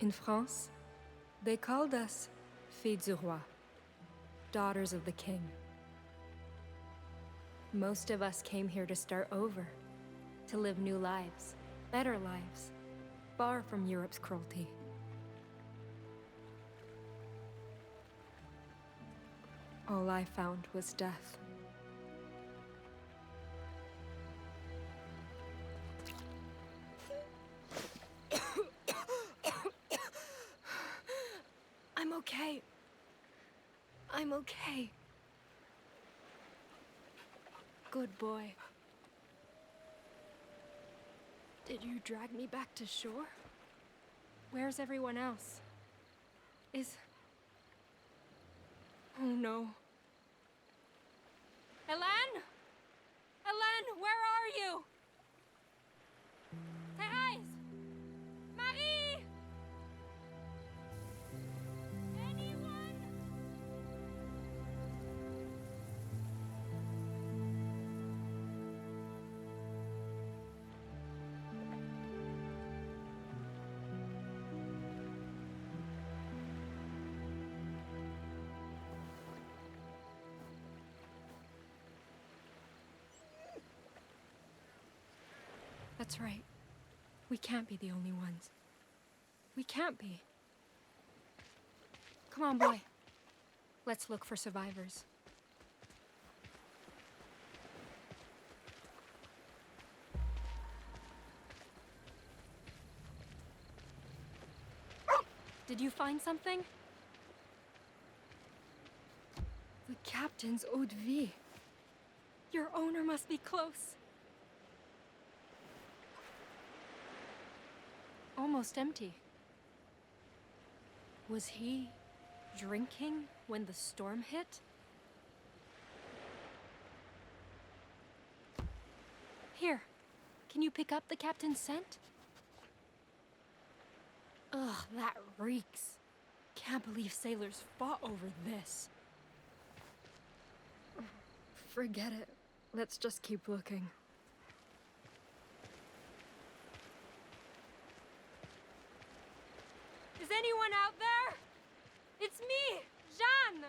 In France, they called us filles du roi, daughters of the king. Most of us came here to start over, to live new lives, better lives, far from Europe's cruelty. All I found was death. I'm okay. I'm okay. Good boy. Did you drag me back to shore? Where's everyone else? Oh no. Hélène? Hélène, where are you? Thérèse! Marie! Anyone? That's right. We can't be the only ones. We can't be. Come on, boy. Let's look for survivors. Did you find something? The captain's eau de vie. Your owner must be close. Almost empty. Was he drinking when the storm hit? Here, can you pick up the captain's scent? Ugh, that reeks. Can't believe sailors fought over this. Forget it. Let's just keep looking. Is anyone out there? It's me, Jeanne!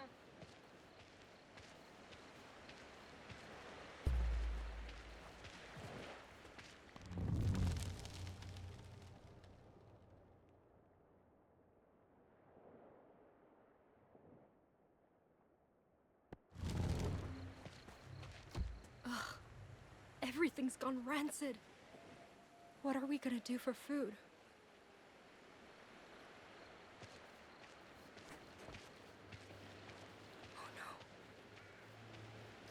Ugh, everything's gone rancid. What are we gonna do for food?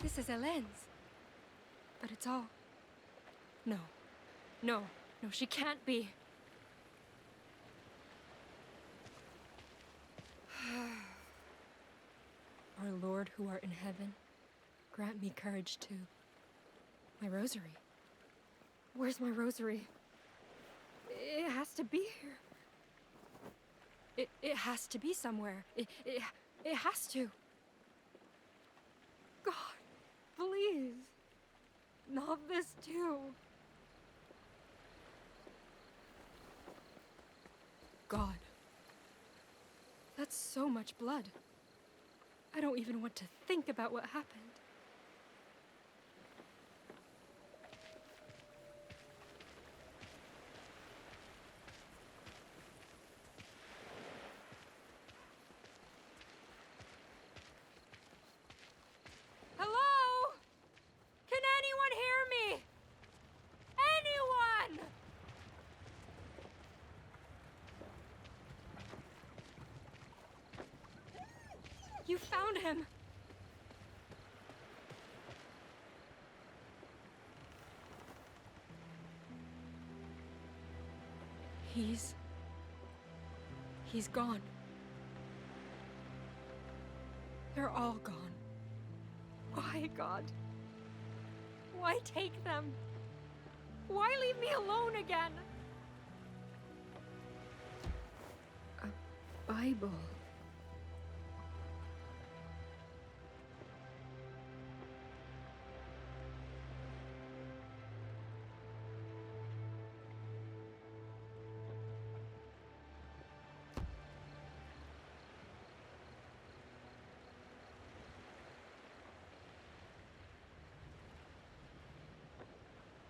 This is Hélène's. But it's all... No. No, she can't be. Our Lord who art in heaven, grant me courage too. My rosary. Where's my rosary? It has to be here. It has to be somewhere. It has to. God. Please. Not this too. God. That's so much blood. I don't even want to think about what happened. You found him! He's gone. They're all gone. Why, God? Why take them? Why leave me alone again? A Bible.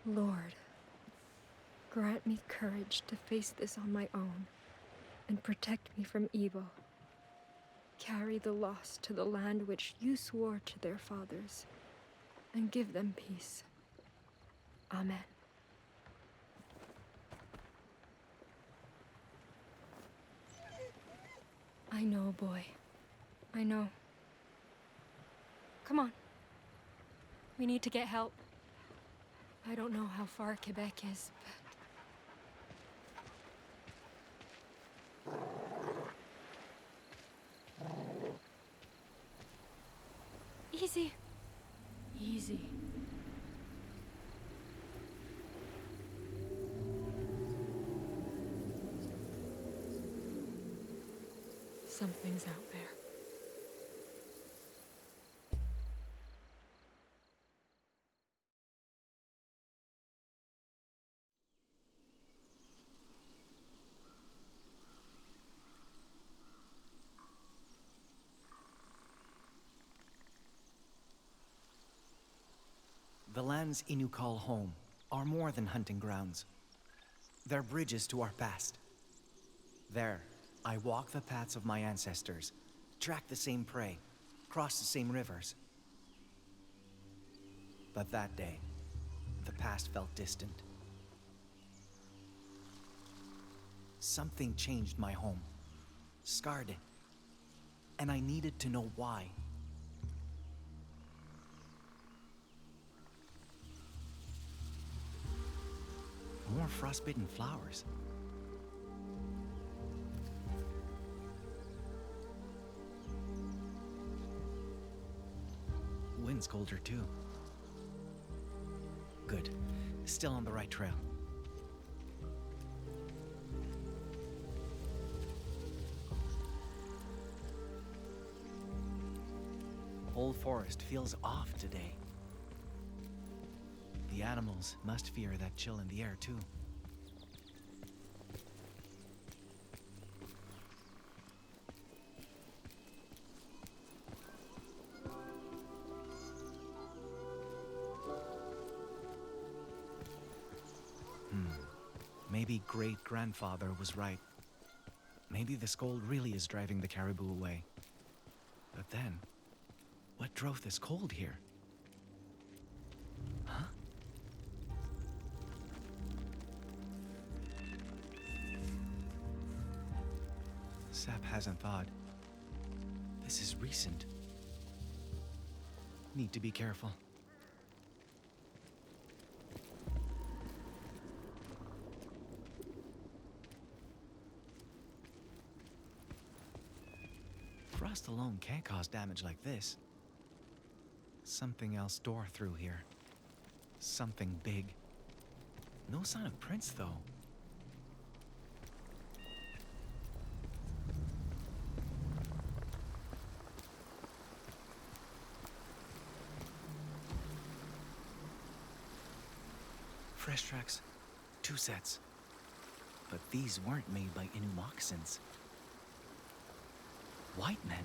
Lord, grant me courage to face this on my own and protect me from evil. Carry the lost to the land which you swore to their fathers, and give them peace. Amen. I know, boy. I know. Come on. We need to get help. I don't know how far Quebec is, but... Easy. Easy. Something's out there. The lands Innu call home are more than hunting grounds. They're bridges to our past. There, I walk the paths of my ancestors, track the same prey, cross the same rivers. But that day, the past felt distant. Something changed my home, scarred it, and I needed to know why. More frostbitten flowers. Wind's colder too. Good. Still on the right trail. Whole forest feels off today. The animals must fear that chill in the air too. Maybe great-grandfather was right. Maybe this cold really is driving the caribou away. But then, what drove this cold here? Huh? Sap hasn't thawed. This is recent. Need to be careful. Frost alone can't cause damage like this. Something else tore through here. Something big. No sign of prints, though. Fresh tracks. 2 sets. But these weren't made by Innu moccasins. White men?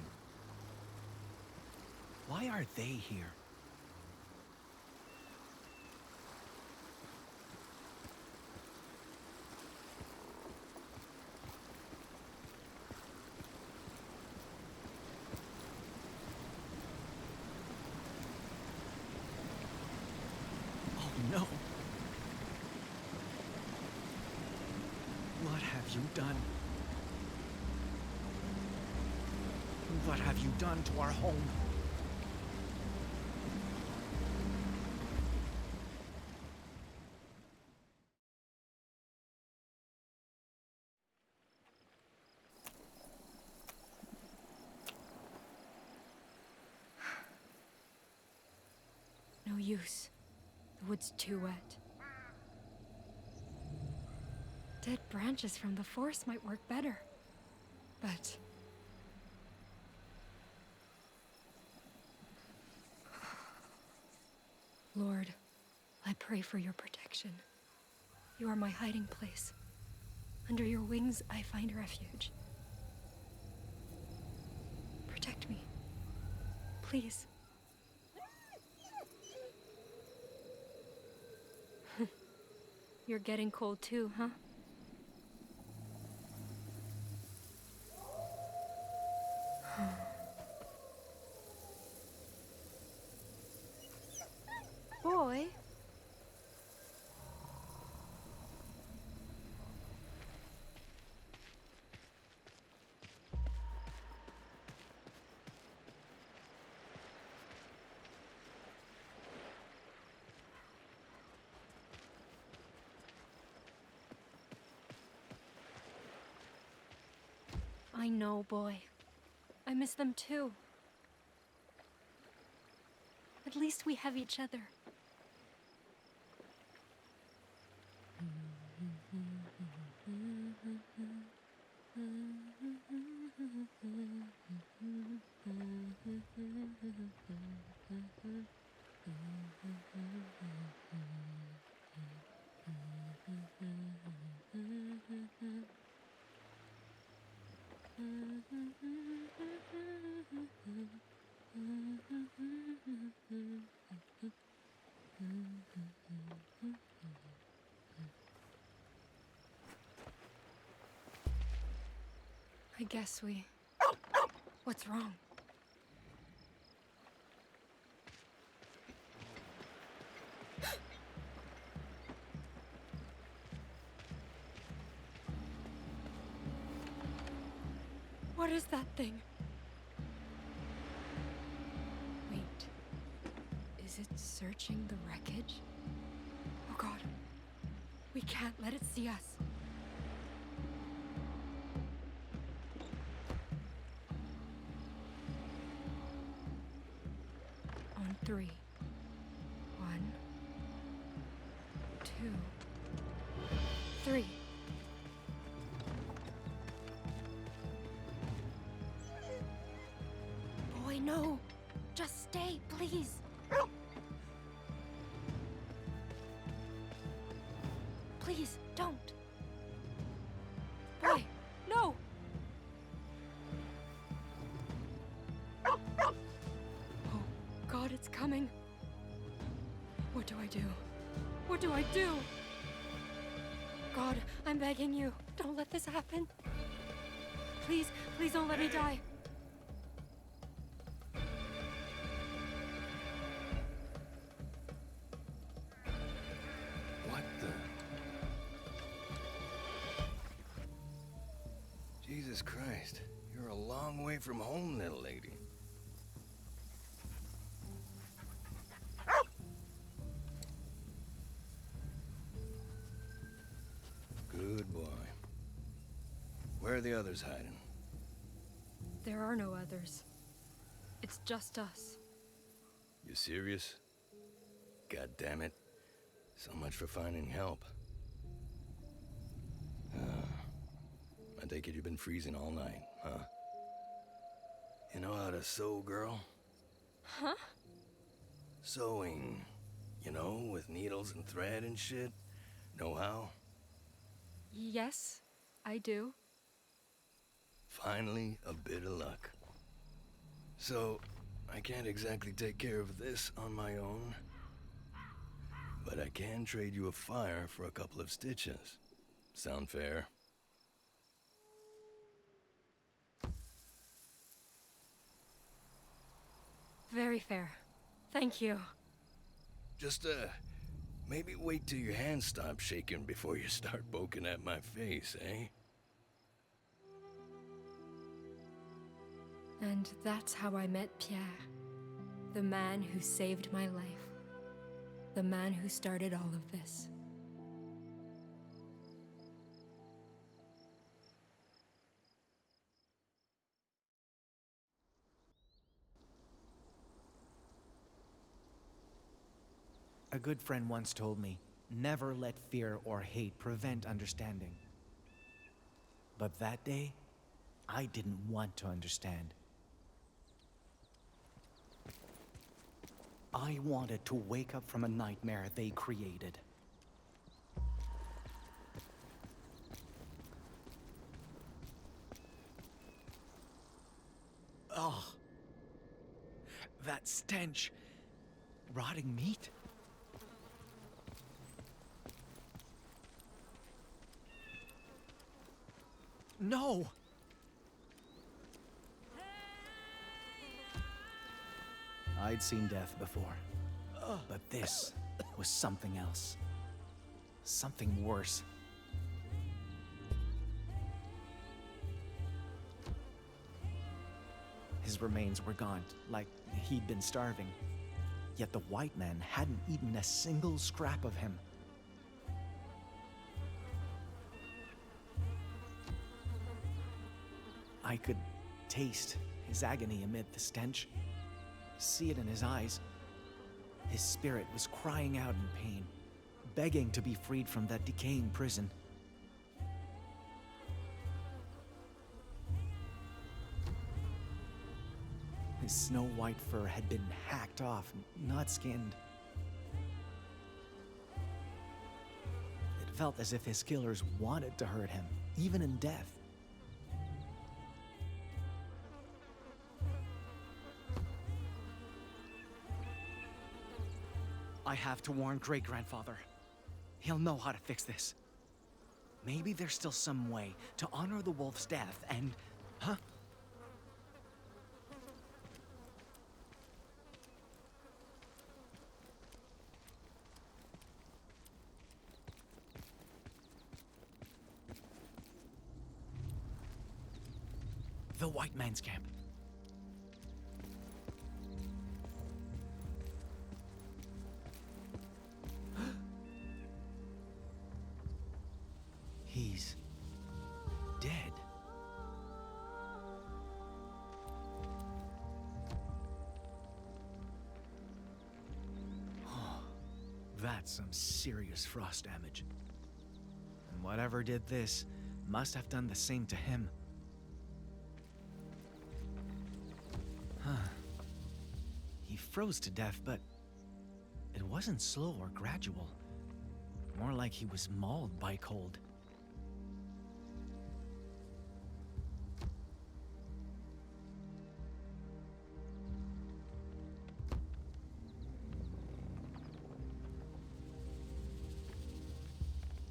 Why are they here? Oh no! What have you done? What have you done to our home? No use. The wood's too wet. Dead branches from the forest might work better. But... Lord, I pray for your protection. You are my hiding place. Under your wings, I find refuge. Protect me. Please. You're getting cold too, huh? Boy? I know, boy. I miss them too. At least we have each other. I guess we... What's wrong? What is that thing? Wait. Is it searching the wreckage? Oh god. We can't let it see us. On 3. 1, 2, 3. Boy, no! Just stay, please! Please, don't! Boy, no! Oh, God, it's coming. What do I do? What do I do? God, I'm begging you, don't let this happen. Please, please don't let me die. What the? Jesus Christ, you're a long way from home, little lady. Good boy. Where are the others hiding? There are no others. It's just us. You serious? God damn it. So much for finding help. I take it you've been freezing all night, huh? You know how to sew, girl? Huh? Sewing. You know, with needles and thread and shit. Know how? Yes, I do. Finally, a bit of luck. So, I can't exactly take care of this on my own. But I can trade you a fire for a couple of stitches. Sound fair? Very fair. Thank you. Just, maybe wait till your hands stop shaking before you start poking at my face, eh? And that's how I met Pierre. The man who saved my life. The man who started all of this. A good friend once told me, never let fear or hate prevent understanding. But that day, I didn't want to understand. I wanted to wake up from a nightmare they created. Oh, that stench. Rotting meat? No! I'd seen death before, but this was something else. Something worse. His remains were gone, like he'd been starving. Yet the white man hadn't eaten a single scrap of him. I could taste his agony amid the stench, see it in his eyes. His spirit was crying out in pain, begging to be freed from that decaying prison. His snow-white fur had been hacked off, not skinned. It felt as if his killers wanted to hurt him, even in death. I have to warn great-grandfather. He'll know how to fix this. Maybe there's still some way to honor the wolf's death and... Huh? The white man's camp. He's dead. Oh, that's some serious frost damage. And whatever did this must have done the same to him. He froze to death, but it wasn't slow or gradual. More like he was mauled by cold.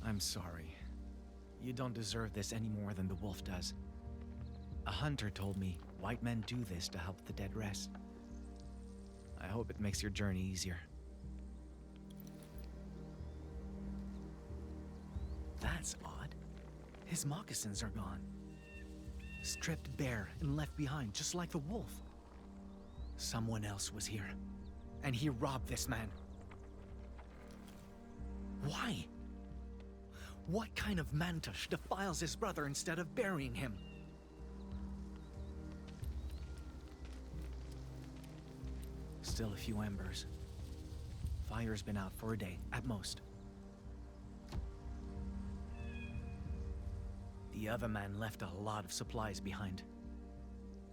I'm sorry. You don't deserve this any more than the wolf does. A hunter told me white men do this to help the dead rest. I hope it makes your journey easier. That's odd. His moccasins are gone. Stripped bare and left behind, just like the wolf. Someone else was here, and he robbed this man. Why? What kind of mantush defiles his brother instead of burying him? Still a few embers. Fire's been out for a day, at most. The other man left a lot of supplies behind.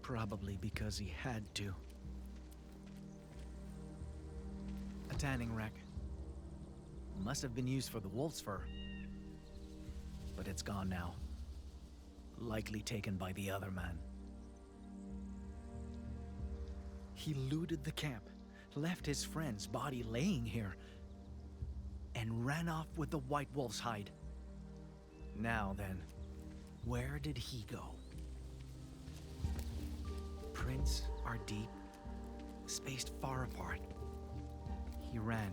Probably because he had to. A tanning rack. Must have been used for the wolf's fur. But it's gone now. Likely taken by the other man. He looted the camp, left his friend's body laying here, and ran off with the white wolf's hide. Now then, where did he go? Prints are deep, spaced far apart. He ran.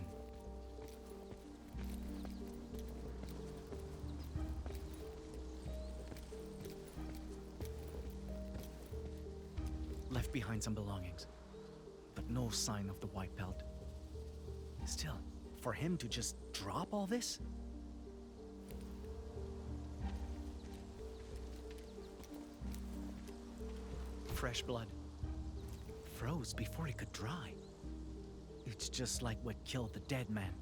Left behind some belongings, but no sign of the white belt. Still, for him to just drop all this? Fresh blood. Froze before it could dry. It's just like what killed the dead man.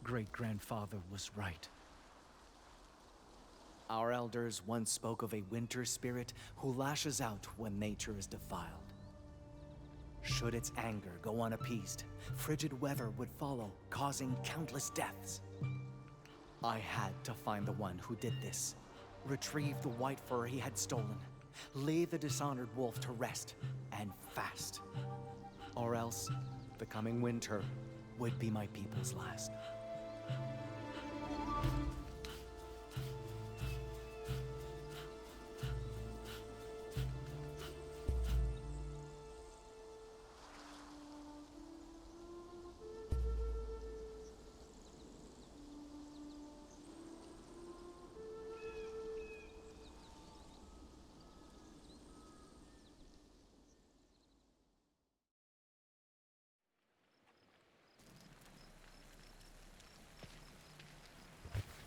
Great-grandfather was right. Our elders once spoke of a winter spirit who lashes out when nature is defiled. Should its anger go unappeased, frigid weather would follow, causing countless deaths. I had to find the one who did this, retrieve the white fur he had stolen, lay the dishonored wolf to rest, and fast. Or else, the coming winter would be my people's last.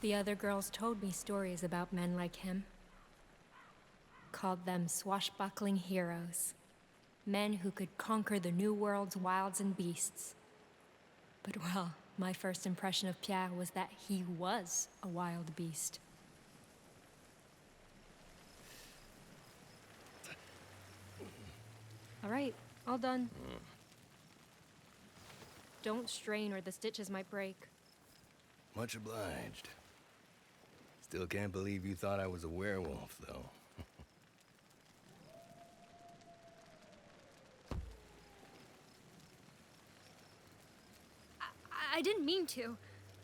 The other girls told me stories about men like him. Called them swashbuckling heroes. Men who could conquer the New World's wilds and beasts. But well, my first impression of Pierre was that he was a wild beast. All right, all done. Don't strain or the stitches might break. Much obliged. Still can't believe you thought I was a werewolf, though. I didn't mean to,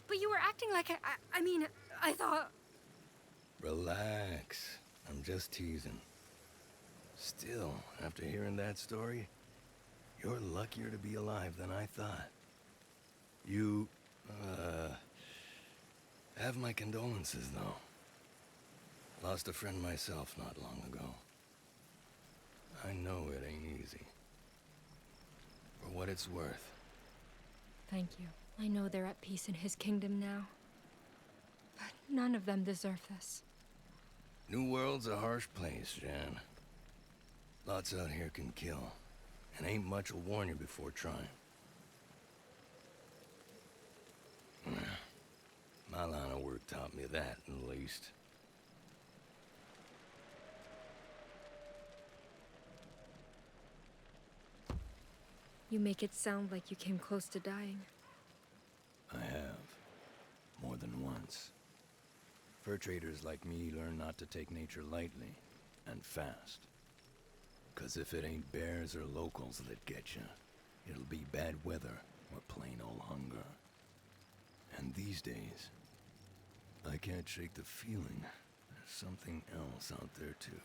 but you were acting like I mean, I thought... Relax. I'm just teasing. Still, after hearing that story, you're luckier to be alive than I thought. You, have my condolences, though. Lost a friend myself not long ago. I know it ain't easy. For what it's worth. Thank you. I know they're at peace in his kingdom now. But none of them deserve this. New World's a harsh place, Jan. Lots out here can kill, and ain't much will warn you before trying. My line of work taught me that, at least. You make it sound like you came close to dying. I have. More than once. Fur traders like me learn not to take nature lightly, and fast. 'Cause if it ain't bears or locals that get you, it'll be bad weather or plain old hunger. And these days, I can't shake the feeling there's something else out there too.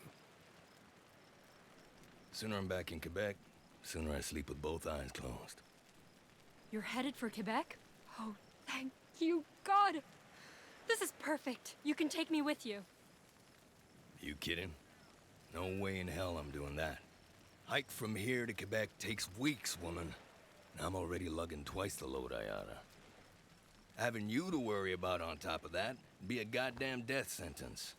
Sooner I'm back in Quebec, sooner I sleep with both eyes closed. You're headed for Quebec? Oh, thank you, God! This is perfect. You can take me with you. You kidding? No way in hell I'm doing that. Hike from here to Quebec takes weeks, woman. And I'm already lugging twice the load I oughta. Having you to worry about on top of that would be a goddamn death sentence.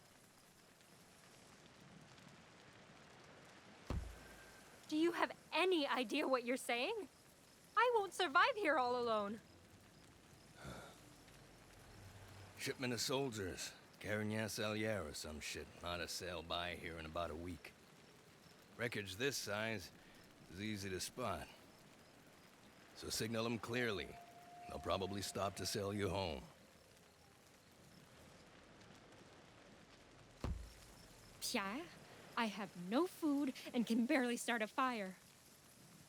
Do you have any idea what you're saying? I won't survive here all alone. Shipment of soldiers. Carignan-Salier or some shit. Not a sail by here in about a week. Wreckage this size is easy to spot. So signal them clearly. They'll probably stop to sail you home. Pierre, I have no food and can barely start a fire.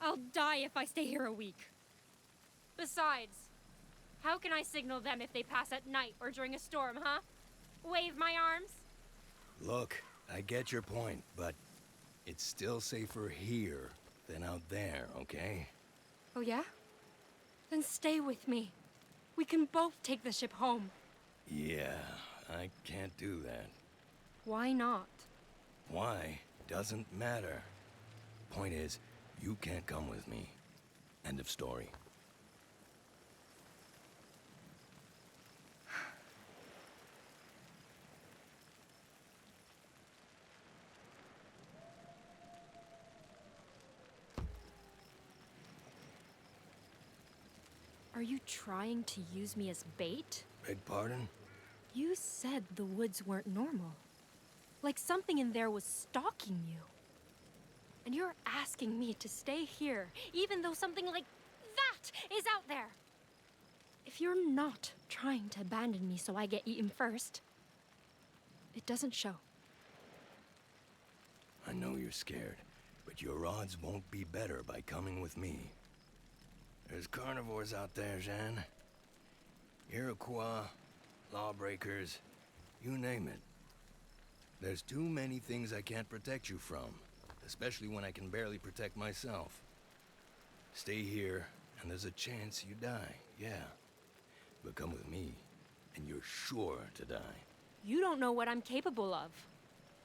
I'll die if I stay here a week. Besides, how can I signal them if they pass at night or during a storm, huh? Wave my arms? Look, I get your point, but it's still safer here than out there, okay? Oh yeah? Then stay with me. We can both take the ship home. Yeah, I can't do that. Why not? Why? Doesn't matter. Point is, you can't come with me. End of story. Are you trying to use me as bait? Beg pardon? You said the woods weren't normal. Like something in there was stalking you. And you're asking me to stay here, even though something like that is out there. If you're not trying to abandon me so I get eaten first, it doesn't show. I know you're scared, but your odds won't be better by coming with me. There's carnivores out there, Jeanne. Iroquois, lawbreakers, you name it. There's too many things I can't protect you from, especially when I can barely protect myself. Stay here, and there's a chance you die, yeah. But come with me, and you're sure to die. You don't know what I'm capable of.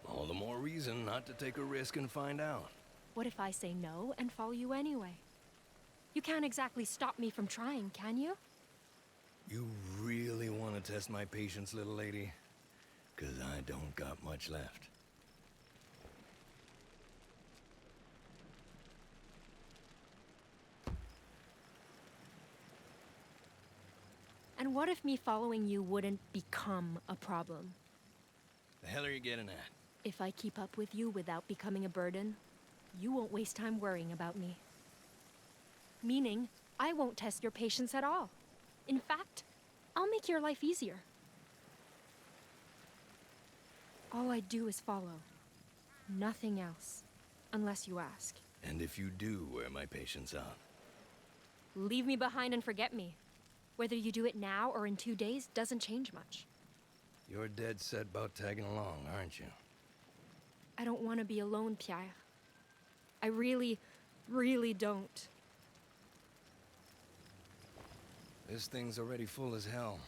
All the more reason not to take a risk and find out. What if I say no and follow you anyway? You can't exactly stop me from trying, can you? You really want to test my patience, little lady? 'Cause I don't got much left. And what if me following you wouldn't become a problem? The hell are you getting at? If I keep up with you without becoming a burden, you won't waste time worrying about me. Meaning, I won't test your patience at all. In fact, I'll make your life easier. All I do is follow. Nothing else. Unless you ask. And if you do wear my patience out? Leave me behind and forget me. Whether you do it now or in 2 days doesn't change much. You're dead set about tagging along, aren't you? I don't want to be alone, Pierre. I really, really don't. This thing's already full as hell.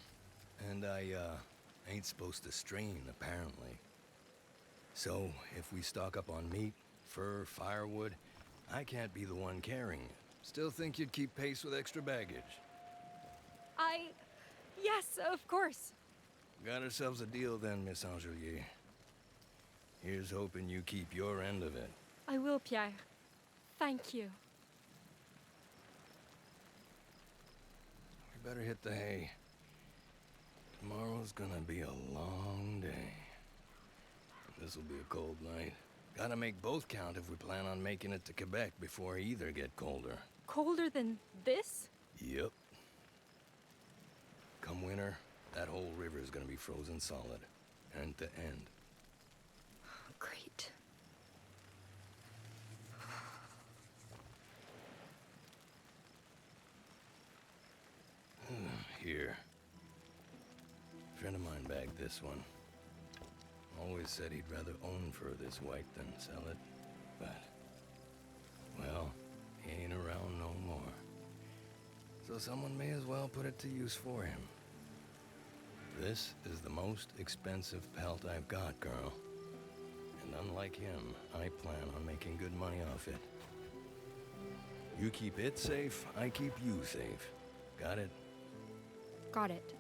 And I, ain't supposed to strain, apparently. So, if we stock up on meat, fur, firewood, I can't be the one carrying it. Still think you'd keep pace with extra baggage? Yes, of course. Got ourselves a deal then, Miss Angelier. Here's hoping you keep your end of it. I will, Pierre. Thank you. We better hit the hay. Tomorrow's gonna be a long day. This'll be a cold night. Gotta make both count if we plan on making it to Quebec before either get colder. Colder than this? Yep. Come winter, that whole river is gonna be frozen solid. End to end. Great. Here. Friend of mine bagged this one. Always said he'd rather own fur this white than sell it. But, well, he ain't around no more. So someone may as well put it to use for him. This is the most expensive pelt I've got, girl. And unlike him, I plan on making good money off it. You keep it safe, I keep you safe. Got it? Got it.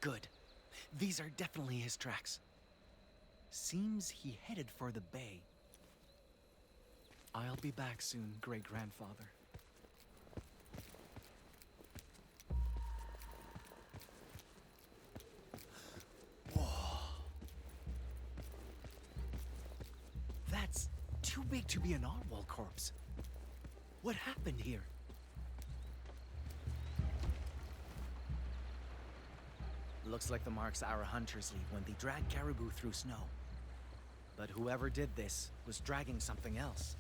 Good. These are definitely his tracks. Seems he headed for the bay. I'll be back soon, great-grandfather. Whoa. That's too big to be an Arwal corpse. What happened here? Looks like the marks our hunters leave when they drag caribou through snow. But whoever did this was dragging something else.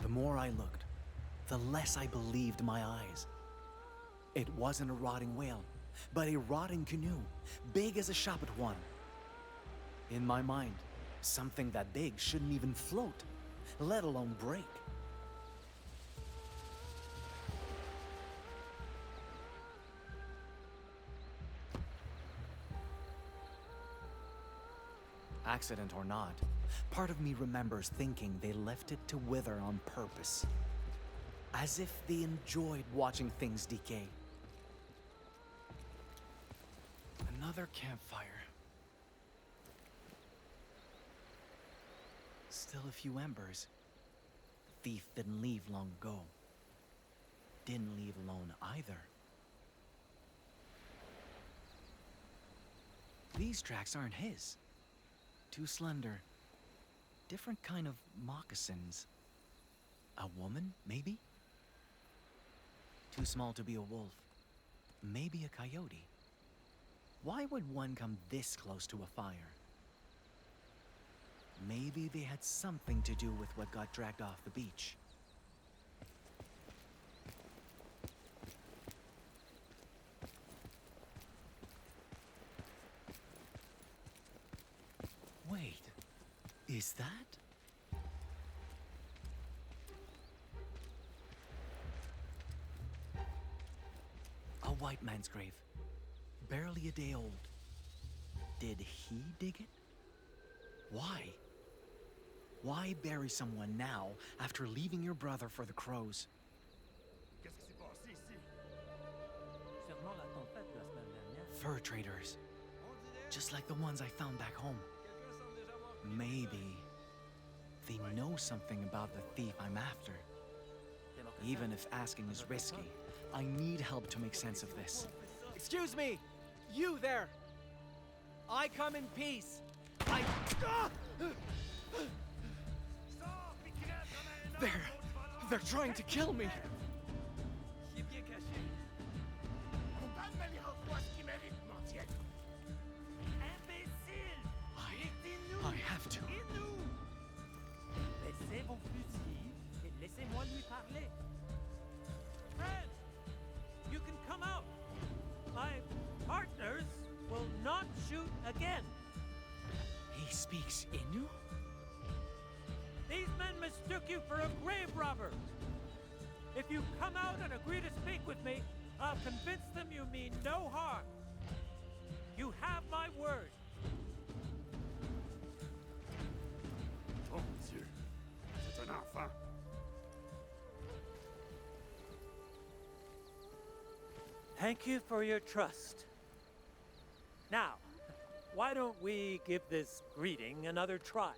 The more I looked, the less I believed my eyes. It wasn't a rotting whale, but a rotting canoe, big as a shop at one. In my mind, something that big shouldn't even float, let alone break. Accident or not, part of me remembers thinking they left it to wither on purpose. As if they enjoyed watching things decay. Another campfire. Still a few embers. Thief didn't leave long ago. Didn't leave alone either. These tracks aren't his. Too slender, different kind of moccasins. A woman, maybe? Too small to be a wolf. Maybe a coyote. Why would one come this close to a fire? Maybe they had something to do with what got dragged off the beach. Wait, is that? A white man's grave. Barely a day old. Did he dig it? Why? Why bury someone now after leaving your brother for the crows? Qu'est-ce qui s'est passé ici? Sûrement la tempête la semaine dernière. Fur traders. Just like the ones I found back home. Maybe they know something about the thief I'm after. Even if asking is risky, I need help to make sense of this. Excuse me! You there! I come in peace! They're trying to kill me! Il est bien caché. Condamne les revois ce qui mérite, mendiant. Imbécile! I have to. Aidez-nous! Laissez vos fusils et laissez-moi lui parler. Fred! You can come out! My partners will not shoot again! He speaks Innu? These men mistook you for a grave robber! If you come out and agree to speak with me, I'll convince them you mean no harm. You have my word. Oh mon Dieu, c'est un enfant. Thank you for your trust. Now, why don't we give this greeting another try?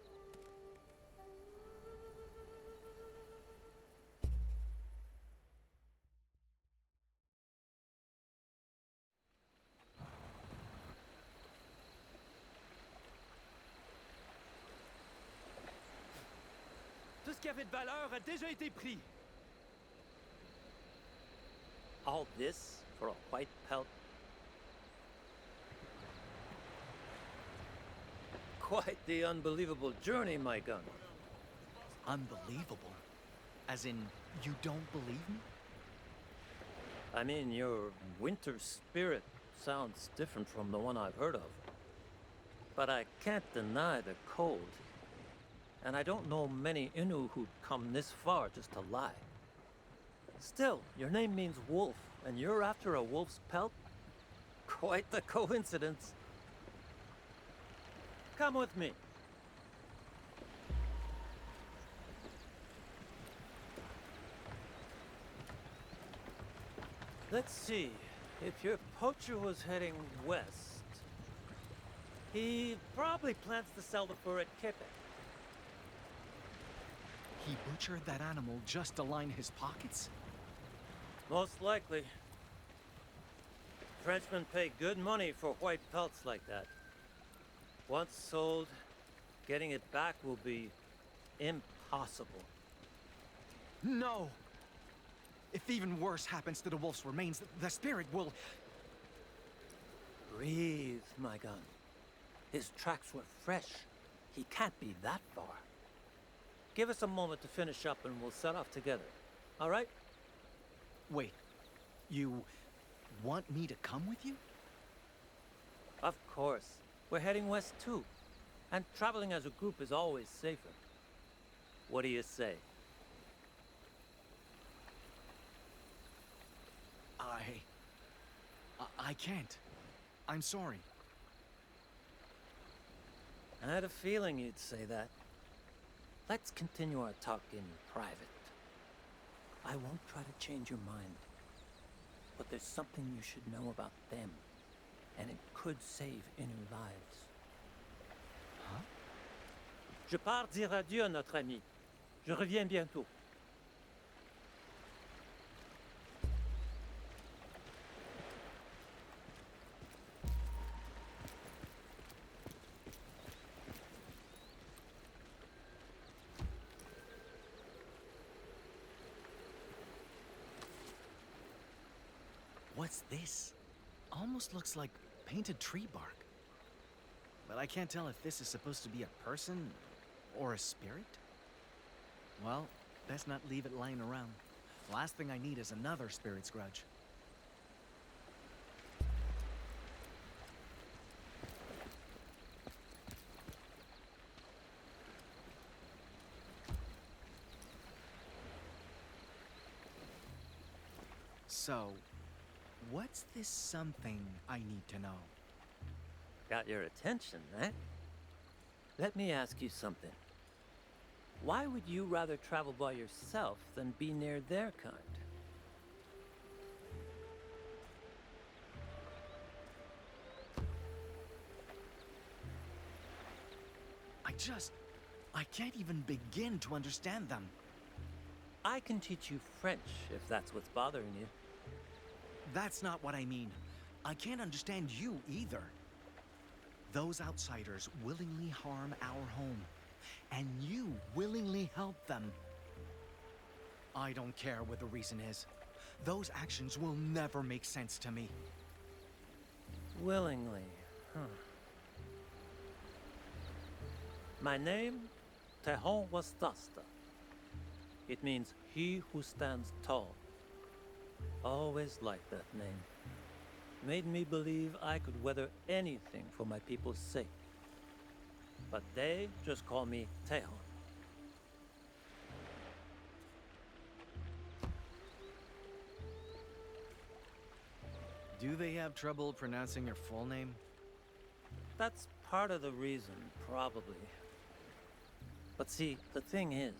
Tout ce qui avait de valeur a déjà été pris. All this for a white pelt? Quite the unbelievable journey, my gun. Unbelievable. As in, you don't believe me? I mean, your winter spirit sounds different from the one I've heard of. But I can't deny the cold. And I don't know many Innu who'd come this far just to lie. Still, your name means wolf, and you're after a wolf's pelt? Quite the coincidence. Come with me. Let's see. If your poacher was heading west, he probably plans to sell the fur at Quebec. He butchered that animal just to line his pockets? Most likely. Frenchmen pay good money for white pelts like that. Once sold, getting it back will be impossible. No! If even worse happens to the wolf's remains, the spirit will... Breathe, my gun. His tracks were fresh. He can't be that far. Give us a moment to finish up and we'll set off together. All right? Wait, you want me to come with you? Of course. We're heading west too. And traveling as a group is always safer. What do you say? I can't. I'm sorry. I had a feeling you'd say that. Let's continue our talk in private. I won't try to change your mind. But there's something you should know about them. And it could save Innu lives. Huh? Je pars dire adieu à notre ami. Je reviens bientôt. What's this? Almost looks like painted tree bark. But I can't tell if this is supposed to be a person or a spirit. Well, best not leave it lying around. Last thing I need is another spirit's grudge. So, what's this something I need to know? Got your attention, eh? Let me ask you something. Why would you rather travel by yourself than be near their kind? I can't even begin to understand them. I can teach you French if that's what's bothering you. That's not what I mean. I can't understand you either. Those outsiders willingly harm our home, and you willingly help them. I don't care what the reason is. Those actions will never make sense to me. Willingly, huh? My name, Tehon Wastasta. It means he who stands tall. Always liked that name. Made me believe I could weather anything for my people's sake. But they just call me Tehon. Do they have trouble pronouncing your full name? That's part of the reason, probably. But see, the thing is,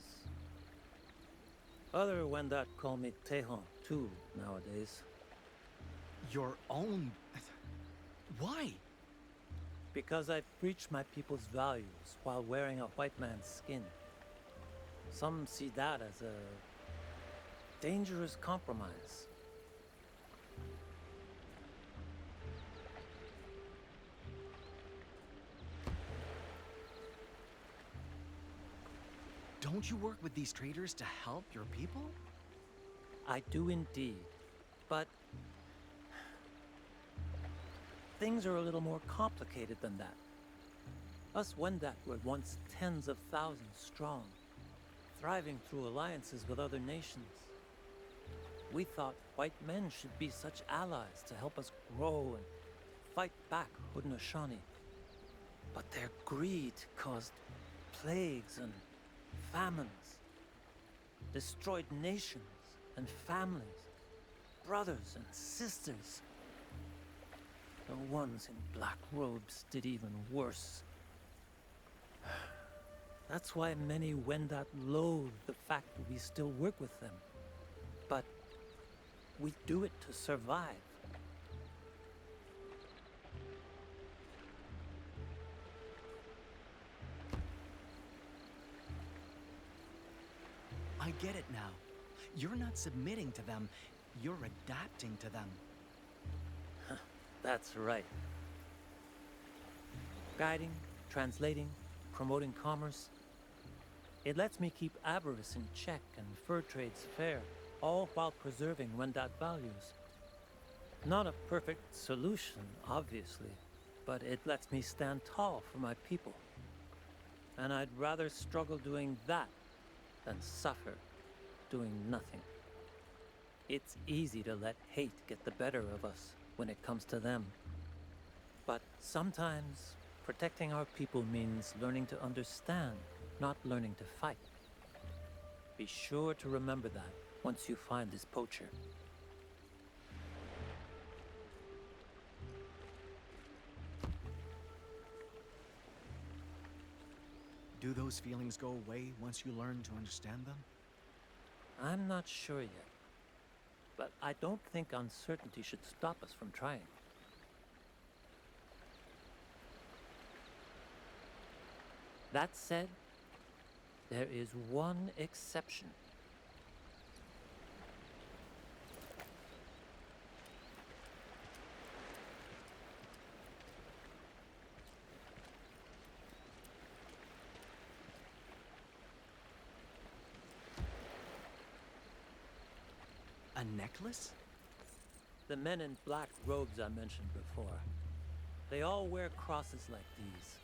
other Wendat call me Tehon too nowadays. Your own... Why? Because I've preached my people's values while wearing a white man's skin. Some see that as a dangerous compromise. Don't you work with these traders to help your people? I do indeed, but things are a little more complicated than that. Us Wendat were once tens of thousands strong, thriving through alliances with other nations. We thought white men should be such allies to help us grow and fight back Haudenosaunee. But their greed caused plagues and famines, destroyed nations and families, brothers and sisters. The ones in black robes did even worse. That's why many Wendat loathe the fact that we still work with them. But we do it to survive. I get it now. You're not submitting to them, you're adapting to them. That's right. Guiding, translating, promoting commerce. It lets me keep avarice in check and fur trades fair, all while preserving Wendat values. Not a perfect solution, obviously, but it lets me stand tall for my people. And I'd rather struggle doing that than suffer doing nothing. It's easy to let hate get the better of us when it comes to them. But sometimes protecting our people means learning to understand, not learning to fight. Be sure to remember that once you find this poacher. Do those feelings go away once you learn to understand them? I'm not sure yet, but I don't think uncertainty should stop us from trying. That said, there is one exception. A necklace? The men in black robes I mentioned before. They all wear crosses like these.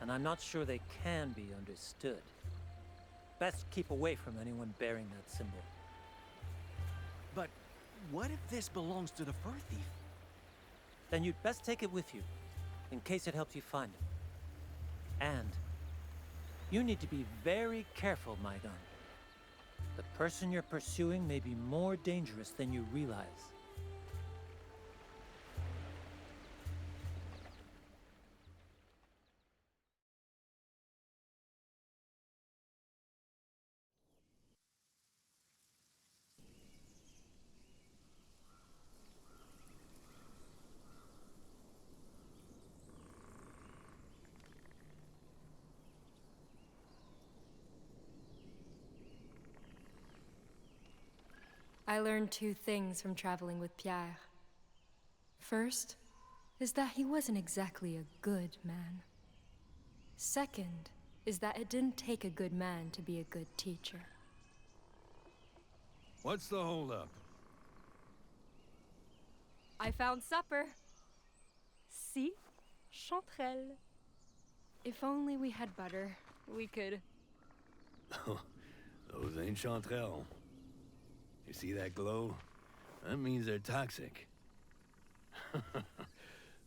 And I'm not sure they can be understood. Best keep away from anyone bearing that symbol. But what if this belongs to the fur thief? Then you'd best take it with you, in case it helps you find it. And you need to be very careful, my gun. The person you're pursuing may be more dangerous than you realize. I learned two things from traveling with Pierre. First is that he wasn't exactly a good man. Second is that it didn't take a good man to be a good teacher. What's the holdup? I found supper. See? Chanterelle. If only we had butter, we could... Those ain't chanterelle. You see that glow? That means they're toxic.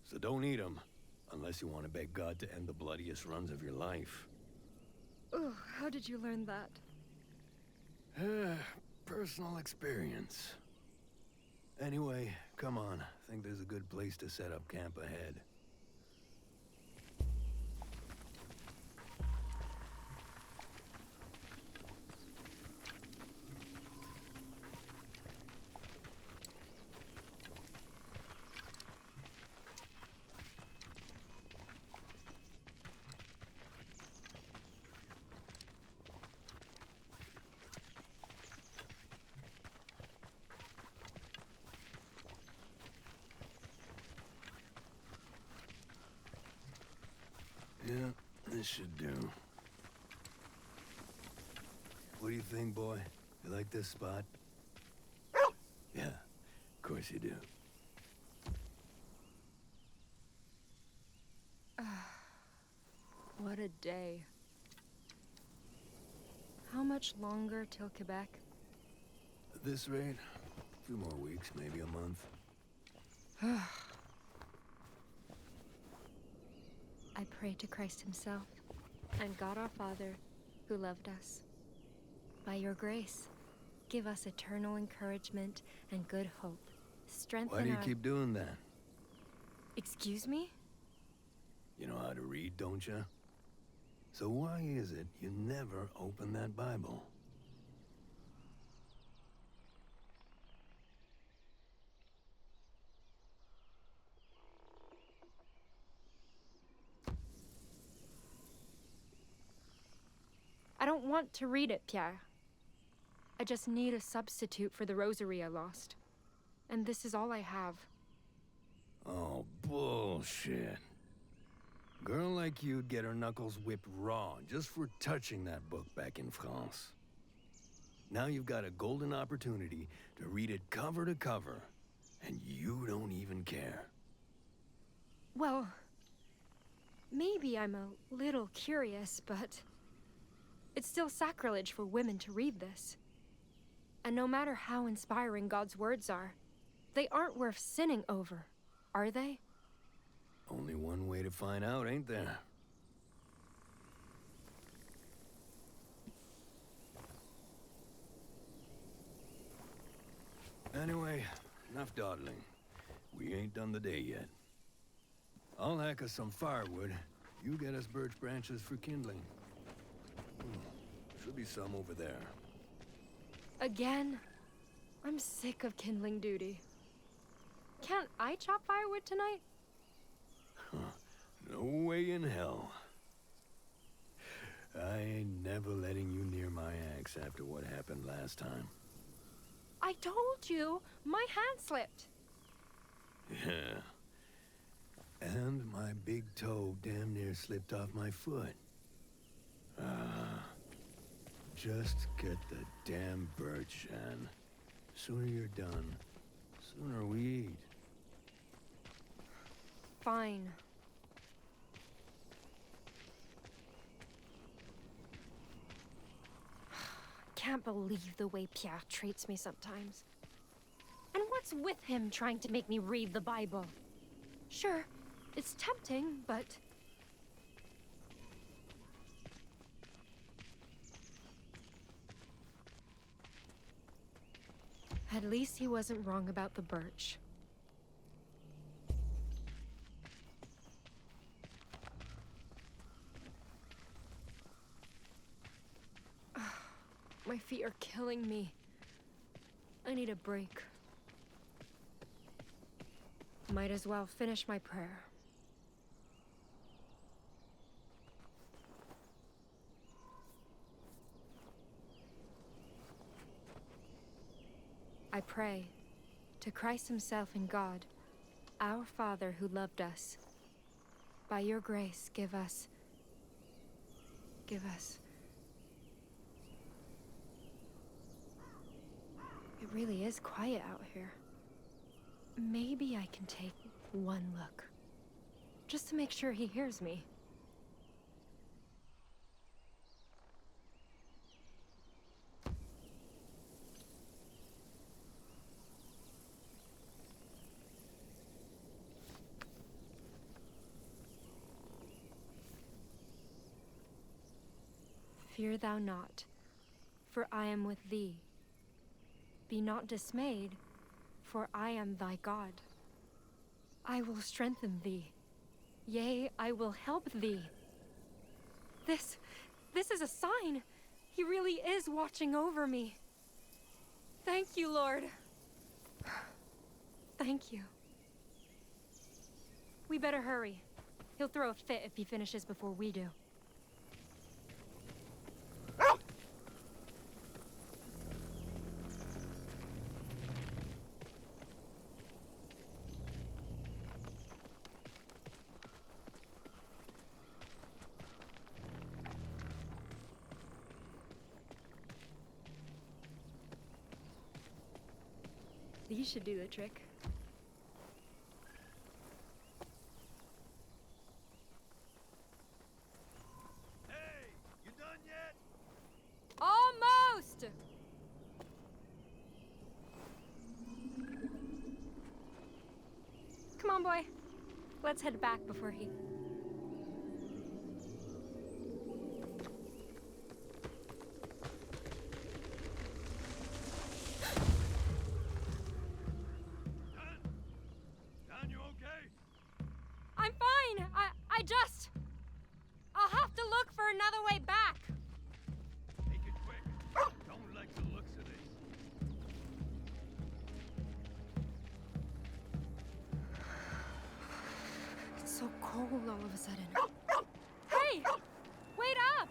So don't eat them, unless you want to beg God to end the bloodiest runs of your life. Oh, how did you learn that? Personal experience. Anyway, come on. I think there's a good place to set up camp ahead. Yeah, this should do. What do you think, boy? You like this spot? Yeah, of course you do. What a day. How much longer till Quebec? At this rate, a few more weeks, maybe a month. I pray to Christ himself and God our Father, who loved us. By your grace, give us eternal encouragement and good hope. Strengthen Why do you our... keep doing that? Excuse me? You know how to read, don't you? So why is it you never open that Bible? I don't want to read it, Pierre. I just need a substitute for the rosary I lost. And this is all I have. Oh, bullshit. Girl like you'd get her knuckles whipped raw just for touching that book back in France. Now you've got a golden opportunity to read it cover to cover, and you don't even care. Well, maybe I'm a little curious, but it's still sacrilege for women to read this. And no matter how inspiring God's words are, they aren't worth sinning over, are they? Only one way to find out, ain't there? Anyway, enough dawdling. We ain't done the day yet. I'll hack us some firewood. You get us birch branches for kindling. Should be some over there. Again? I'm sick of kindling duty. Can't I chop firewood tonight? No way in hell. I ain't never letting you near my axe after what happened last time. I told you, my hand slipped. Yeah. And my big toe damn near slipped off my foot. Just get the damn birch, Shan. Sooner you're done, sooner we eat. Fine. Can't believe the way Pierre treats me sometimes. And what's with him trying to make me read the Bible? Sure, it's tempting, but... At least he wasn't wrong about the birch. My feet are killing me. I need a break. Might as well finish my prayer. I pray to Christ himself and God, our Father who loved us. By your grace, give us. It really is quiet out here. Maybe I can take one look, just to make sure he hears me. Fear thou not, for I am with thee. Be not dismayed, for I am thy God. I will strengthen thee. Yea, I will help thee. This is a sign. He really is watching over me. Thank you, Lord. Thank you. We better hurry. He'll throw a fit if he finishes before we do. These should do the trick. Hey, you done yet? Almost! Come on, boy. Let's head back before he... I'm fine! I'll have to look for another way back! Make it quick. Don't like the looks of this. It's so cold all of a sudden. Hey! Wait up!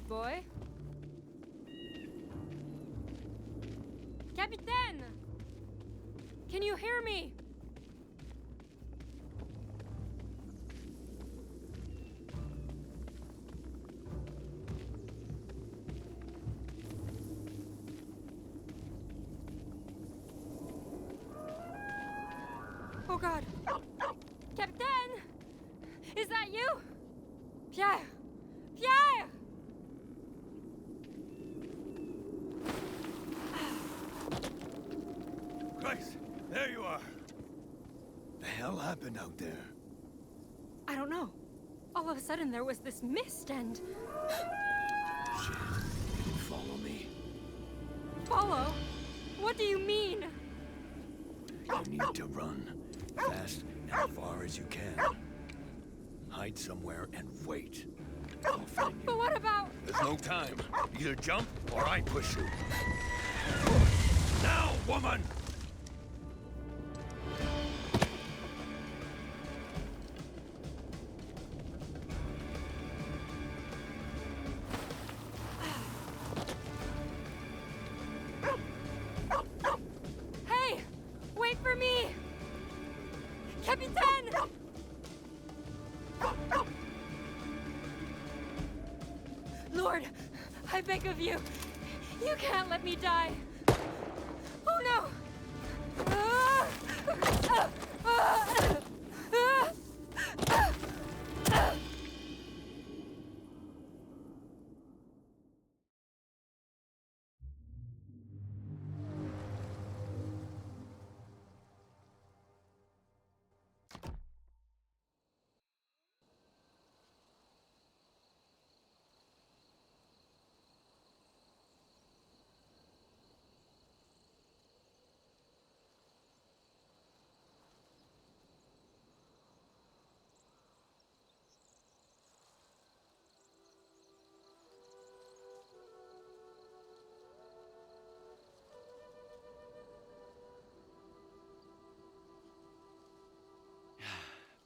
Boy? Capitaine! Can you hear me? Oh God! Capitaine! Is that you? Pierre! Pierre! Christ, there you are. The hell happened out there? I don't know. All of a sudden there was this mist and... Shit, you didn't follow me. Follow? What do you mean? You need to run. Fast and as far as you can. Hide somewhere and wait. I'll find you. But what about... There's no time. Either jump or I push you. Now, woman! Hey! Wait for me! Capitaine! Lord, I beg of you. You can't let me die. Oh no!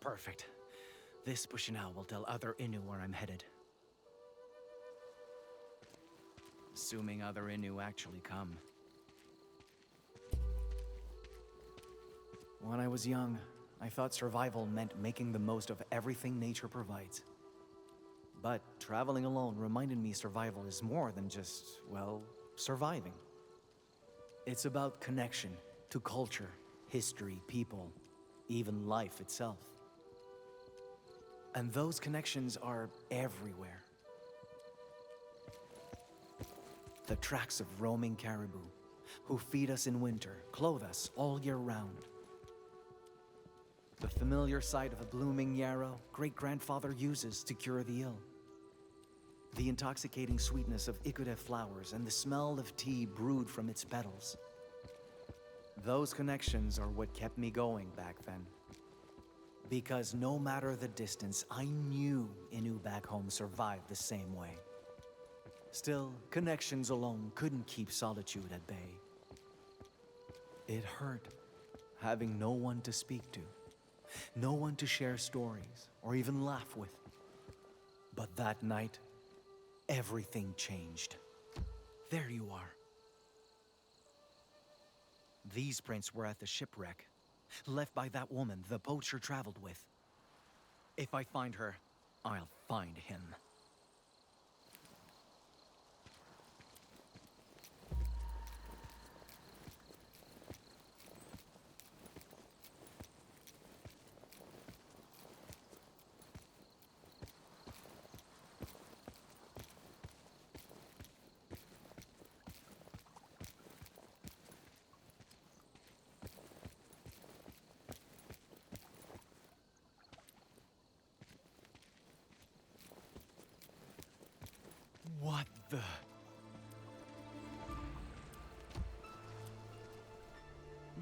Perfect. This Bushinao will tell other Innu where I'm headed. Assuming other Innu actually come. When I was young, I thought survival meant making the most of everything nature provides. But traveling alone reminded me survival is more than just, well, surviving. It's about connection to culture, history, people, even life itself. And those connections are everywhere. The tracks of roaming caribou, who feed us in winter, clothe us all year round. The familiar sight of a blooming yarrow great-grandfather uses to cure the ill. The intoxicating sweetness of ikude flowers and the smell of tea brewed from its petals. Those connections are what kept me going back then. Because no matter the distance, I knew Innu back home survived the same way. Still, connections alone couldn't keep solitude at bay. It hurt, having no one to speak to, no one to share stories or even laugh with. But that night, everything changed. There you are. These prints were at the shipwreck, left by that woman the poacher traveled with. If I find her, I'll find him. What the...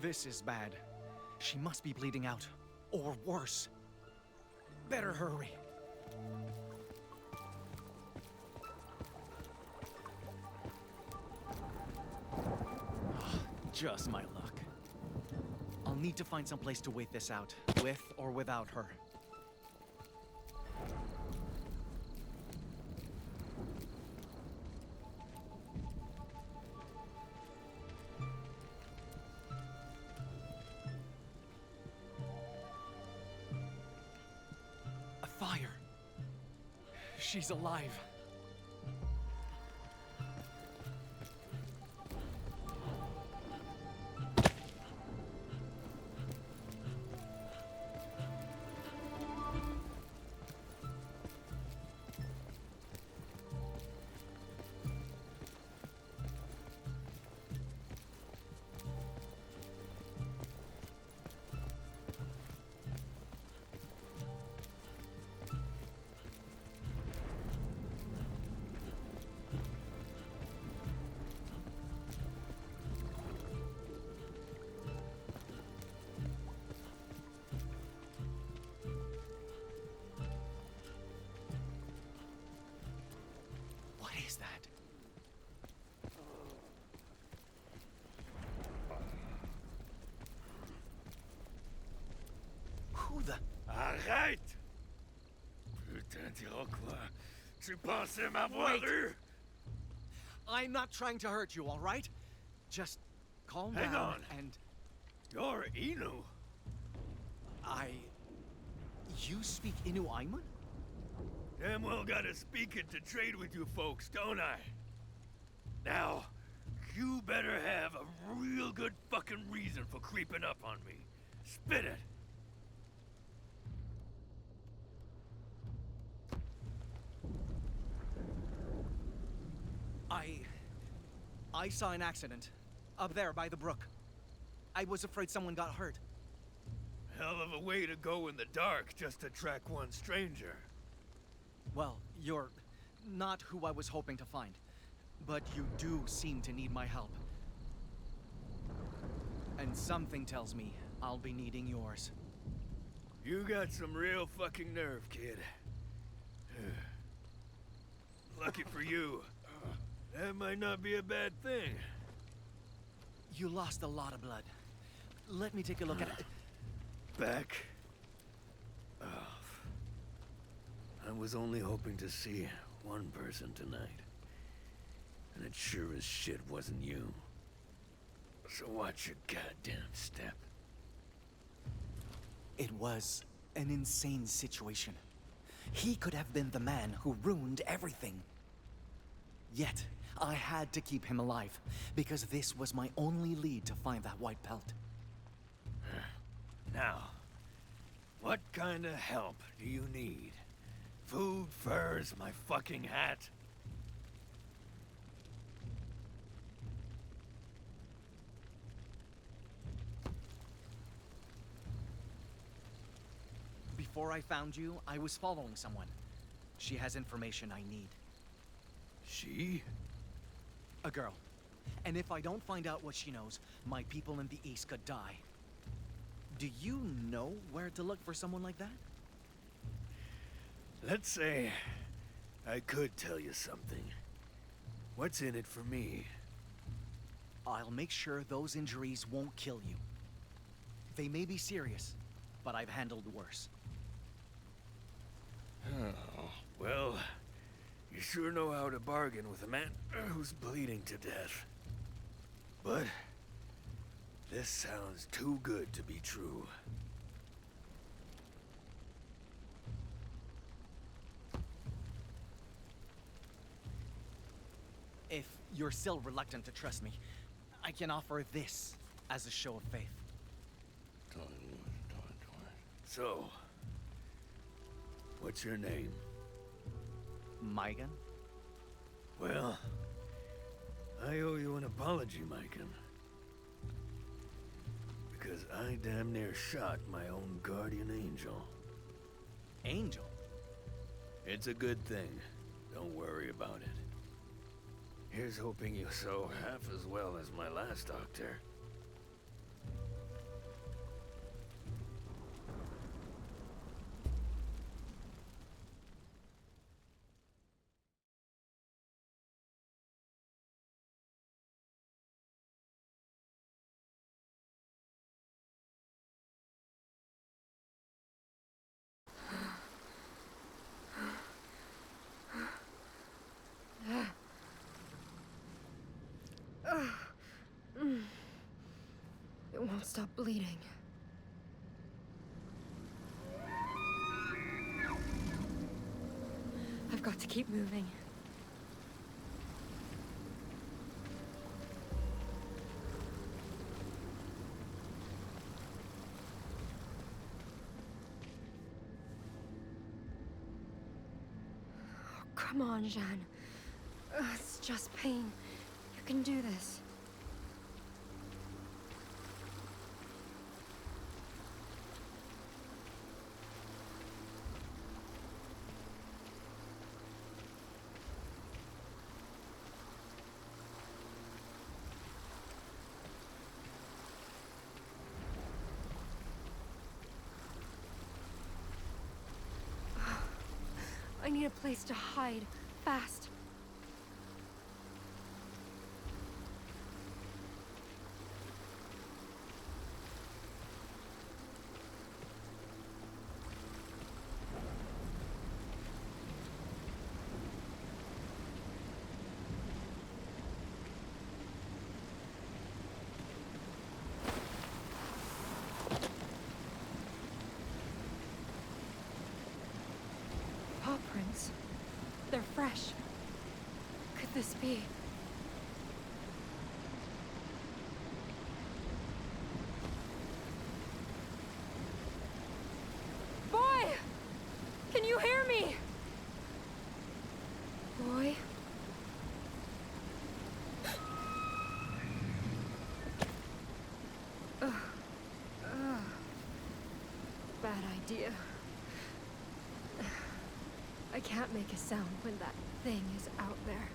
This is bad. She must be bleeding out. Or worse. Better hurry. Just my luck. I'll need to find some place to wait this out, with or without her. Fire. She's alive. What is that? Who the... Arrête! Putain d'Iroquois, tu pensais m'avoir Wait. eu? I'm not trying to hurt you, all right? Just calm Hang down on. and... You're Inu. You speak Inu Aimun? Damn well gotta speak it to trade with you folks, don't I? Now, you better have a real good fucking reason for creeping up on me. Spit it! I saw an accident. Up there by the brook. I was afraid someone got hurt. Hell of a way to go in the dark just to track one stranger. Well, you're not who I was hoping to find. But you do seem to need my help. And something tells me I'll be needing yours. You got some real fucking nerve, kid. Lucky for you. That might not be a bad thing. You lost a lot of blood. Let me take a look at it. Back off. I was only hoping to see one person tonight. And it sure as shit wasn't you. So watch your goddamn step. It was an insane situation. He could have been the man who ruined everything. Yet, I had to keep him alive, because this was my only lead to find that white pelt. Now, what kind of help do you need? Food, furs, my fucking hat? Before I found you, I was following someone. She has information I need. She? A girl. And if I don't find out what she knows, my people in the East could die. Do you know where to look for someone like that? Let's say I could tell you something. What's in it for me? I'll make sure those injuries won't kill you. They may be serious, but I've handled worse. Oh, well, you sure know how to bargain with a man who's bleeding to death. But this sounds too good to be true. If you're still reluctant to trust me, I can offer this as a show of faith. So, what's your name? Maigan? Well, I owe you an apology, Maiken. Because I damn near shot my own guardian angel. Angel? It's a good thing. Don't worry about it. Here's hoping you sew half as well as my last doctor. It won't stop bleeding. I've got to keep moving. Oh, come on, Jeanne. It's just pain. You can do this. I need a place to hide, fast. They're fresh. Could this be? Boy! Can you hear me? Boy? Bad idea. I can't make a sound when that thing is out there.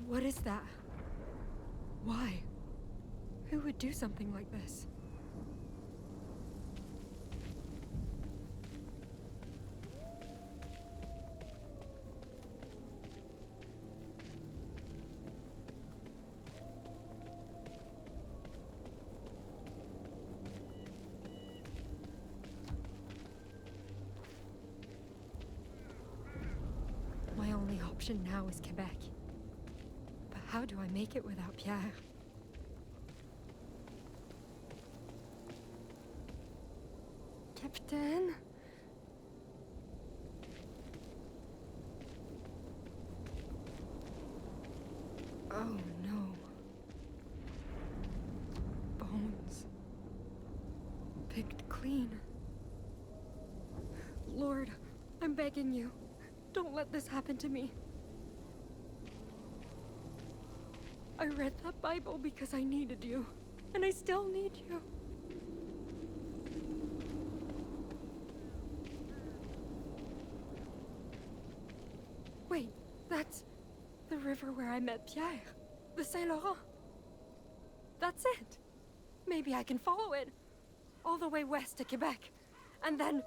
What is that? Why? Who would do something like this? My only option now is Quebec. But how do I make it without Pierre? Captain? Oh no. Bones. Picked clean. Lord, I'm begging you. Don't let this happen to me. I read that Bible because I needed you. And I still need you. Wait, that's the river where I met Pierre. The Saint Laurent. That's it. Maybe I can follow it. All the way west to Quebec. And then...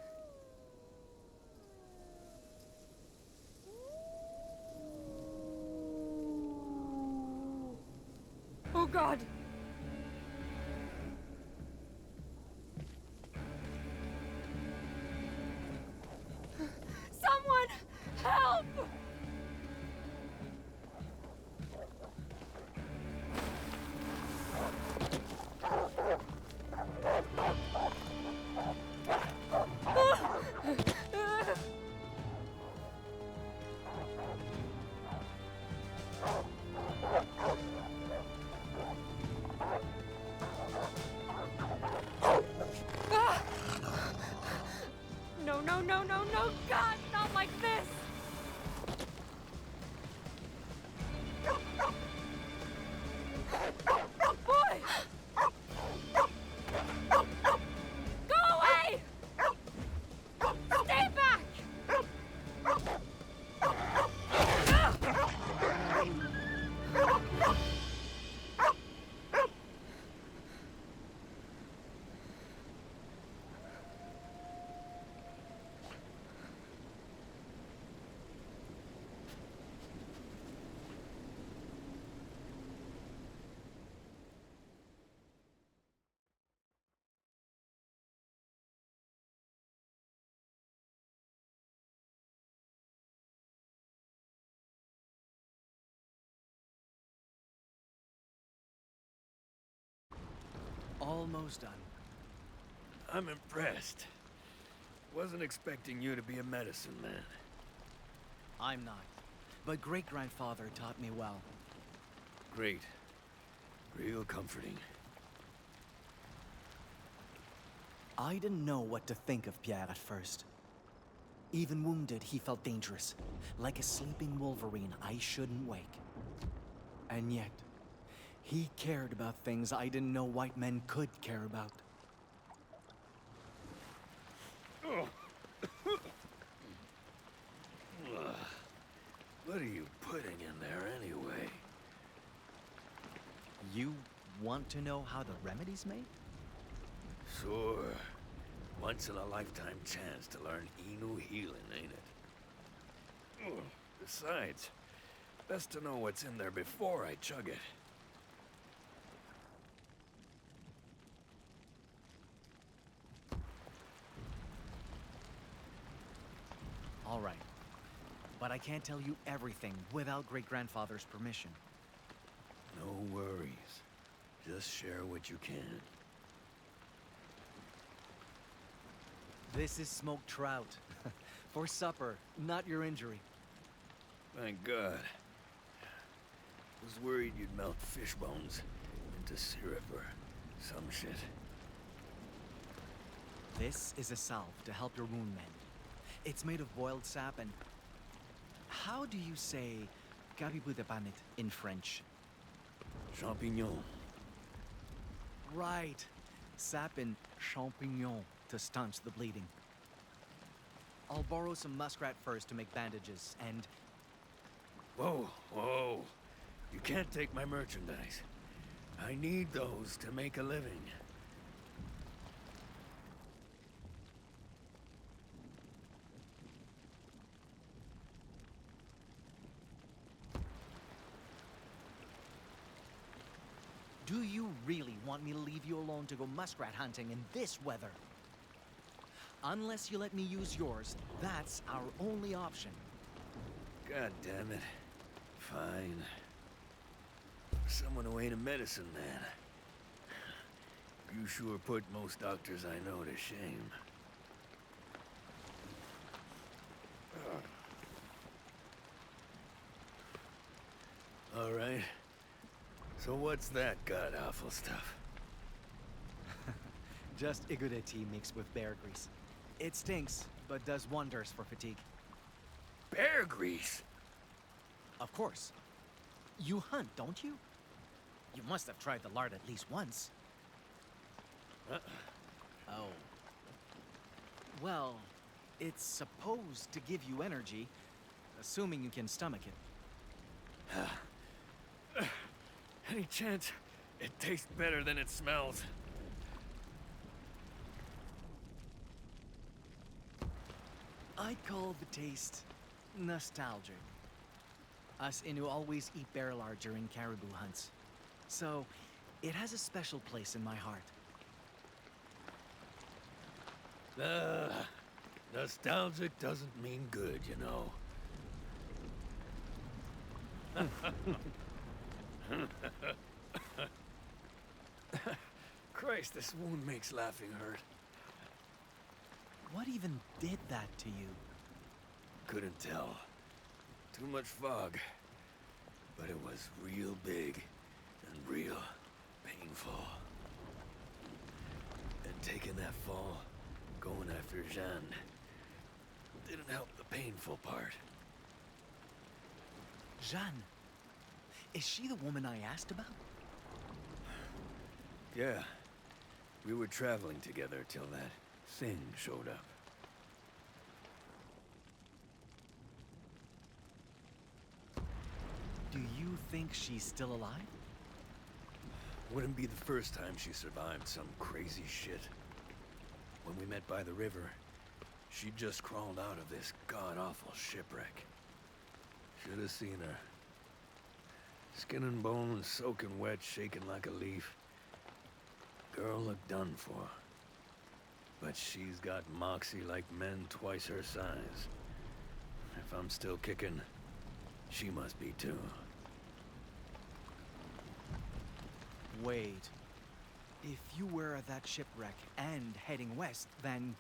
Oh God! Someone! Help! No, no, no, no, no, God, not like this! Boy! Go away! Stay back! Almost done. I'm impressed. Wasn't expecting you to be a medicine man. I'm not. But great-grandfather taught me well. Great. Real comforting. I didn't know what to think of Pierre at first. Even wounded, he felt dangerous. Like a sleeping wolverine I shouldn't wake. And yet, he cared about things I didn't know white men could care about. What are you putting in there anyway? You want to know how the remedy's made? Sure. Once-in-a-lifetime chance to learn Inu healing, ain't it? Besides, best to know what's in there before I chug it. All right. But I can't tell you everything without great-grandfather's permission. No worries. Just share what you can. This is smoked trout. For supper, not your injury. Thank God. Was worried you'd melt fish bones into syrup or some shit. This is a salve to help your wound mend. It's made of boiled sap and... How do you say "caribou de panit" in French? Champignon. Right. Sap and champignon to staunch the bleeding. I'll borrow some muskrat furs to make bandages, and... Whoa, whoa. You can't take my merchandise. I need those to make a living. Do you really want me to leave you alone to go muskrat hunting in this weather? Unless you let me use yours, that's our only option. God damn it. Fine. Someone who ain't a medicine man. You sure put most doctors I know to shame. All right. So what's that god-awful stuff? Just Igure tea mixed with bear grease. It stinks, but does wonders for fatigue. Bear grease? Of course. You hunt, don't you? You must have tried the lard at least once. Oh. Well, it's supposed to give you energy, assuming you can stomach it. Any chance it tastes better than it smells? I'd call the taste nostalgic. Us Innu always eat bear lard during caribou hunts, so it has a special place in my heart. Nostalgic doesn't mean good, you know. Christ, this wound makes laughing hurt. What even did that to you? Couldn't tell. Too much fog. But it was real big and real painful. And taking that fall, going after Jeanne, didn't help the painful part. Jeanne? Is she the woman I asked about? Yeah. We were traveling together till that thing showed up. Do you think she's still alive? Wouldn't be the first time she survived some crazy shit. When we met by the river, she just crawled out of this god-awful shipwreck. Should have seen her. Skin and bones, soaking wet, shaking like a leaf. Girl looked done for. But she's got moxie like men twice her size. If I'm still kicking, she must be too. Wait. If you were at that shipwreck and heading west, then...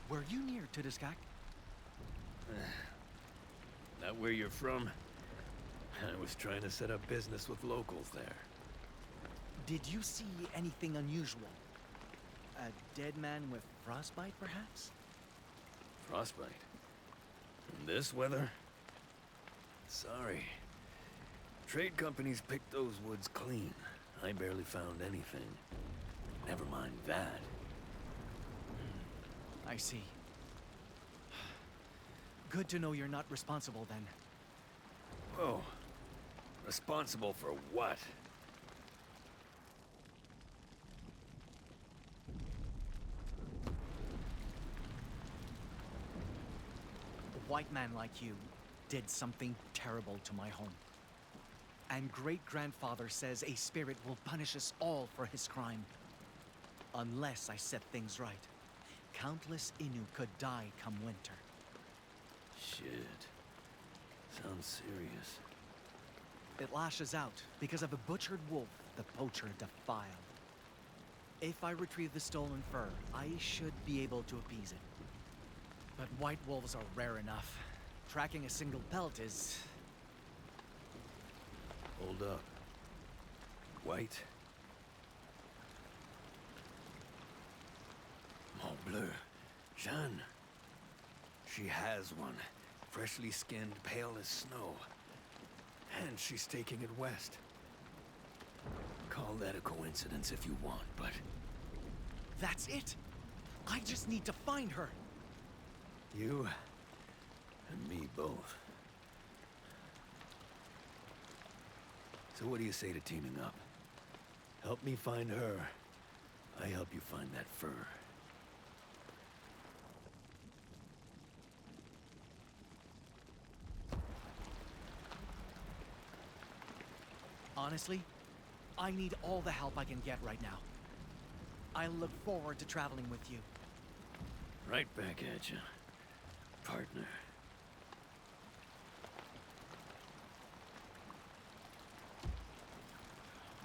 Were you near Tudiskak? Not where you're from. I was trying to set up business with locals there. Did you see anything unusual? A dead man with frostbite, perhaps? Frostbite? In this weather? Sorry. Trade companies picked those woods clean. I barely found anything. Never mind that. I see. Good to know you're not responsible, then. Whoa. Responsible for what? A white man like you did something terrible to my home. And great-grandfather says a spirit will punish us all for his crime. Unless I set things right, countless Inu could die come winter. Shit. Sounds serious. It lashes out because of a butchered wolf the poacher defiled. If I retrieve the stolen fur, I should be able to appease it. But white wolves are rare enough. Tracking a single pelt is... Hold up. White? Mon bleu. Jeanne. She has one. Freshly skinned, pale as snow. And she's taking it west. Call that a coincidence if you want, but... That's it! I just need to find her! You and me both. So what do you say to teaming up? Help me find her. I help you find that fur. Honestly, I need all the help I can get right now. I look forward to traveling with you. Right back at you, partner.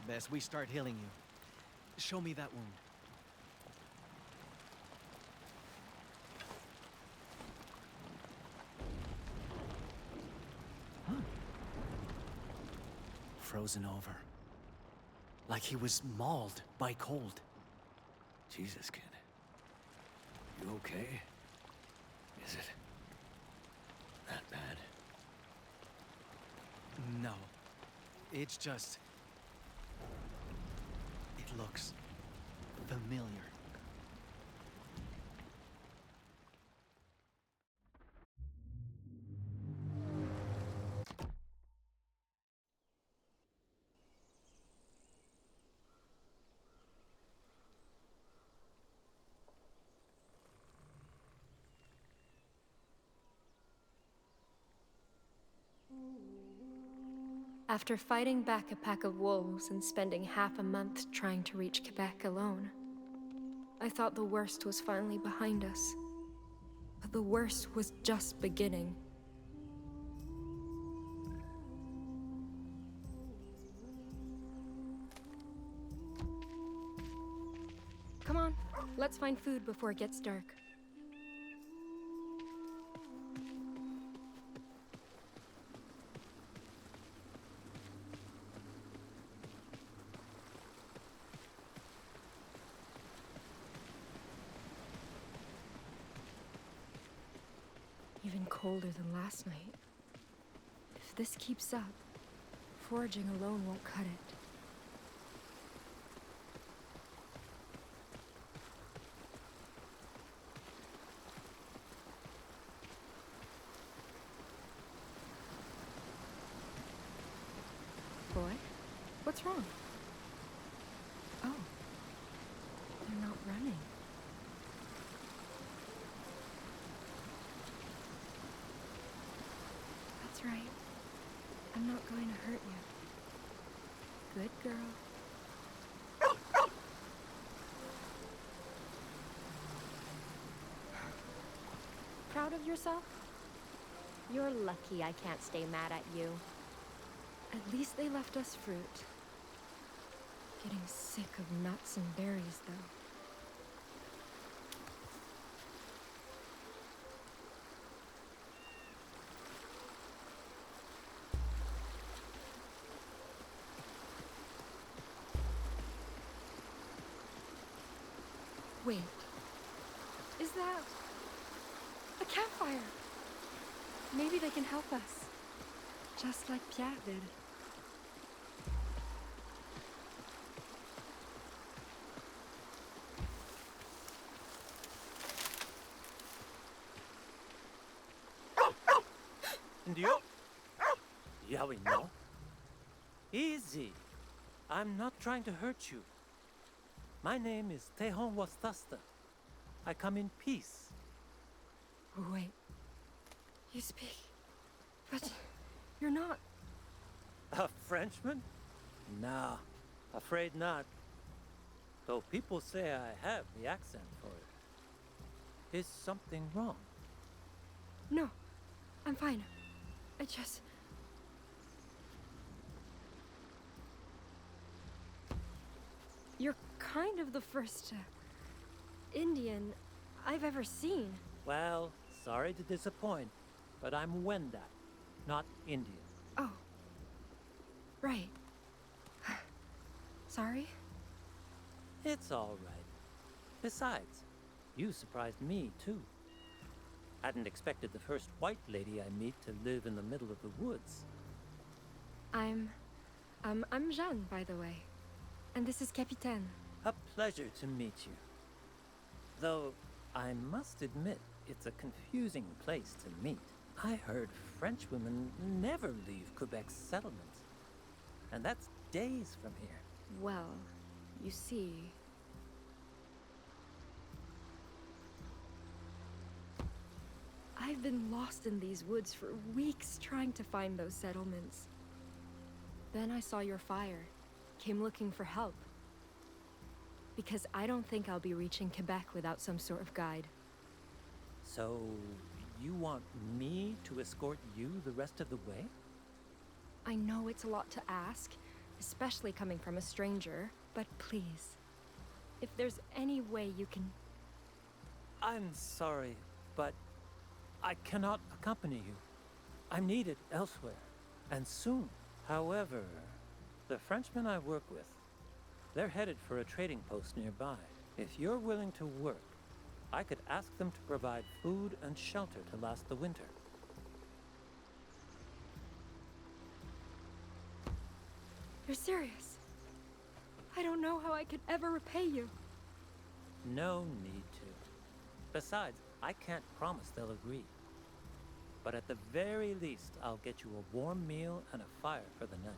Best we start healing you. Show me that wound. Frozen over. Like he was mauled by cold. Jesus, kid. You okay? Is it that bad? No. It's just... It looks familiar. After fighting back a pack of wolves and spending half a month trying to reach Quebec alone, I thought the worst was finally behind us. But the worst was just beginning. Come on, let's find food before it gets dark. Even colder than last night. If this keeps up, foraging alone won't cut it. Boy, what's wrong? Oh, they're not running. That's right. I'm not going to hurt you. Good girl. Proud of yourself? You're lucky I can't stay mad at you. At least they left us fruit. Getting sick of nuts and berries, though. Wait. Is that a campfire? Maybe they can help us. Just like Pierre did. Indio? Yeah, we know. Easy. I'm not trying to hurt you. My name is Tejon Wastasta. I come in peace. Wait. You speak But you're not. A Frenchman? Nah, afraid not. Though people say I have the accent for it. Is something wrong? No, I'm fine. I just... You're kind of the first Indian I've ever seen. Well, sorry to disappoint, but I'm Wenda, not Indian. Oh. Right. Sorry? It's all right. Besides, you surprised me, too. Hadn't expected the first white lady I meet to live in the middle of the woods. I'm Jeanne, by the way. And this is Capitaine. A pleasure to meet you. Though, I must admit, it's a confusing place to meet. I heard French women never leave Quebec's settlements. And that's days from here. Well, you see... I've been lost in these woods for weeks trying to find those settlements. Then I saw your fire, came looking for help. Because I don't think I'll be reaching Quebec without some sort of guide. So, you want me to escort you the rest of the way? I know it's a lot to ask, especially coming from a stranger, but please, if there's any way you can... I'm sorry, but I cannot accompany you. I'm needed elsewhere, and soon. However, the Frenchmen I work with, they're headed for a trading post nearby. If you're willing to work, I could ask them to provide food and shelter to last the winter. You're serious? I don't know how I could ever repay you. No need to. Besides, I can't promise they'll agree. But at the very least, I'll get you a warm meal and a fire for the night.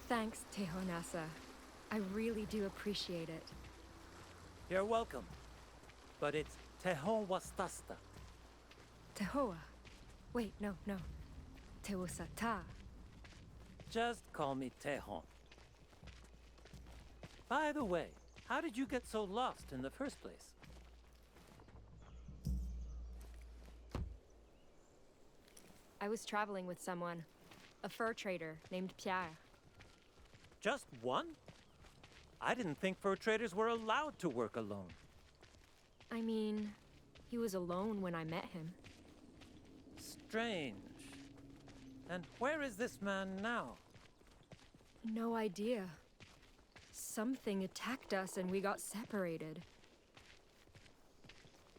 Thanks, Tehonasa. I really do appreciate it. You're welcome. But it's Tehon Wastasta. Tehoa. Wait, no. Teosata. Just call me Tehon. By the way, how did you get so lost in the first place? I was traveling with someone, a fur trader named Pierre. Just one? I didn't think fur traders were allowed to work alone. I mean, he was alone when I met him. Strange. And where is this man now? No idea. Something attacked us and we got separated.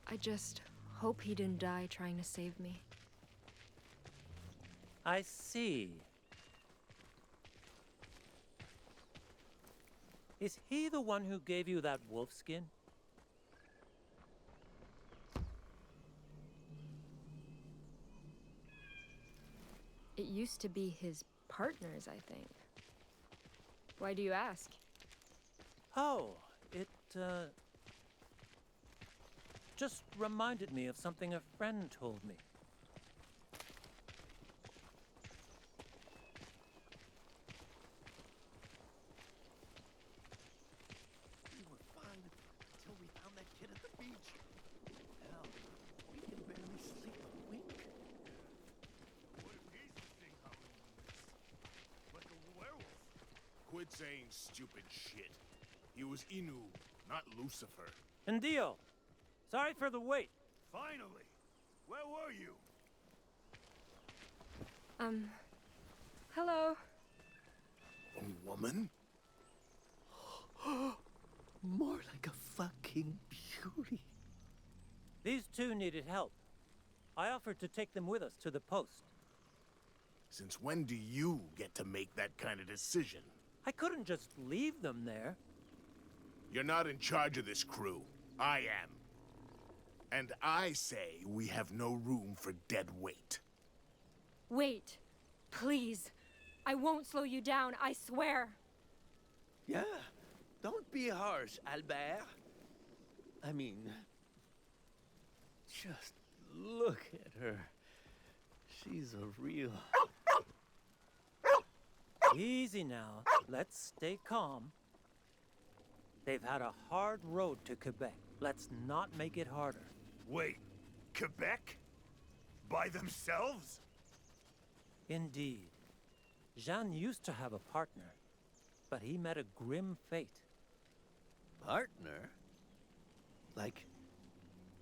I just hope he didn't die trying to save me. I see. Is he the one who gave you that wolf skin? It used to be his partners, I think. Why do you ask? Oh, it, just reminded me of something a friend told me. We were fine until we found that kid at the beach. Hell, we can barely sleep a wink. What if he's the thing howling on this? Like a werewolf. Quit saying stupid shit. He was Inu, not Lucifer. And Dio, sorry for the wait. Finally! Where were you? Hello? A woman? More like a fucking beauty. These two needed help. I offered to take them with us to the post. Since when do you get to make that kind of decision? I couldn't just leave them there. You're not in charge of this crew. I am. And I say we have no room for dead weight. Wait. Please. I won't slow you down, I swear. Yeah, don't be harsh, Albert. I mean, just Look at her. She's a real... Easy now. Let's stay calm. They've had a hard road to Quebec. Let's not make it harder. Wait, Quebec? By themselves? Indeed. Jeanne used to have a partner, but he met a grim fate. Partner? Like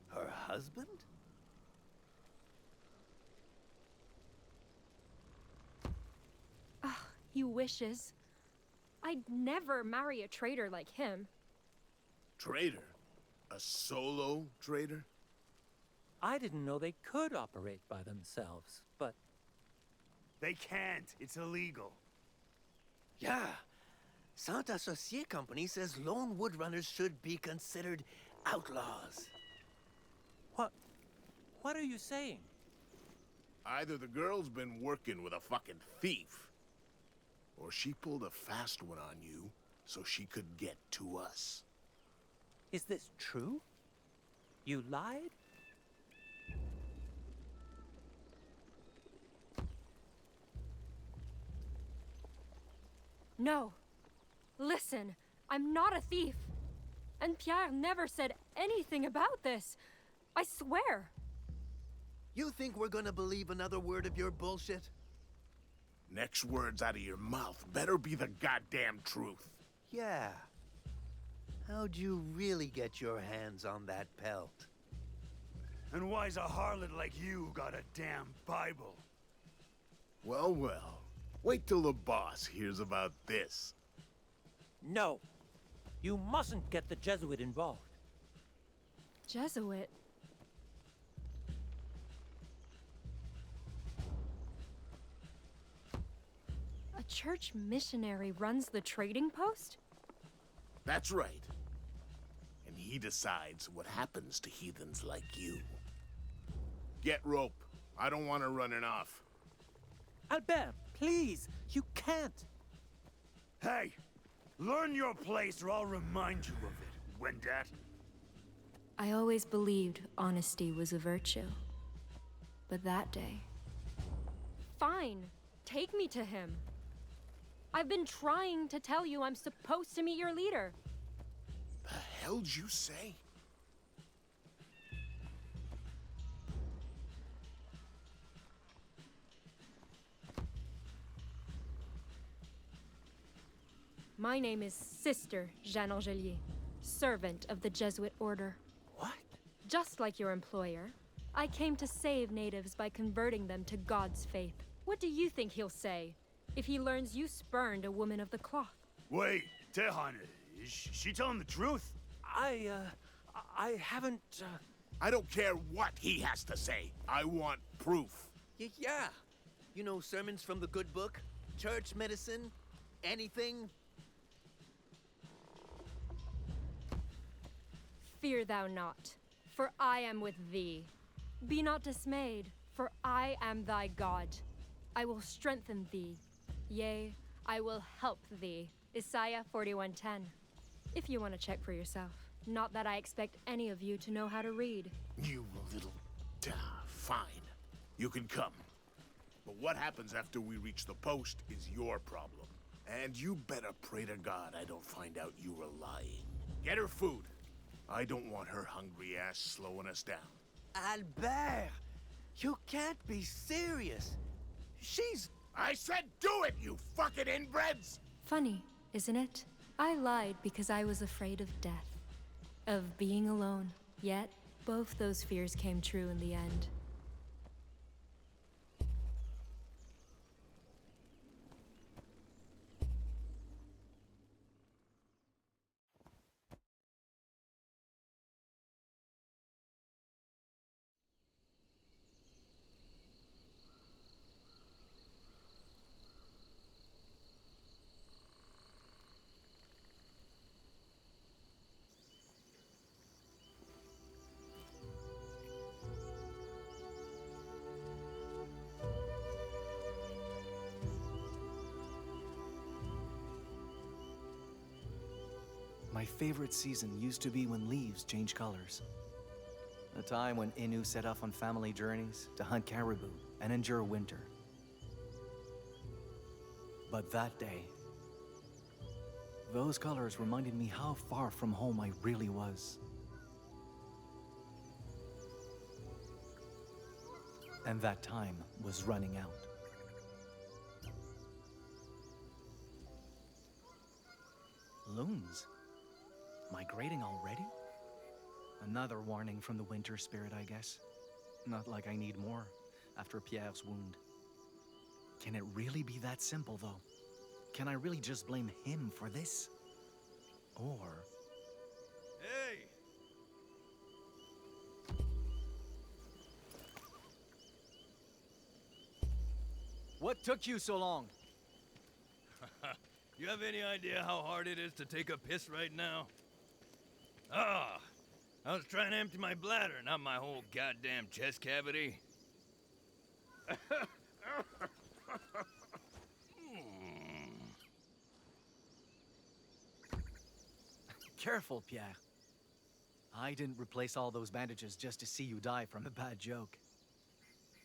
her husband? He wishes. I'd never marry a traitor like him. Traitor? A solo traitor? I didn't know they could operate by themselves, but They can't. It's illegal. Yeah. Saint Associé Company says lone woodrunners should be considered outlaws. what are you saying? Either the girl's been working with a fucking thief, or she pulled a fast one on you so she could get to us. Is this true? You lied? No. Listen, I'm not a thief. And Pierre never said anything about this. I swear. You think we're gonna believe another word of your bullshit? Next words out of your mouth better be the goddamn truth. Yeah. How'd you really get your hands on that pelt? And why's a harlot like you got a damn Bible? Well, well. Wait till the boss hears about this. No. You mustn't get the Jesuit involved. Jesuit? A church missionary runs the trading post? That's right. And he decides what happens to heathens like you. Get rope. I don't want her running off. Albert, please! You can't! Hey! Learn your place or I'll remind you of it, Wendat. I always believed honesty was a virtue. But that day... Fine! Take me to him! I've been trying to tell you I'm supposed to meet your leader. The hell'd you say? My name is Sister Jeanne Angelier, servant of the Jesuit order. What? Just like your employer, I came to save natives by converting them to God's faith. What do you think he'll say if he learns you spurned a woman of the cloth? Wait, Tehan, is she telling the truth? I haven't, I don't care what he has to say. I want proof. Yeah. You know, sermons from the good book, church medicine, anything. Fear thou not, for I am with thee. Be not dismayed, for I am thy God. I will strengthen thee. Yea, I will help thee. Isaiah 41:10. If you want to check for yourself. Not that I expect any of you to know how to read. You little... fine. You can come. But what happens after we reach the post is your problem. And you better pray to God I don't find out you were lying. Get her food. I don't want her hungry ass slowing us down. Albert! You can't be serious. She's... I said do it, you fucking inbreds! Funny, isn't it? I lied because I was afraid of death. Of being alone. Yet, both those fears came true in the end. My favorite season used to be when leaves change colors. A time when Inu set off on family journeys to hunt caribou and endure winter. But that day, those colors reminded me how far from home I really was. And that time was running out. Loons? Migrating already? Another warning from the winter spirit, I guess. Not like I need more after Pierre's wound. Can it really be that simple, though? Can I really just blame him for this? Or... Hey! What took you so long? You have any idea how hard it is to take a piss right now? Ah! I was trying to empty my bladder, not my whole goddamn chest cavity. Careful, Pierre. I didn't replace all those bandages just to see you die from a bad joke.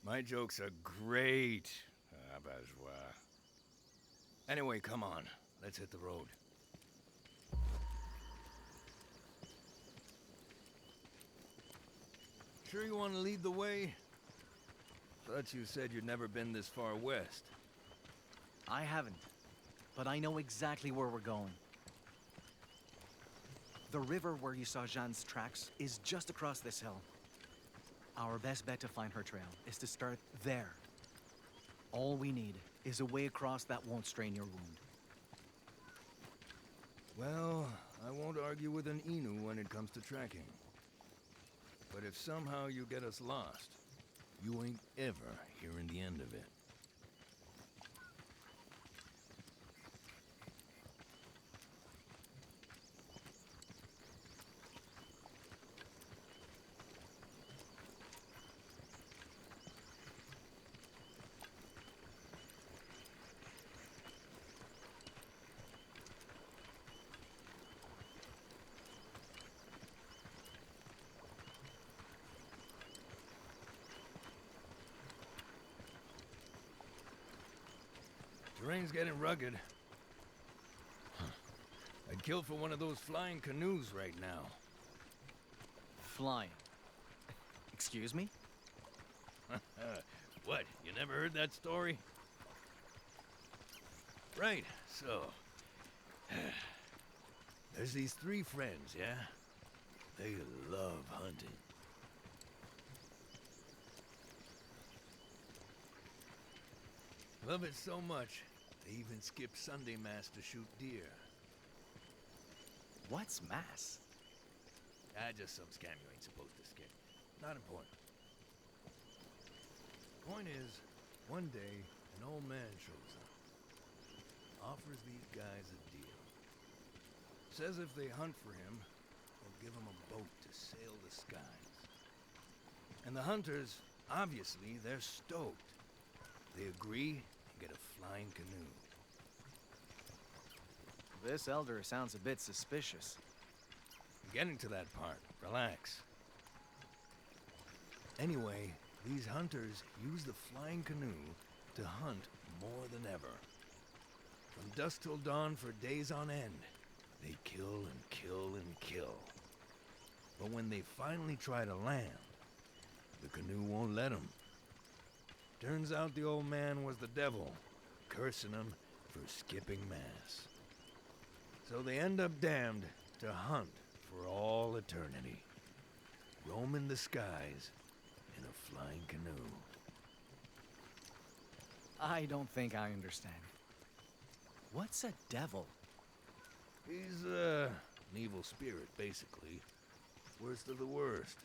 My jokes are great. Bourgeois. Anyway, come on. Let's hit the road. Sure you want to lead the way? Thought you said you'd never been this far west. I haven't, but I know exactly where we're going. The river where you saw Jeanne's tracks is just across this hill. Our best bet to find her trail is to start there. All we need is a way across that won't strain your wound. Well, I won't argue with an Inu when it comes to tracking. But if somehow you get us lost, you ain't ever hearing the end of it. Terrain's getting rugged. I'd kill for one of those flying canoes right now. Flying. Excuse me? What, you never heard that story? Right, so... There's these three friends, yeah? They love hunting. Love it so much, they even skip Sunday Mass to shoot deer. What's Mass? Just some scam you ain't supposed to skip. Not important. Point is, one day, an old man shows up. Offers these guys a deal. Says if they hunt for him, he'll give them a boat to sail the skies. And the hunters, obviously, they're stoked. They agree and get a flying canoe. This elder sounds a bit suspicious. I'm getting to that part. Relax. Anyway, these hunters use the flying canoe to hunt more than ever. From dusk till dawn for days on end, they kill and kill and kill. But when they finally try to land, the canoe won't let them. Turns out the old man was the devil, cursing them for skipping Mass. So they end up damned to hunt for all eternity, roaming the skies in a flying canoe. I don't think I understand. What's a devil? He's, an evil spirit, basically. Worst of the worst.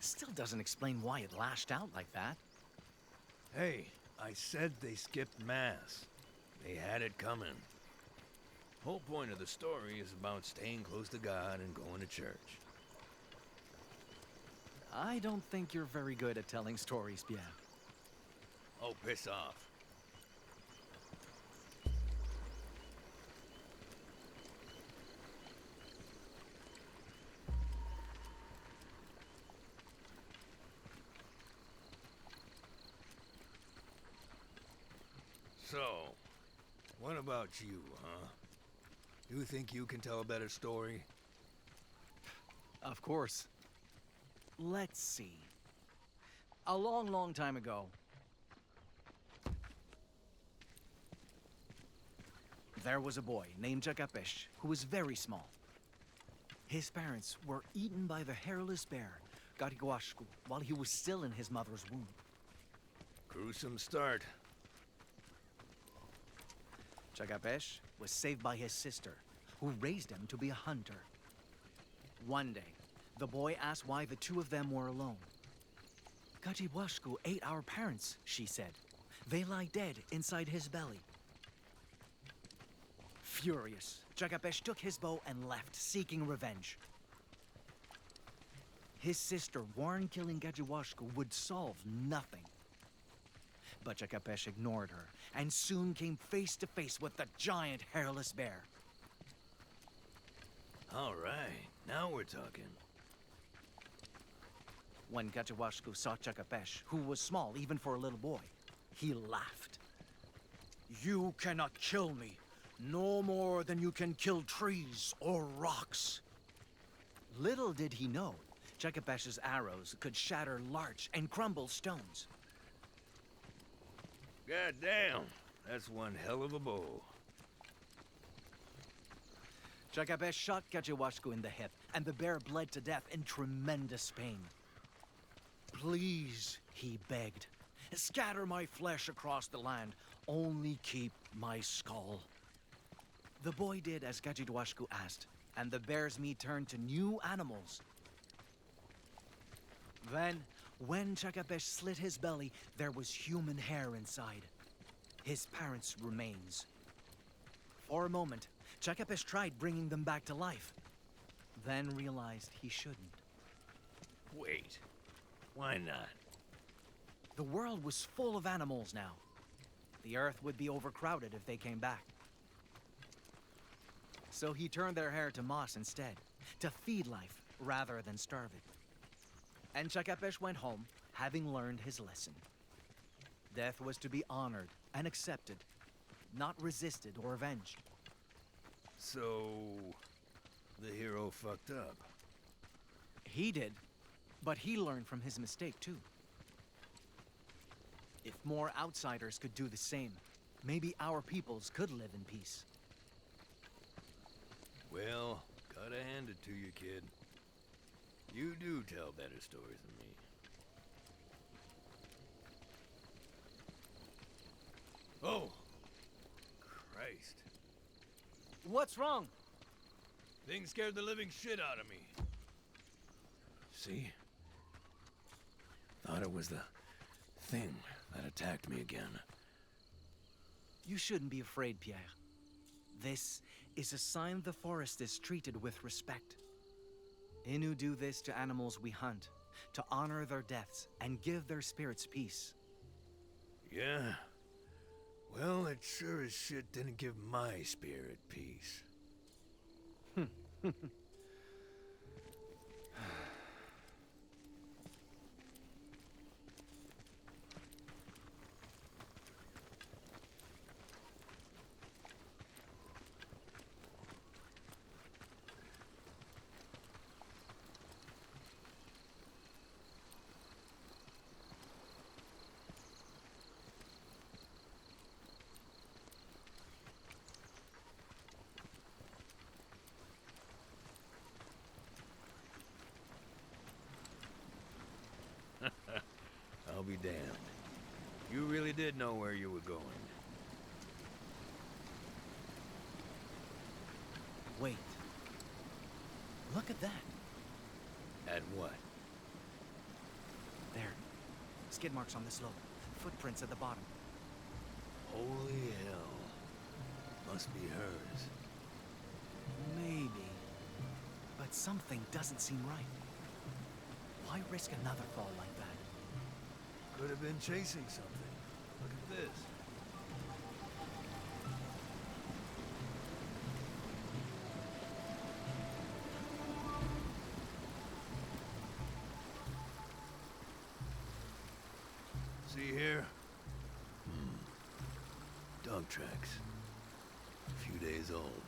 Still doesn't explain why it lashed out like that. Hey, I said they skipped Mass. They had it coming. Whole point of the story is about staying close to God and going to church. I don't think you're very good at telling stories, Pierre. Oh, piss off. So, what about you, huh? You think you can tell a better story? Of course. Let's see. A long, long time ago, there was a boy named Jakapesh who was very small. His parents were eaten by the hairless bear, Gariguashku, while he was still in his mother's womb. Gruesome start. Jakapesh was saved by his sister, who raised him to be a hunter. One day, the boy asked why the two of them were alone. Gariguashku ate our parents, she said. They lie dead inside his belly. Furious, Jakapesh took his bow and left, seeking revenge. His sister warned killing Gajiwashku would solve nothing. But Jakapesh ignored her, and soon came face to face with the giant hairless bear. All right, now we're talking. When Gajiwashku saw Jakapesh, who was small even for a little boy, he laughed. "You cannot kill me, no more than you can kill trees or rocks." Little did he know, Jakapesh's arrows could shatter larch and crumble stones. God damn, that's one hell of a bow. Jakapesh shot Gajiwashku in the hip, and the bear bled to death in tremendous pain. "Please," he begged, "scatter my flesh across the land. Only keep my skull." The boy did as Gajiwashku asked, and the bear's meat turned to new animals. Then, when Jakapesh slit his belly, there was human hair inside. His parents' remains. For a moment, Jakapesh tried bringing them back to life, then realized he shouldn't. Wait, why not? The world was full of animals now. The earth would be overcrowded if they came back. So he turned their hair to moss instead, to feed life rather than starve it. And Jakapesh went home, having learned his lesson. Death was to be honored and accepted, not resisted or avenged. So, the hero fucked up. He did, but he learned from his mistake too. If more outsiders could do the same, maybe our peoples could live in peace. Well, gotta hand it to you, kid. You do tell better stories than me. Oh! Christ. What's wrong? Thing scared the living shit out of me. See? Thought it was the thing that attacked me again. You shouldn't be afraid, Pierre. This is a sign the forest is treated with respect. Innu do this to animals we hunt, to honor their deaths and give their spirits peace. Yeah? Well, it sure as shit didn't give my spirit peace. I'll be damned. You really did know where you were going. Wait. Look at that. At what? There. Skid marks on the slope. Footprints at the bottom. Holy hell. Must be hers. Maybe. But something doesn't seem right. Why risk another fall like that? Could have been chasing something. Look at this. See here? Dog tracks. A few days old.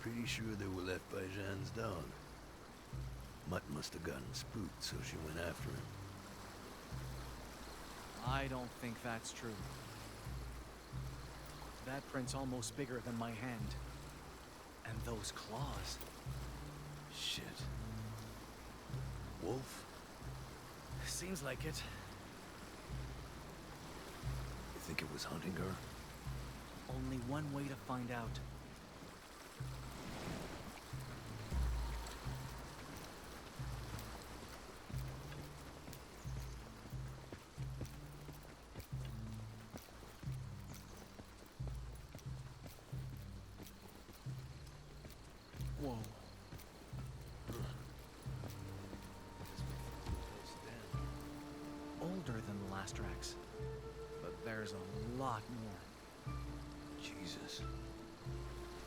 Pretty sure they were left by Jeanne's dog. Mutt must have gotten spooked, so she went after him. I don't think that's true. That print's almost bigger than my hand. And those claws. Shit. Wolf? Seems like it. You think it was hunting her? Only one way to find out. Whoa. Older than the last tracks, but there's a lot more. Jesus.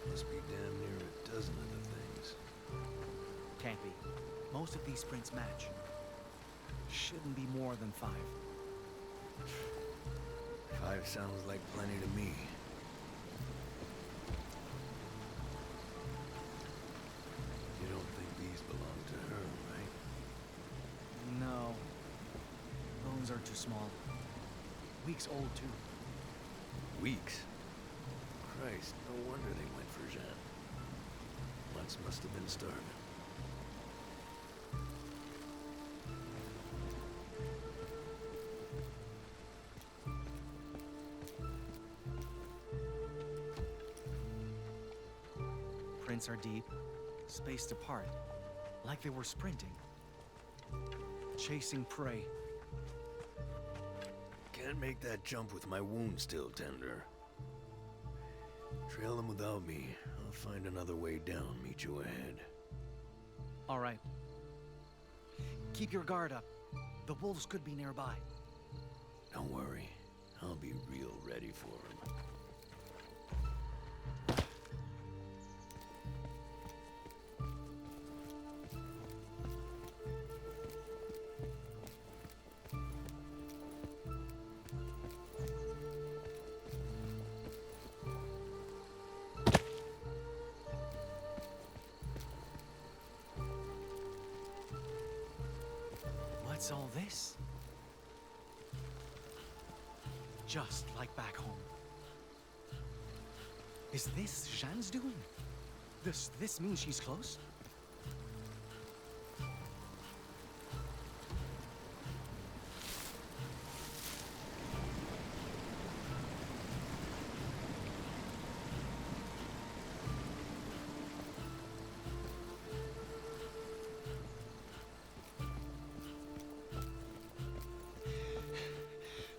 Must be damn near a dozen of the things. Can't be. Most of these prints match. Shouldn't be more than 5. 5 sounds like plenty to me. You don't think these belong to her, right? No. Bones are too small. Weeks old, too. Weeks? Christ, no wonder they went for Jeanne. Mutts must have been starving. Prints are deep, spaced apart, like they were sprinting. Chasing prey. Can't make that jump with my wound still tender. Trail them without me. I'll find another way down, meet you ahead. All right. Keep your guard up. The wolves could be nearby. Don't worry. I'll be real ready for them. What's all this? Just like back home. Is this Jeanne's doing? Does this mean she's close?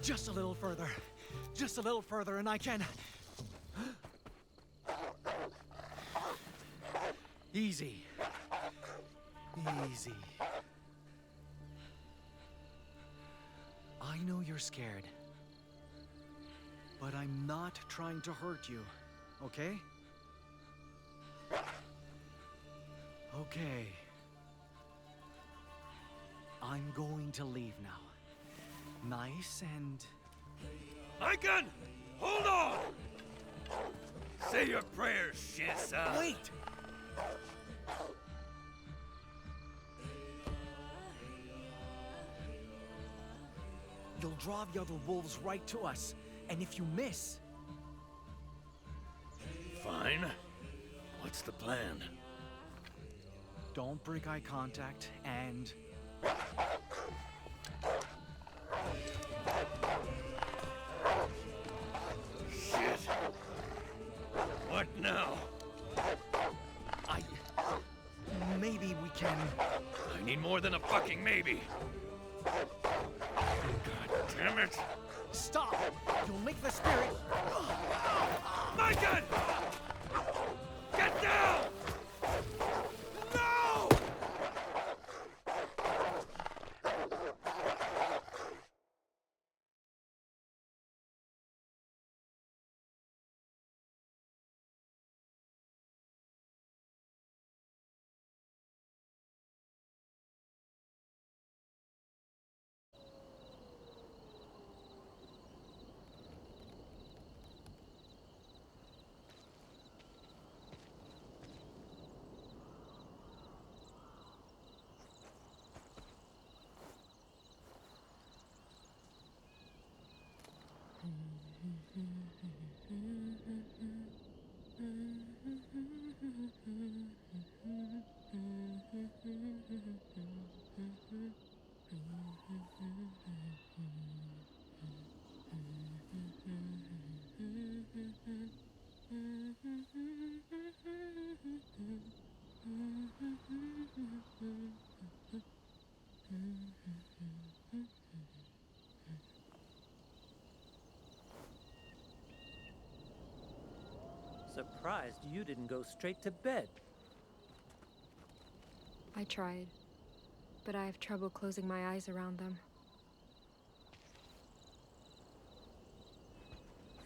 Just a little further. Just a little further and I can... Easy. Easy. I know you're scared. But I'm not trying to hurt you, okay? Okay. I'm going to leave now. Nice and... Icon! Hold on! Say your prayers, Shisa! Wait! You'll draw the other wolves right to us, and if you miss... Fine. What's the plan? Don't break eye contact, and... Shit! What now? Maybe we can... I need more than a fucking maybe. God damn it! Stop! You'll make the spirit... My gun! Get down! No! Surprised you didn't go straight to bed. I tried, but I have trouble closing my eyes around them.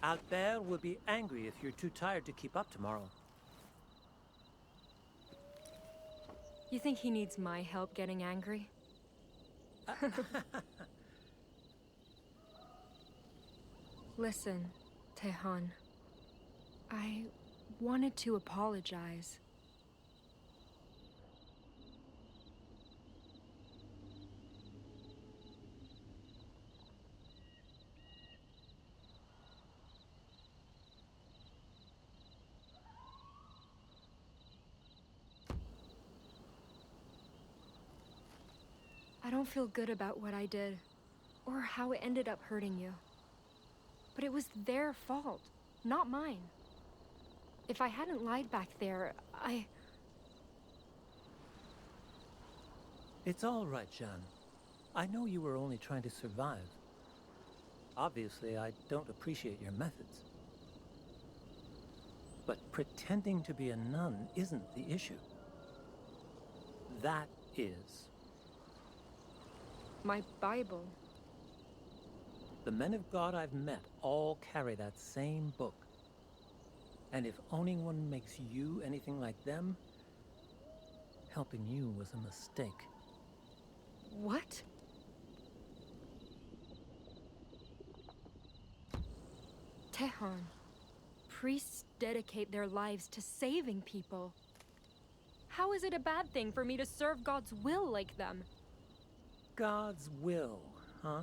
Albert will be angry if you're too tired to keep up tomorrow. You think he needs my help getting angry? Listen, Tehan. I wanted to apologize. I don't feel good about what I did, or how it ended up hurting you. But it was their fault, not mine. If I hadn't lied back there, It's all right, Jeanne. I know you were only trying to survive. Obviously, I don't appreciate your methods. But pretending to be a nun isn't the issue. That is. My Bible. The men of God I've met all carry that same book. And if owning one makes you anything like them, helping you was a mistake. What? Tehan, priests dedicate their lives to saving people. How is it a bad thing for me to serve God's will like them? God's will, huh?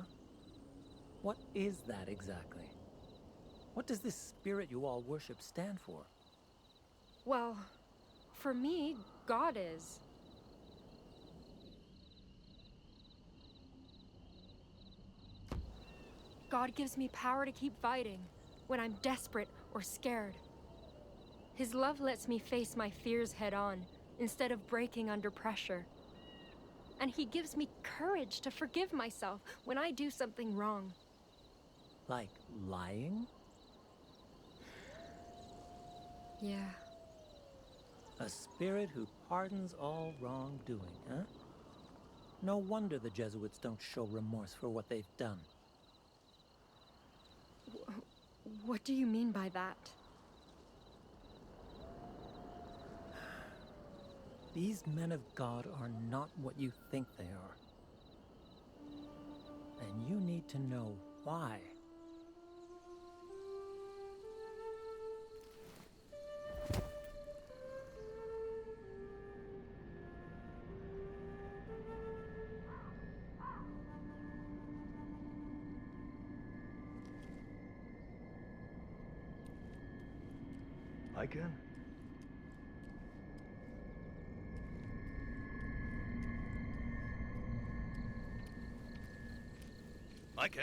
What is that exactly? What does this spirit you all worship stand for? Well, for me, God is. God gives me power to keep fighting when I'm desperate or scared. His love lets me face my fears head on instead of breaking under pressure. And he gives me courage to forgive myself when I do something wrong. Like lying? Yeah. A spirit who pardons all wrongdoing, huh? No wonder the Jesuits don't show remorse for what they've done. What do you mean by that? These men of God are not what you think they are. And you need to know why. I can. I can.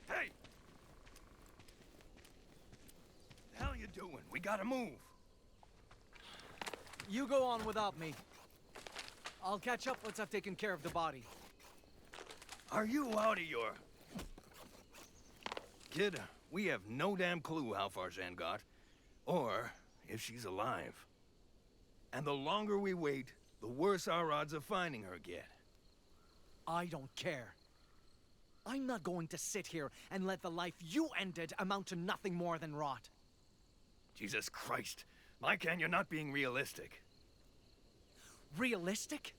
Hey! The hell you doing? We gotta move. You go on without me. I'll catch up once I've taken care of the body. Are you out of your... Kid, we have no damn clue how far Jeanne got, or if she's alive. And the longer we wait, the worse our odds of finding her get. I don't care. I'm not going to sit here and let the life you ended amount to nothing more than rot. Jesus Christ. Lycan, you're not being realistic. Realistic?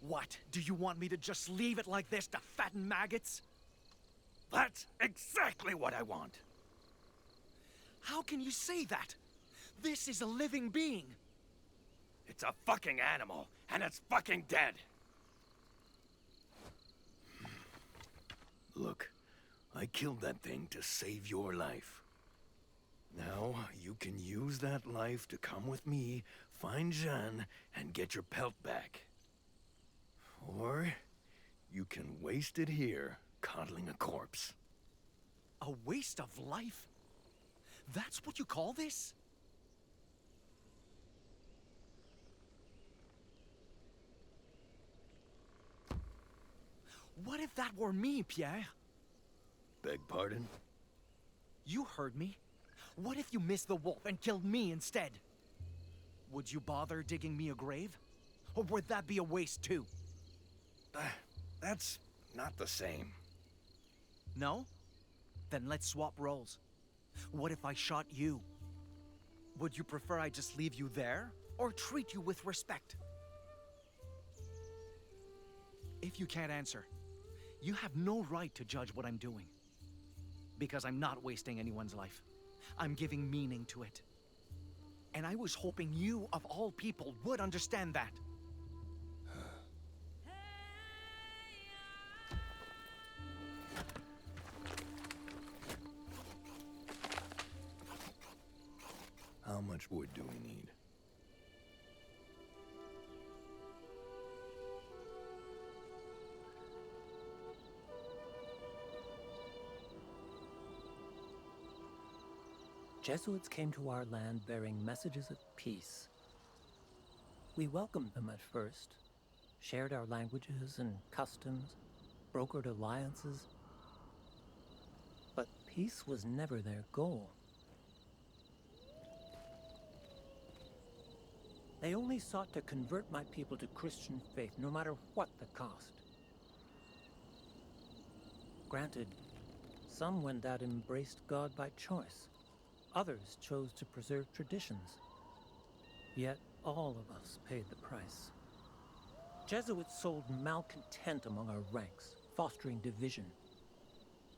What? Do you want me to just leave it like this to fatten maggots? That's exactly what I want. How can you say that? This is a living being. It's a fucking animal, and it's fucking dead. Look, I killed that thing to save your life. Now, you can use that life to come with me, find Jeanne, and get your pelt back. Or you can waste it here, coddling a corpse. A waste of life? That's what you call this? What if that were me, Pierre? Beg pardon? You heard me. What if you missed the wolf and killed me instead? Would you bother digging me a grave? Or would that be a waste too? That's not the same. No? Then let's swap roles. What if I shot you? Would you prefer I just leave you there, or treat you with respect? If you can't answer, you have no right to judge what I'm doing. Because I'm not wasting anyone's life. I'm giving meaning to it. And I was hoping you, of all people, would understand that. How much wood do we need? Jesuits came to our land bearing messages of peace. We welcomed them at first, shared our languages and customs, brokered alliances. But peace was never their goal. They only sought to convert my people to Christian faith, no matter what the cost. Granted, some Wendat embraced God by choice. Others chose to preserve traditions. Yet all of us paid the price. Jesuits sowed malcontent among our ranks, fostering division.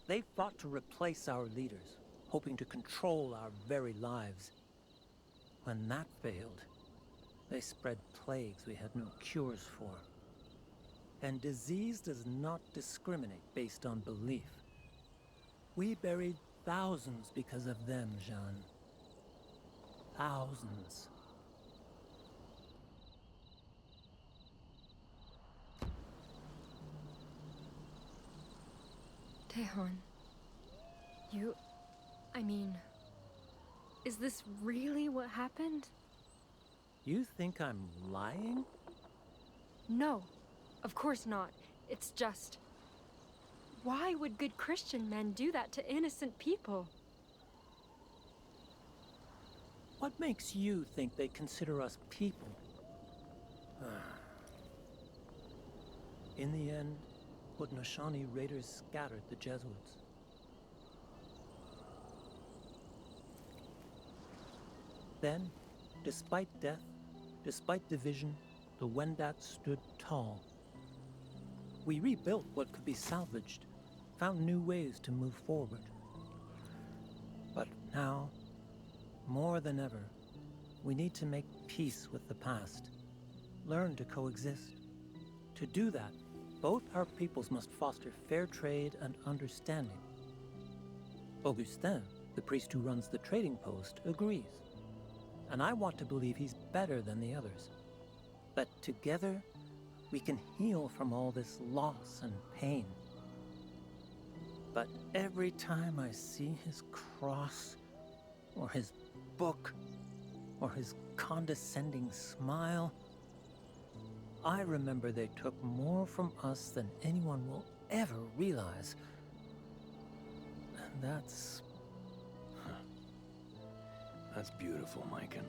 They fought to replace our leaders, hoping to control our very lives. When that failed, they spread plagues we had no cures for. And disease does not discriminate based on belief. We buried thousands because of them, Jean. Thousands. Tejon, is this really what happened? You think I'm lying? No, of course not. It's just... why would good Christian men do that to innocent people? What makes you think they consider us people? In the end, Haudenosaunee raiders scattered the Jesuits. Then, despite death, despite division, the Wendat stood tall. We rebuilt what could be salvaged, found new ways to move forward. But now, more than ever, we need to make peace with the past, learn to coexist. To do that, both our peoples must foster fair trade and understanding. Augustin, the priest who runs the trading post, agrees. And I want to believe he's better than the others. That together, we can heal from all this loss and pain. But every time I see his cross, or his book, or his condescending smile, I remember they took more from us than anyone will ever realize. And that's... That's beautiful, Mikan.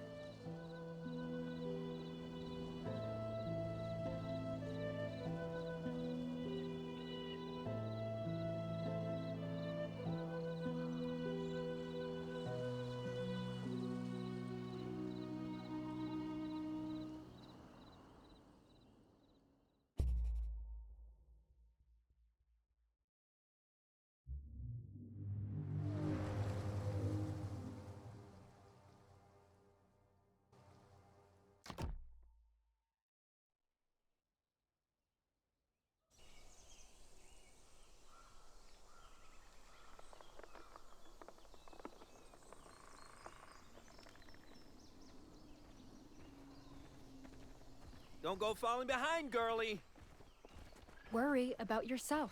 Don't go falling behind, girlie. Worry about yourself.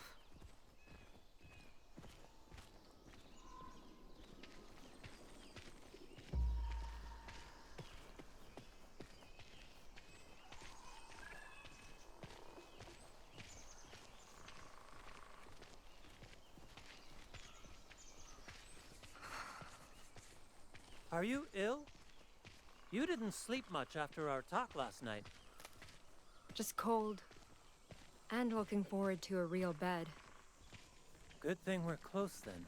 Are you ill? You didn't sleep much after our talk last night. Just cold. And looking forward to a real bed. Good thing we're close then.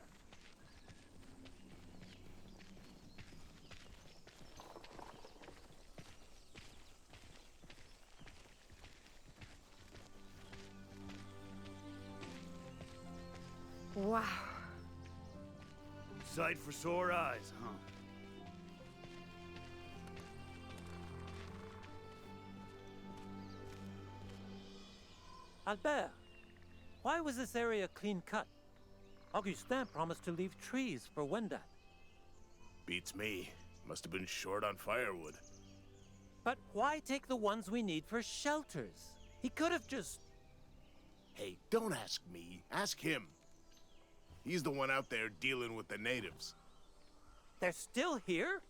Wow. Sight for sore eyes, huh? Albert, why was this area clean cut? Augustin promised to leave trees for Wendat. Beats me. Must have been short on firewood. But why take the ones we need for shelters? He could have just... Hey, don't ask me. Ask him. He's the one out there dealing with the natives. They're still here?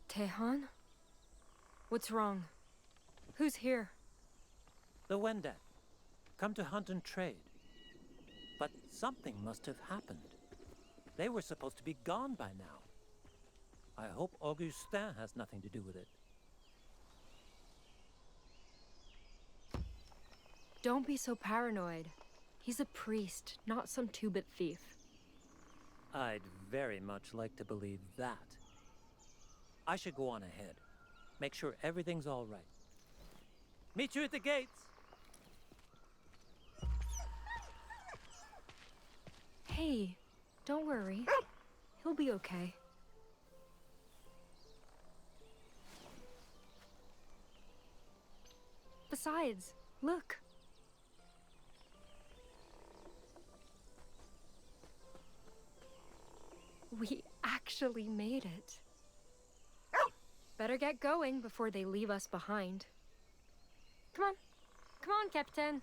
Tehan? What's wrong? Who's here? The Wendat. Come to hunt and trade. But something must have happened. They were supposed to be gone by now. I hope Augustin has nothing to do with it. Don't be so paranoid. He's a priest, not some two-bit thief. I'd very much like to believe that. I should go on ahead. Make sure everything's all right. Meet you at the gates! Hey, don't worry. He'll be okay. Besides, look. We actually made it. Better get going before they leave us behind. Come on. Come on, Captain.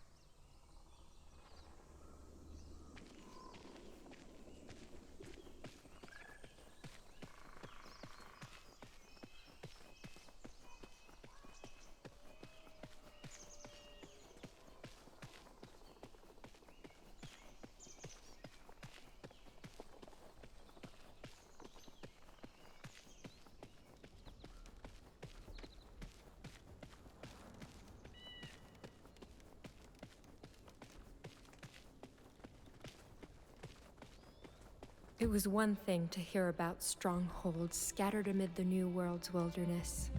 It was one thing to hear about strongholds scattered amid the New World's wilderness.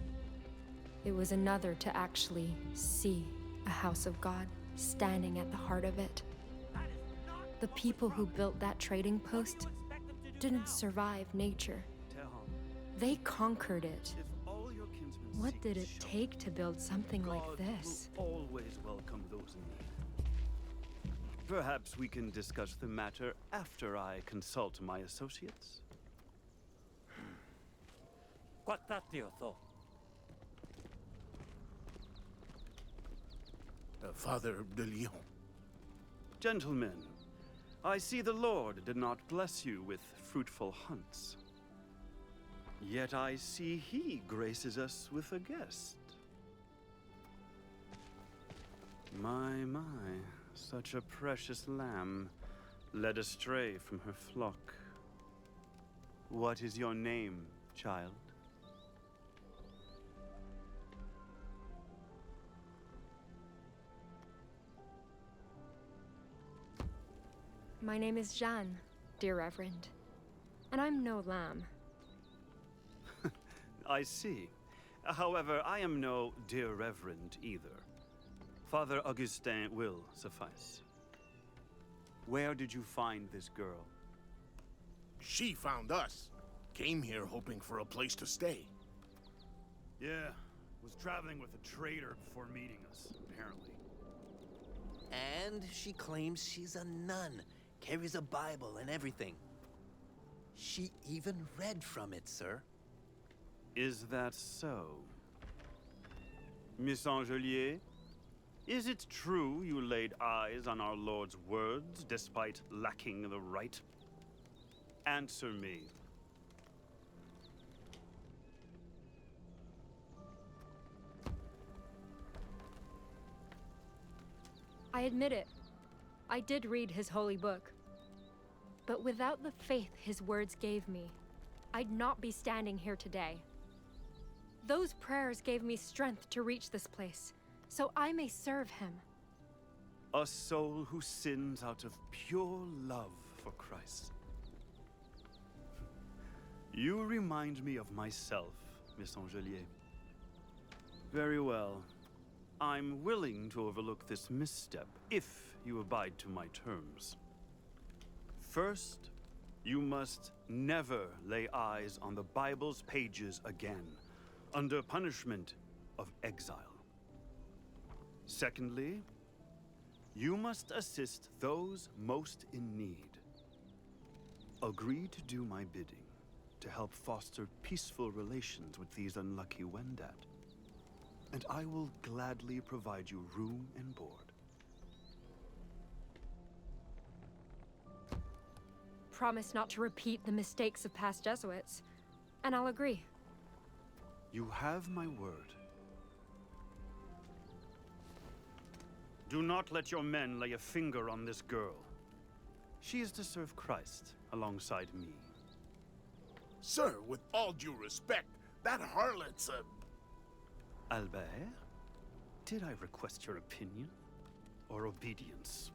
It was another to actually see a house of God standing at the heart of it. The people who built that trading post didn't survive nature. They conquered it. What did it take to build something like this? Always welcome those in need. Perhaps we can discuss the matter after I consult my associates. Quattatio tho. Father de Leon. Gentlemen, I see the Lord did not bless you with fruitful hunts. Yet I see he graces us with a guest. My, such a precious lamb, led astray from her flock. What is your name, child? My name is Jeanne, dear Reverend. And I'm no lamb. I see. However, I am no dear Reverend either. Father Augustin will suffice. Where did you find this girl? She found us. Came here hoping for a place to stay. Yeah, was traveling with a trader before meeting us, apparently. And she claims she's a nun, carries a Bible and everything. She even read from it, sir. Is that so? Miss Angelier? Is it true you laid eyes on our Lord's words despite lacking the right? Answer me. I admit it. I did read his holy book. But without the faith his words gave me, I'd not be standing here today. Those prayers gave me strength to reach this place, so I may serve him. A soul who sins out of pure love for Christ. You remind me of myself, Miss Angelier. Very well. I'm willing to overlook this misstep, if you abide to my terms. First, you must never lay eyes on the Bible's pages again, under punishment of exile. Secondly, you must assist those most in need. Agree to do my bidding, to help foster peaceful relations with these unlucky Wendat, and I will gladly provide you room and board. Promise not to repeat the mistakes of past Jesuits, and I'll agree. You have my word. Do not let your men lay a finger on this girl. She is to serve Christ alongside me. Sir, with all due respect, that harlot's a... Albert, did I request your opinion or obedience?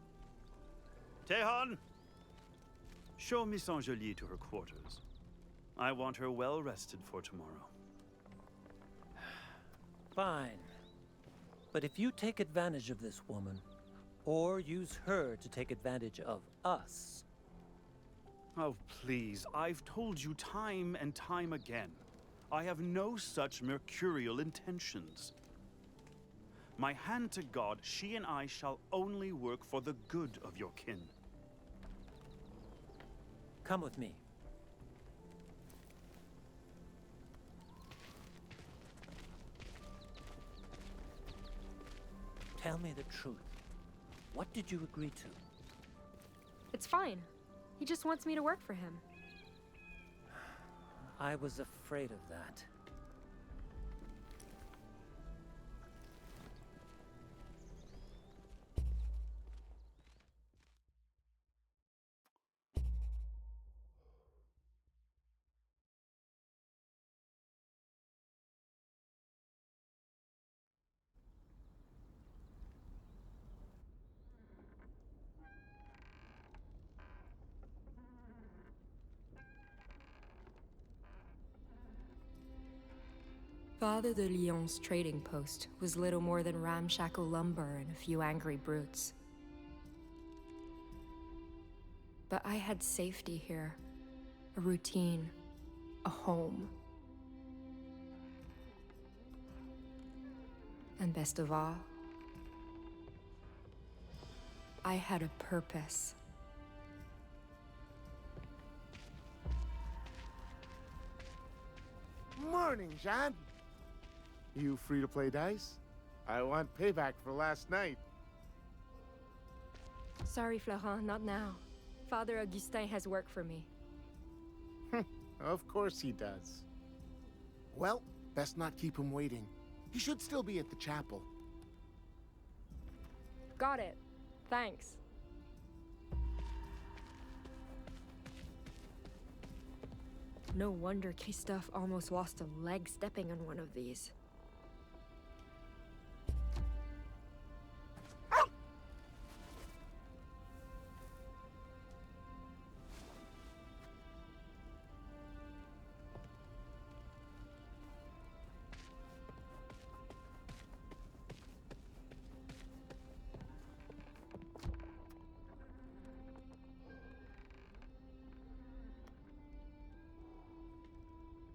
Tehan! Show Miss Angelier to her quarters. I want her well rested for tomorrow. Fine. But if you take advantage of this woman, or use her to take advantage of us... Oh, please, I've told you time and time again. I have no such mercurial intentions. My hand to God, she and I shall only work for the good of your kin. Come with me. Tell me the truth. What did you agree to? It's fine. He just wants me to work for him. I was afraid of that. Father de Lyon's trading post was little more than ramshackle lumber and a few angry brutes. But I had safety here, a routine, a home. And best of all, I had a purpose. Morning, Jean. You free to play dice? I want payback for last night. Sorry, Florent, not now. Father Augustin has work for me. Of course he does. Well, best not keep him waiting. He should still be at the chapel. Got it. Thanks. No wonder Christophe almost lost a leg stepping on one of these.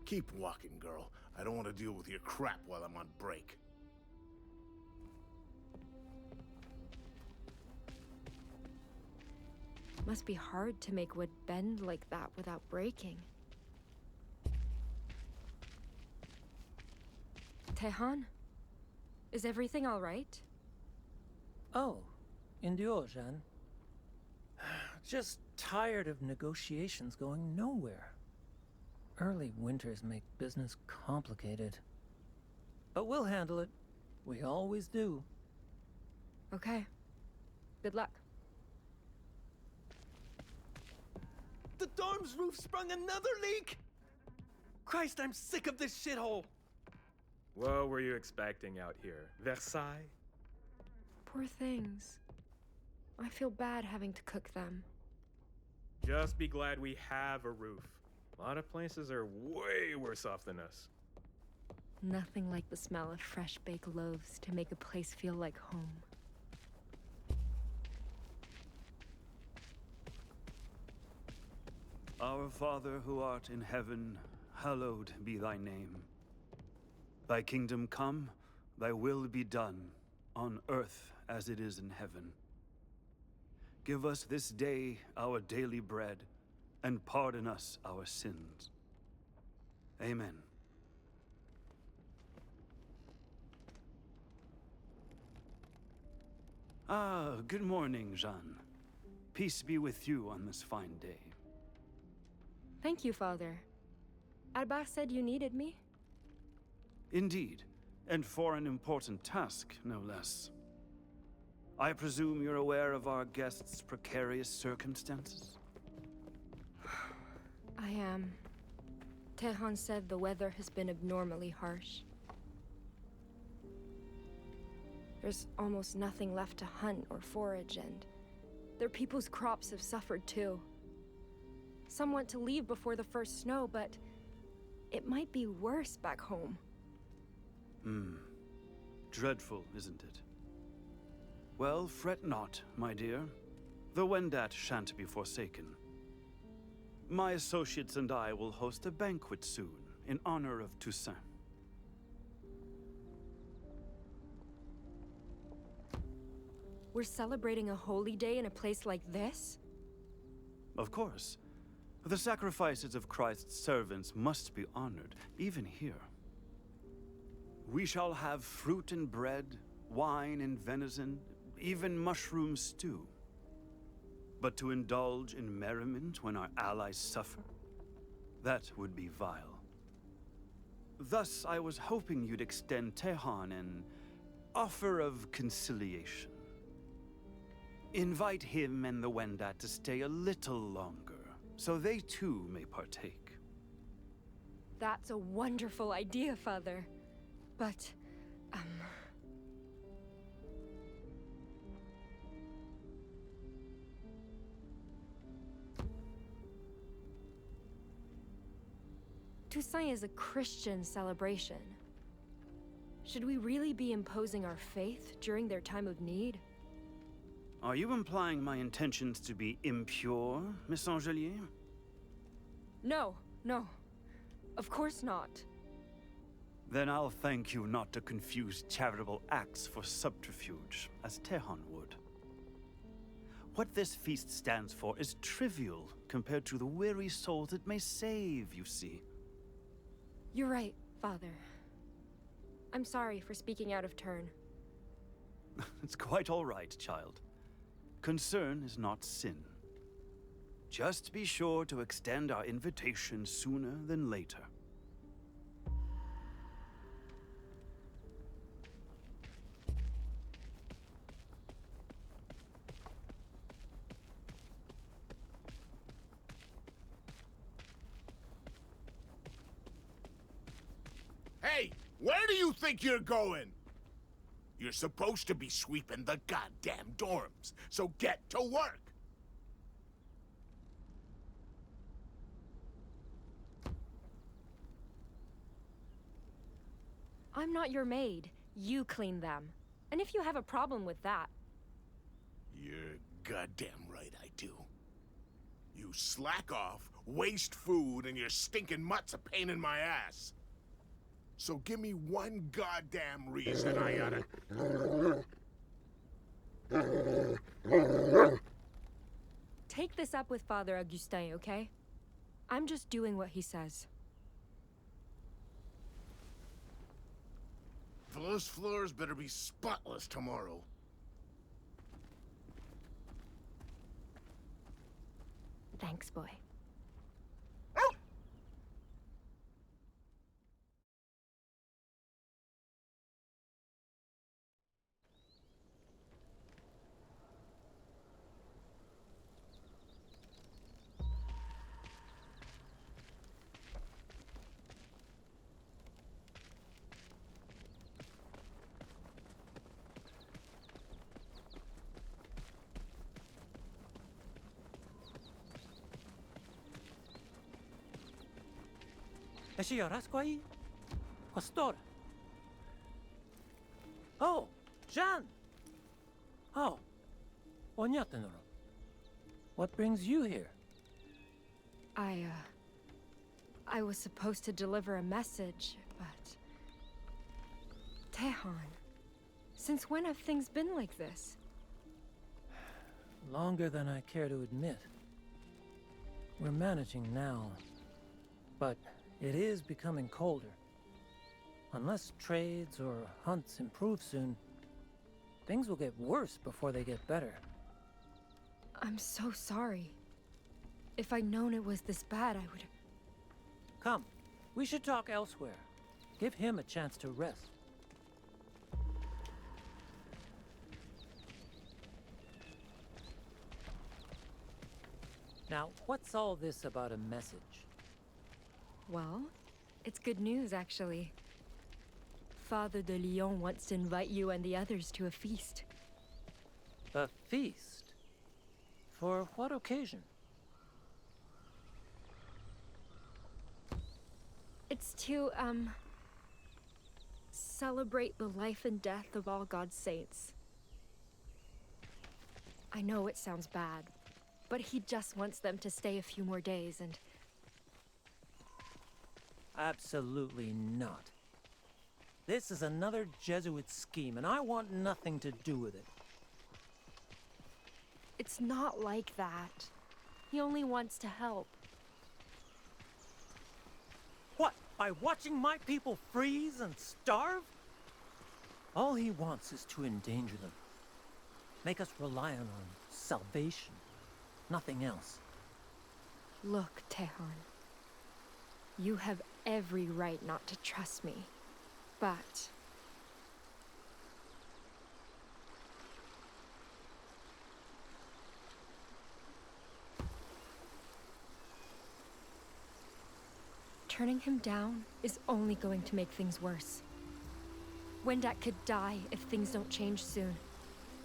Keep walking, girl. I don't want to deal with your crap while I'm on break. Must be hard to make wood bend like that without breaking. Tehan, is everything all right? Oh, indio, Jeanne. Just tired of negotiations going nowhere. Early winters make business complicated. But we'll handle it. We always do. Okay. Good luck. The dorm's roof sprung another leak! Christ, I'm sick of this shithole! What were you expecting out here? Versailles? Poor things. I feel bad having to cook them. Just be glad we have a roof. A lot of places are way worse off than us. Nothing like the smell of fresh baked loaves to make a place feel like home. Our Father who art in heaven, hallowed be thy name. Thy kingdom come, thy will be done, on earth as it is in heaven. Give us this day our daily bread, and pardon us our sins. Amen. Ah, good morning, Jeanne. Peace be with you on this fine day. Thank you, Father. Albert said you needed me? Indeed, and for an important task, no less. I presume you're aware of our guest's precarious circumstances? I am. Tehan said the weather has been abnormally harsh. There's almost nothing left to hunt or forage, and their people's crops have suffered too. Some want to leave before the first snow, but it might be worse back home. Dreadful, isn't it? Well, fret not, my dear. The Wendat shan't be forsaken. My associates and I will host a banquet soon, in honor of Toussaint. We're celebrating a holy day in a place like this? Of course. The sacrifices of Christ's servants must be honored, even here. We shall have fruit and bread, wine and venison, even mushroom stew. But to indulge in merriment when our allies suffer? That would be vile. Thus, I was hoping you'd extend Tehan an offer of conciliation. Invite him and the Wendat to stay a little longer, so they too may partake. That's a wonderful idea, Father. But, Toussaint is a Christian celebration. Should we really be imposing our faith during their time of need? Are you implying my intentions to be impure, Miss Angelier? No, no. Of course not. Then I'll thank you not to confuse charitable acts for subterfuge, as Tehan would. What this feast stands for is trivial compared to the weary souls it may save, you see. You're right, Father. I'm sorry for speaking out of turn. It's quite all right, child. Concern is not sin. Just be sure to extend our invitation sooner than later. Hey, where do you think you're going? You're supposed to be sweeping the goddamn dorms, so get to work! I'm not your maid. You clean them. And if you have a problem with that... You're goddamn right I do. You slack off, waste food, and your stinking mutt's a pain in my ass. So give me one goddamn reason I oughta... Take this up with Father Augustin, okay? I'm just doing what he says. Those floors better be spotless tomorrow. Thanks, boy. Esci Quest'ora. Oh, Jean! Oh, Onyatenoro. What brings you here? I was supposed to deliver a message, but... Tehan, since when have things been like this? Longer than I care to admit. We're managing now, but it is becoming colder. Unless trades or hunts improve soon, things will get worse before they get better. I'm so sorry. If I'd known it was this bad, I would... Come, we should talk elsewhere. Give him a chance to rest. Now, what's all this about a message? Well, it's good news, actually. Father de Lyon wants to invite you and the others to a feast. A feast? For what occasion? It's to, celebrate the life and death of all God's saints. I know it sounds bad, but he just wants them to stay a few more days and... Absolutely not. This is another Jesuit scheme, and I want nothing to do with it. It's not like that. He only wants to help. What? By watching my people freeze and starve? All he wants is to endanger them. Make us rely on salvation. Nothing else. Look, Tehan. You have every right not to trust me. But... turning him down is only going to make things worse. Wendat could die if things don't change soon.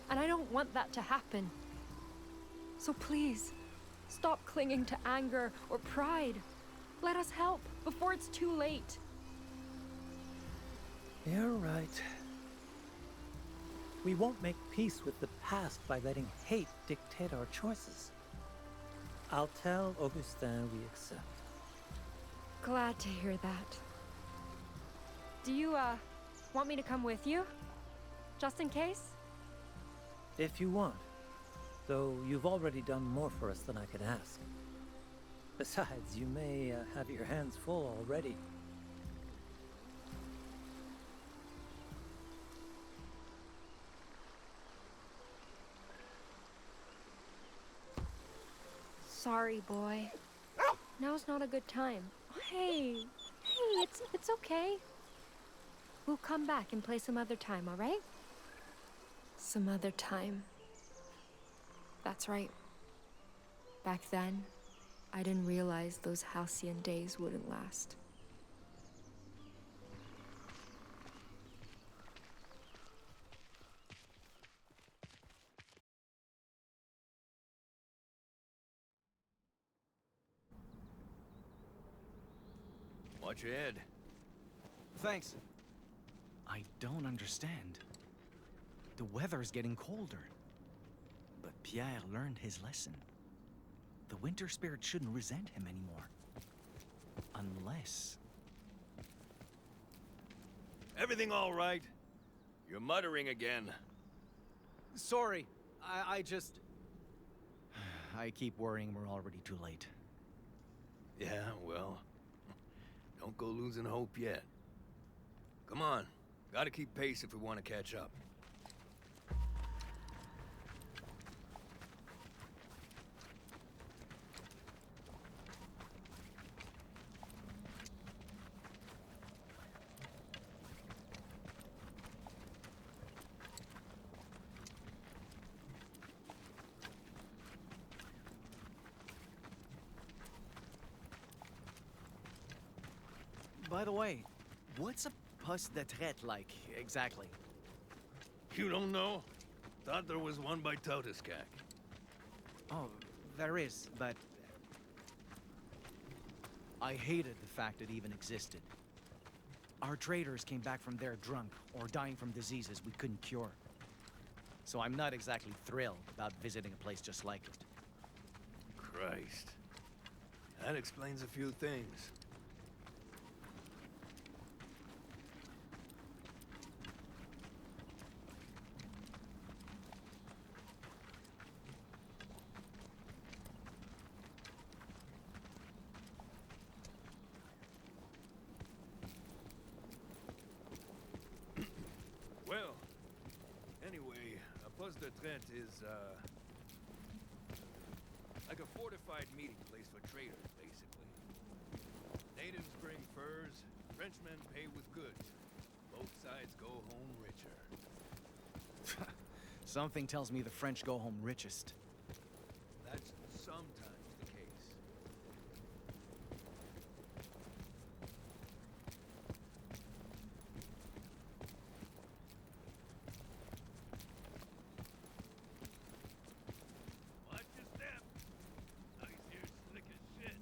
And I don't want that to happen. So please, stop clinging to anger or pride. Let us help before it's too late. You're right. We won't make peace with the past by letting hate dictate our choices. I'll tell Augustin we accept. Glad to hear that. Do you, want me to come with you? Just in case? If you want. Though you've already done more for us than I could ask. Besides, you may have your hands full already. Sorry, boy. Now's not a good time. Hey, it's okay. We'll come back and play some other time, all right? Some other time. That's right. Back then, I didn't realize those halcyon days wouldn't last. Watch your head. Thanks. I don't understand. The weather's getting colder. But Pierre learned his lesson. The winter spirit shouldn't resent him anymore. Unless... Everything all right? You're muttering again. Sorry, I just... I keep worrying we're already too late. Yeah, well... Don't go losing hope yet. Come on. Gotta keep pace if we want to catch up. By the way, what's a poste de traite like, exactly? You don't know? Thought there was one by Takuatshina. Oh, there is, but... I hated the fact it even existed. Our traders came back from there drunk or dying from diseases we couldn't cure. So I'm not exactly thrilled about visiting a place just like it. Christ. That explains a few things. Well, anyway, a poste de traite is, like a fortified meeting place for traders, basically. Natives bring furs, Frenchmen pay with goods. Both sides go home richer. Something tells me the French go home richest. That's sometimes the case. Watch your step. Ice here slick as shit.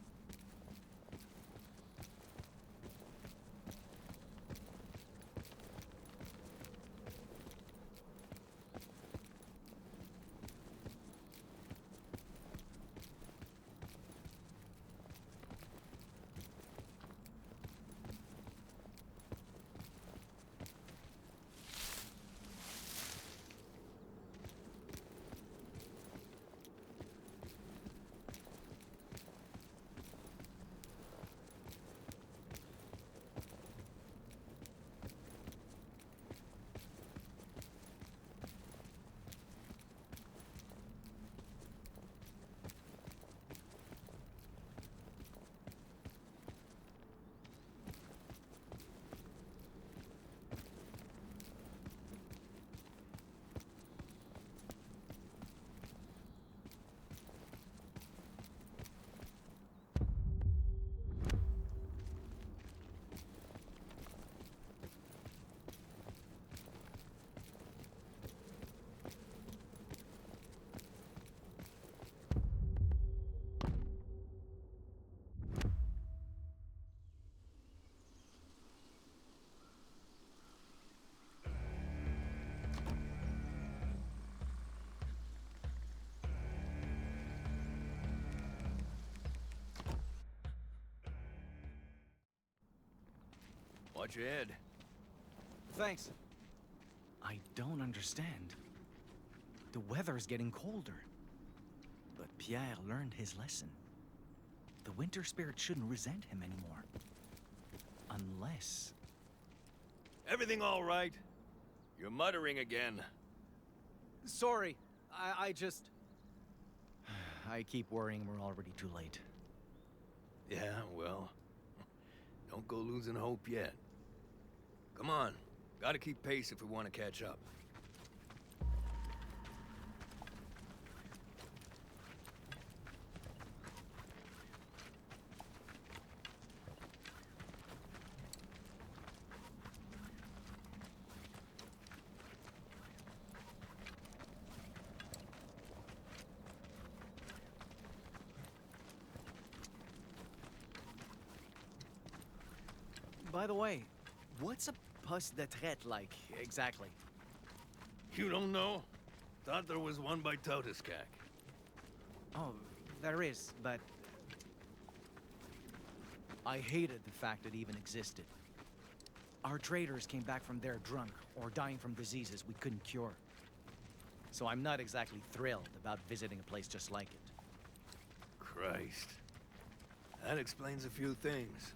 Watch your head. Thanks. I don't understand. The weather's getting colder. But Pierre learned his lesson. The winter spirit shouldn't resent him anymore. Unless... Everything all right? You're muttering again. Sorry, I just... I keep worrying we're already too late. Yeah, well, don't go losing hope yet. Come on, gotta keep pace if we want to catch up. By the way, what's a poste de traite like, exactly? You don't know? Thought there was one by Takuatshina. Oh, there is, but... I hated the fact it even existed. Our traders came back from there drunk or dying from diseases we couldn't cure. So I'm not exactly thrilled about visiting a place just like it. Christ. That explains a few things.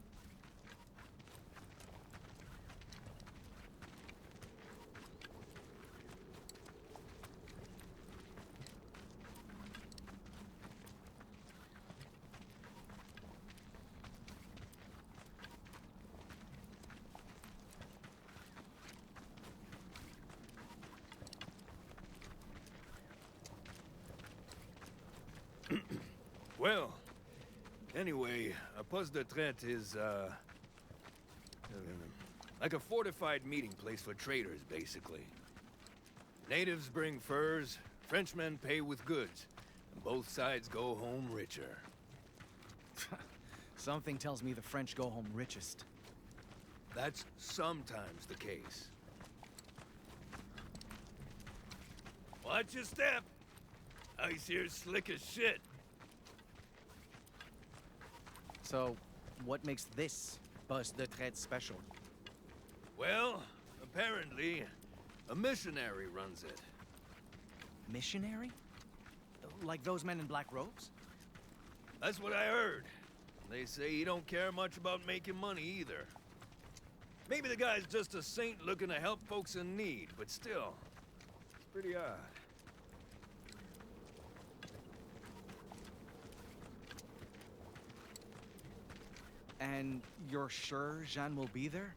Well, anyway, a poste de traite is, like a fortified meeting place for traders, basically. Natives bring furs, Frenchmen pay with goods, and both sides go home richer. Something tells me the French go home richest. That's sometimes the case. Watch your step. Ice here's slick as shit. So, what makes this bus de traite special? Well, apparently, a missionary runs it. Missionary? Like those men in black robes? That's what I heard. They say he don't care much about making money either. Maybe the guy's just a saint looking to help folks in need, but still, it's pretty odd. And you're sure Jeanne will be there?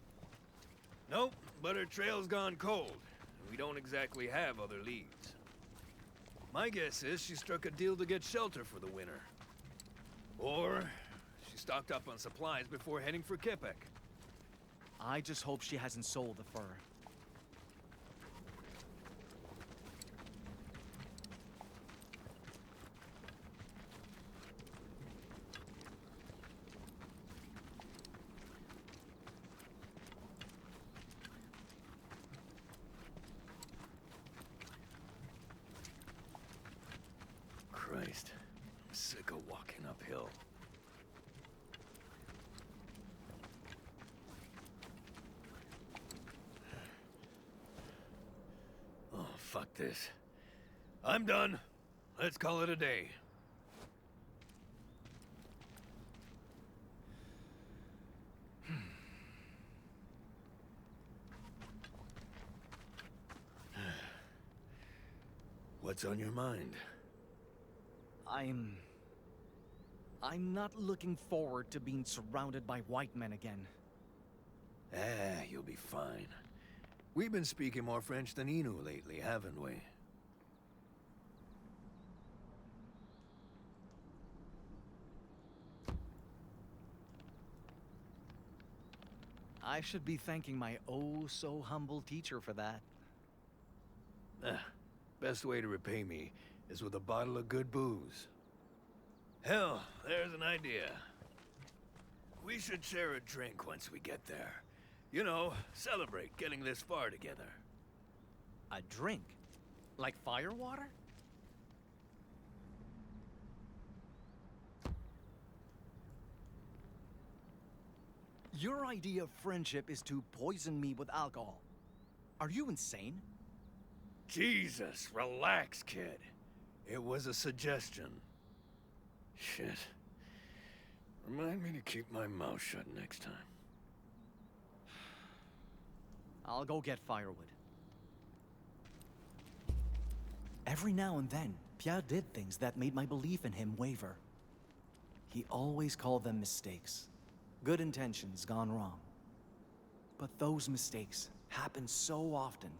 Nope, but her trail's gone cold, and we don't exactly have other leads. My guess is she struck a deal to get shelter for the winter. Or she stocked up on supplies before heading for Quebec. I just hope she hasn't sold the fur. Christ, I'm sick of walking uphill. Oh, fuck this. I'm done. Let's call it a day. What's on your mind? I'm not looking forward to being surrounded by white men again. You'll be fine. We've been speaking more French than Inu lately, haven't we? I should be thanking my oh-so-humble teacher for that. Best way to repay me is with a bottle of good booze. Hell, there's an idea. We should share a drink once we get there. You know, celebrate getting this far together. A drink? Like firewater? Your idea of friendship is to poison me with alcohol. Are you insane? Jesus, relax, kid. It was a suggestion. Shit. Remind me to keep my mouth shut next time. I'll go get firewood. Every now and then, Pierre did things that made my belief in him waver. He always called them mistakes. Good intentions gone wrong. But those mistakes happen so often.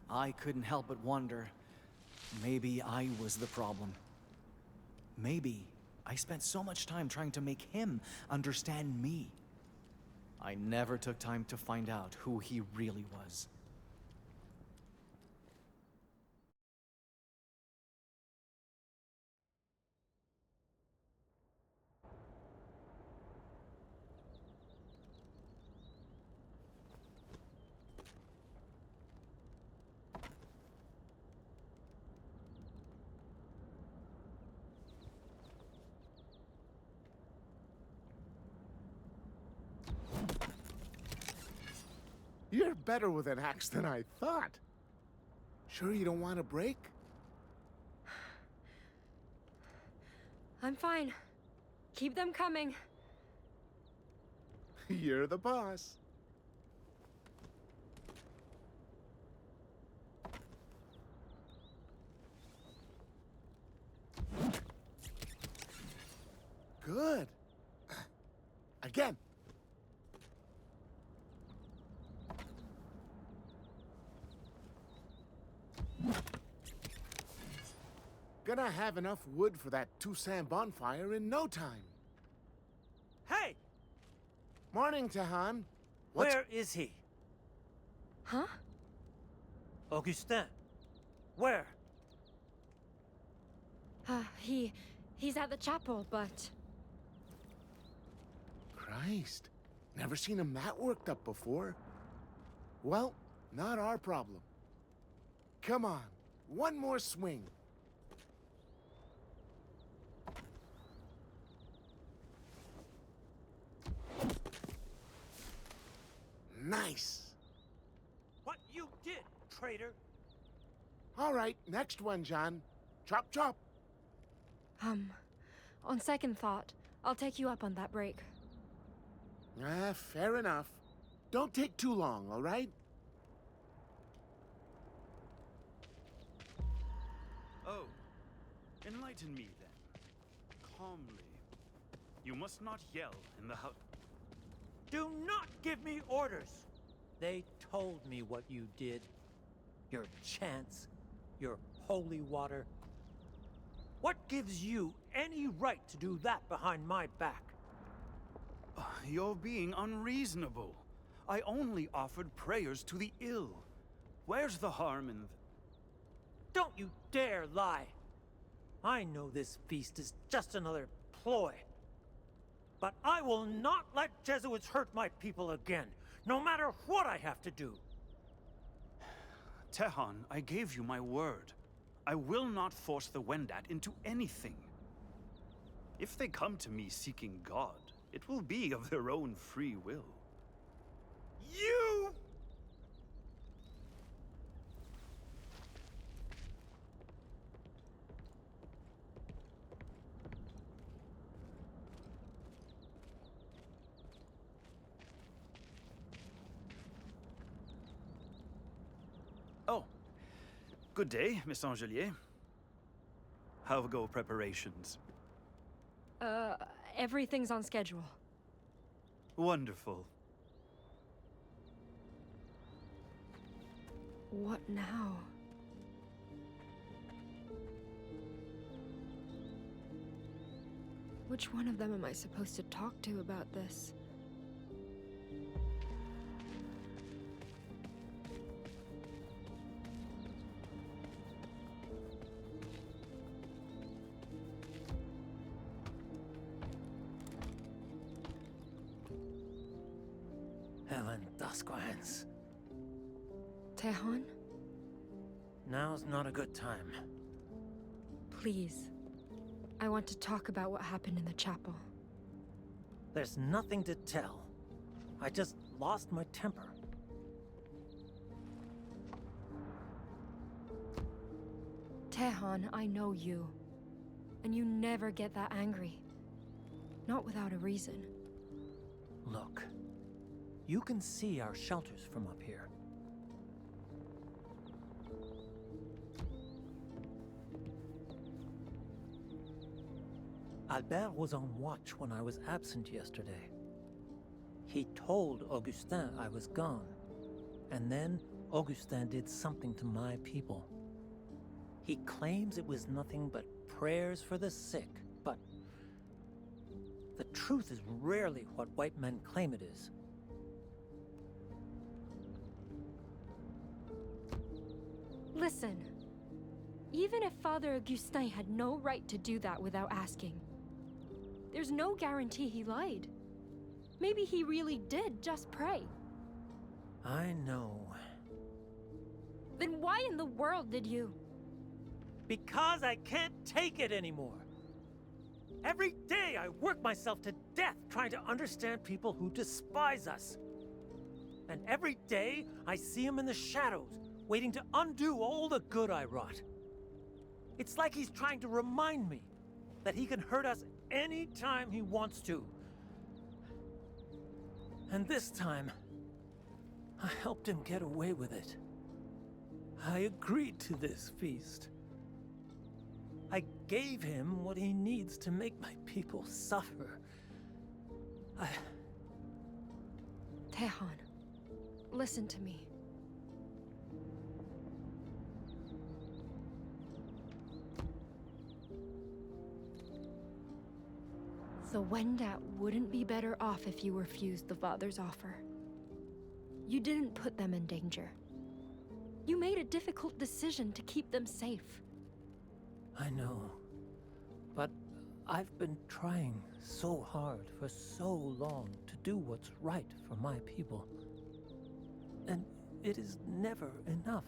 I couldn't help but wonder, maybe I was the problem. Maybe I spent so much time trying to make him understand me. I never took time to find out who he really was. You're better with an axe than I thought. Sure you don't want a break? I'm fine. Keep them coming. You're the boss. Good. Again. Gonna have enough wood for that Toussaint bonfire in no time. Hey! Morning, Tahan. Where is he? Huh? Augustin. Where? He's at the chapel, but... Christ. Never seen him that worked up before. Well, not our problem. Come on, one more swing. Nice. What you did, traitor? All right, next one, John. Chop, chop. On second thought, I'll take you up on that break. Fair enough. Don't take too long, all right? Oh, enlighten me then. Calmly. You must not yell in the house. Do not give me orders! They told me what you did. Your chants, your holy water. What gives you any right to do that behind my back? You're being unreasonable. I only offered prayers to the ill. Where's the harm in Don't you dare lie! I know this feast is just another ploy. But I will not let Jesuits hurt my people again, no matter what I have to do. Tehan, I gave you my word. I will not force the Wendat into anything. If they come to me seeking God, it will be of their own free will. You! Oh, good day, Miss Angelier. How go preparations? Everything's on schedule. Wonderful. What now? Which one of them am I supposed to talk to about this? Helen Dasquans. Tehan? Now's not a good time. Please. I want to talk about what happened in the chapel. There's nothing to tell. I just lost my temper. Tehan, I know you. And you never get that angry. Not without a reason. Look. You can see our shelters from up here. Albert was on watch when I was absent yesterday. He told Augustin I was gone. And then Augustin did something to my people. He claims it was nothing but prayers for the sick, but the truth is rarely what white men claim it is. Listen. Even if Father Augustin had no right to do that without asking, there's no guarantee he lied. Maybe he really did just pray. I know. Then why in the world did you? Because I can't take it anymore. Every day I work myself to death trying to understand people who despise us. And every day I see him in the shadows, waiting to undo all the good I wrought. It's like he's trying to remind me that he can hurt us any time he wants to. And this time, I helped him get away with it. I agreed to this feast. I gave him what he needs to make my people suffer. Tehan, listen to me. The Wendat wouldn't be better off if you refused the Father's offer. You didn't put them in danger. You made a difficult decision to keep them safe. I know. But I've been trying so hard for so long to do what's right for my people. And it is never enough.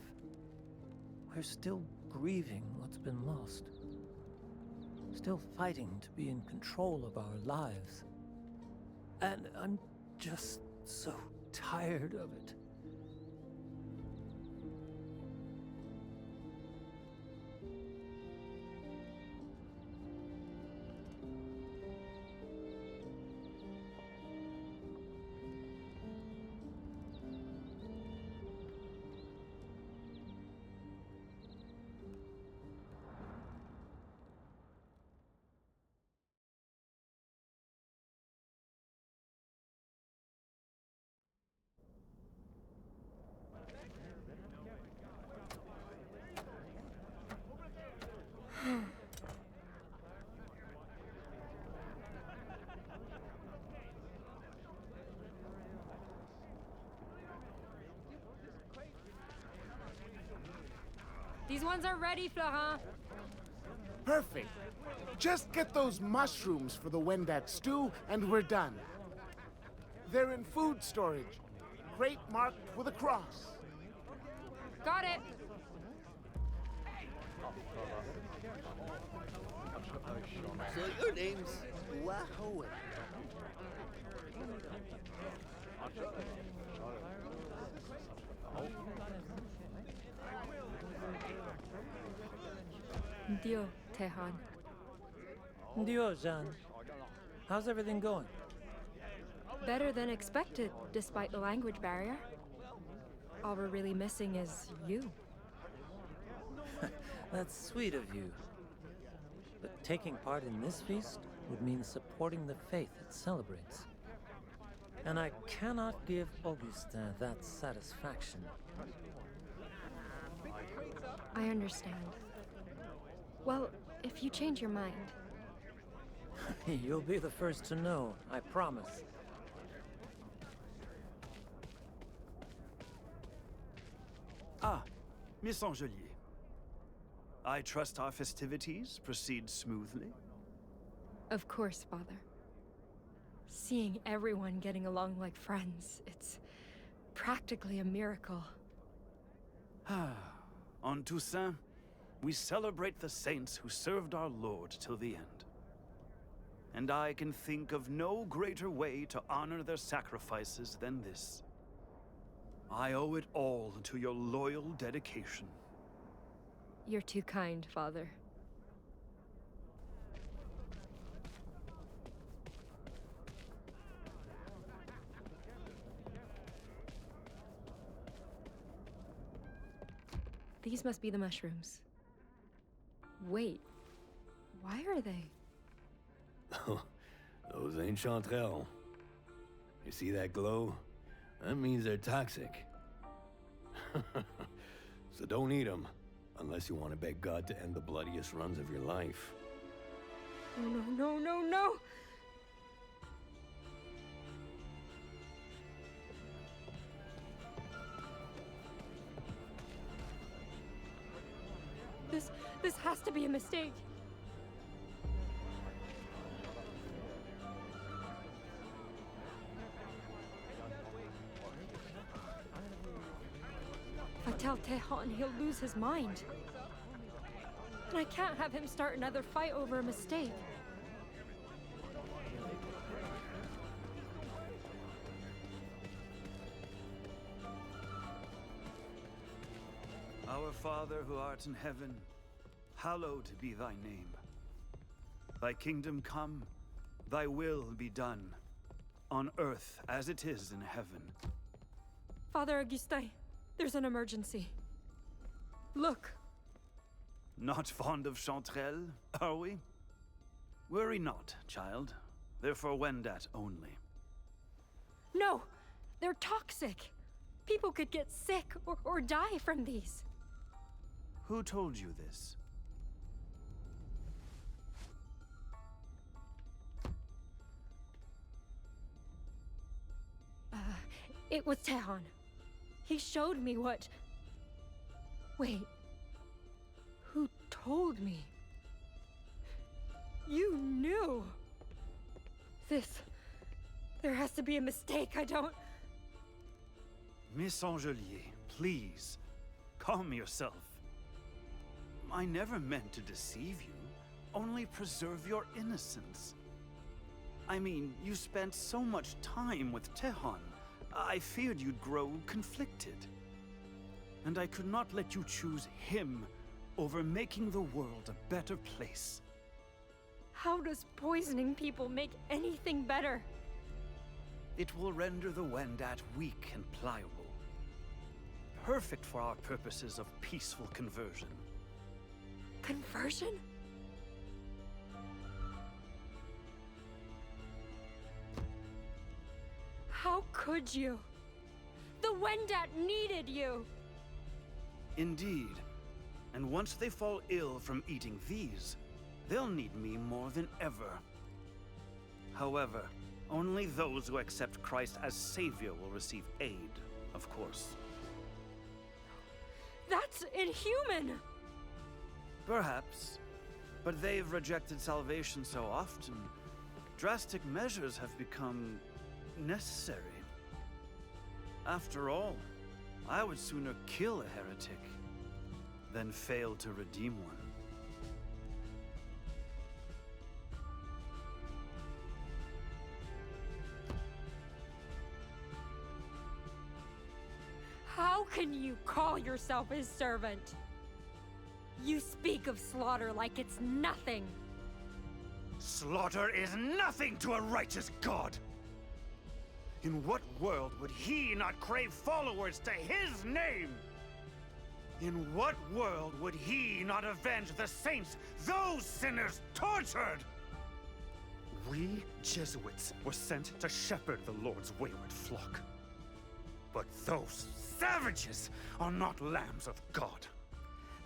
We're still grieving what's been lost. Still fighting to be in control of our lives. And I'm just so tired of it. These ones are ready, Florent. Perfect. Just get those mushrooms for the Wendat stew, and we're done. They're in food storage. Crate marked with a cross. Got it. So your name's Wahoe. Dio, Tehan. Dio, Jean. How's everything going? Better than expected, despite the language barrier. All we're really missing is you. That's sweet of you. But taking part in this feast would mean supporting the faith it celebrates. And I cannot give Augustin that satisfaction. I understand. Well, if you change your mind. You'll be the first to know, I promise. Ah, Miss Angelier. I trust our festivities proceed smoothly? Of course, Father. Seeing everyone getting along like friends, it's practically a miracle. Ah, on Toussaint, we celebrate the saints who served our Lord till the end. And I can think of no greater way to honor their sacrifices than this. I owe it all to your loyal dedication. You're too kind, Father. These must be the mushrooms. Wait, why are they? Those ain't chanterelles. You see that glow? That means they're toxic. So don't eat them, unless you want to beg God to end the bloodiest runs of your life. Oh, no, no, no, no! This has to be a mistake. If I tell Tehan, he'll lose his mind. And I can't have him start another fight over a mistake. Our Father who art in heaven, hallowed be thy name. Thy kingdom come, thy will be done, on earth as it is in heaven. Father Augustin, there's an emergency. Look. Not fond of chanterelles, are we? Worry not, child. They're for Wendat only. No! They're toxic! People could get sick or die from these. Who told you this? It was Tehan. He showed me what... Wait. Who told me? You knew! There has to be a mistake, I don't... Miss Angelier, please, calm yourself. I never meant to deceive you, only preserve your innocence. I mean, you spent so much time with Tehon. I feared you'd grow conflicted. And I could not let you choose him over making the world a better place. How does poisoning people make anything better? It will render the Wendat weak and pliable. Perfect for our purposes of peaceful conversion. Conversion? How could you? The Wendat needed you! Indeed. And once they fall ill from eating these, they'll need me more than ever. However, only those who accept Christ as Savior will receive aid, of course. That's inhuman! Perhaps. But they've rejected salvation so often, drastic measures have become necessary. After all, I would sooner kill a heretic than fail to redeem one. How can you call yourself his servant? You speak of slaughter like it's nothing. Slaughter is nothing to a righteous god! In what world would he not crave followers to his name? In what world would he not avenge the saints those sinners tortured? We Jesuits were sent to shepherd the Lord's wayward flock. But those savages are not lambs of God.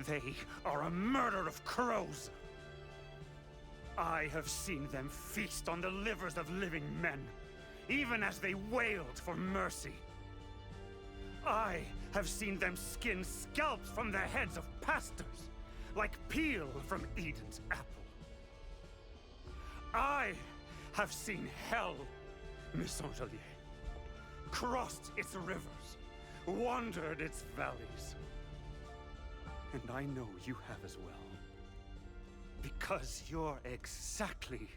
They are a murder of crows. I have seen them feast on the livers of living men, even as they wailed for mercy. I have seen them skin scalps from the heads of pastors, like peel from Eden's apple. I have seen hell, Miss Angelier, crossed its rivers, wandered its valleys. And I know you have as well. Because you're exactly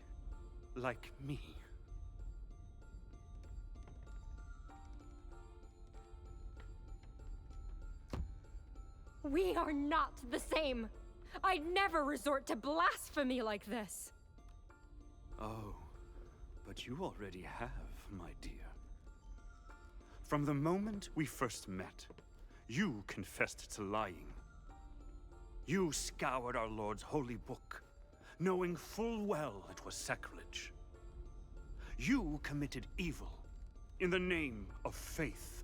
like me. We are not the same! I'd never resort to blasphemy like this! Oh, but you already have, my dear. From the moment we first met, you confessed to lying. You scoured our Lord's holy book, knowing full well it was sacrilege. You committed evil in the name of faith.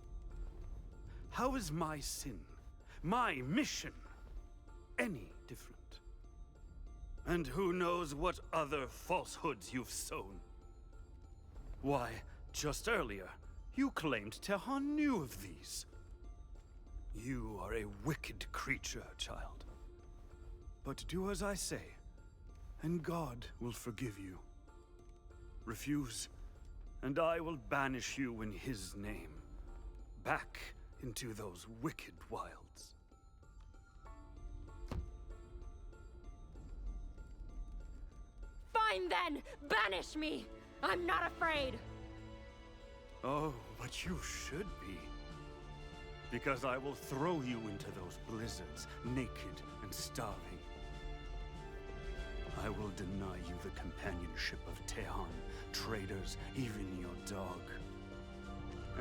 How is my sin, my mission, any different? And who knows what other falsehoods you've sown? Why, just earlier, you claimed Tehon knew of these. You are a wicked creature, child. But do as I say, and God will forgive you. Refuse, and I will banish you in his name, back into those wicked wilds. Fine then! Banish me! I'm not afraid! Oh, but you should be. Because I will throw you into those blizzards, naked and starving. I will deny you the companionship of Tehon, traders, even your dog.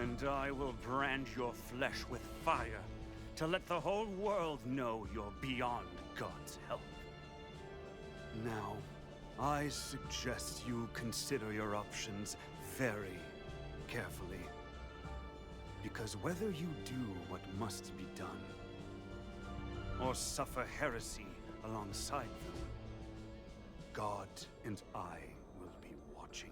And I will brand your flesh with fire, to let the whole world know you're beyond God's help. Now, I suggest you consider your options very carefully. Because whether you do what must be done, or suffer heresy alongside them, God and I will be watching.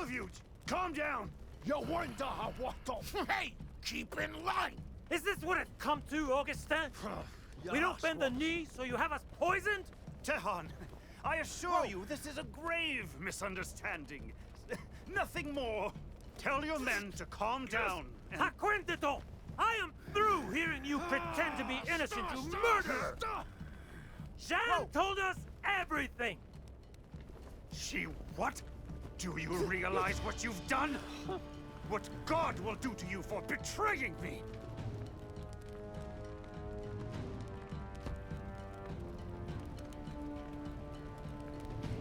of you! Calm down! You wonder what the... Hey! Keep in line! Is this what it's come to, Augustin? We don't bend the knee, so you have us poisoned? Tehan, I assure you this is a grave misunderstanding. Nothing more. Tell your men to calm down. and- Takuatshina! I am through hearing you pretend to be innocent, you murderer! Jeanne told us everything! She what? Do you realize what you've done? What God will do to you for betraying me?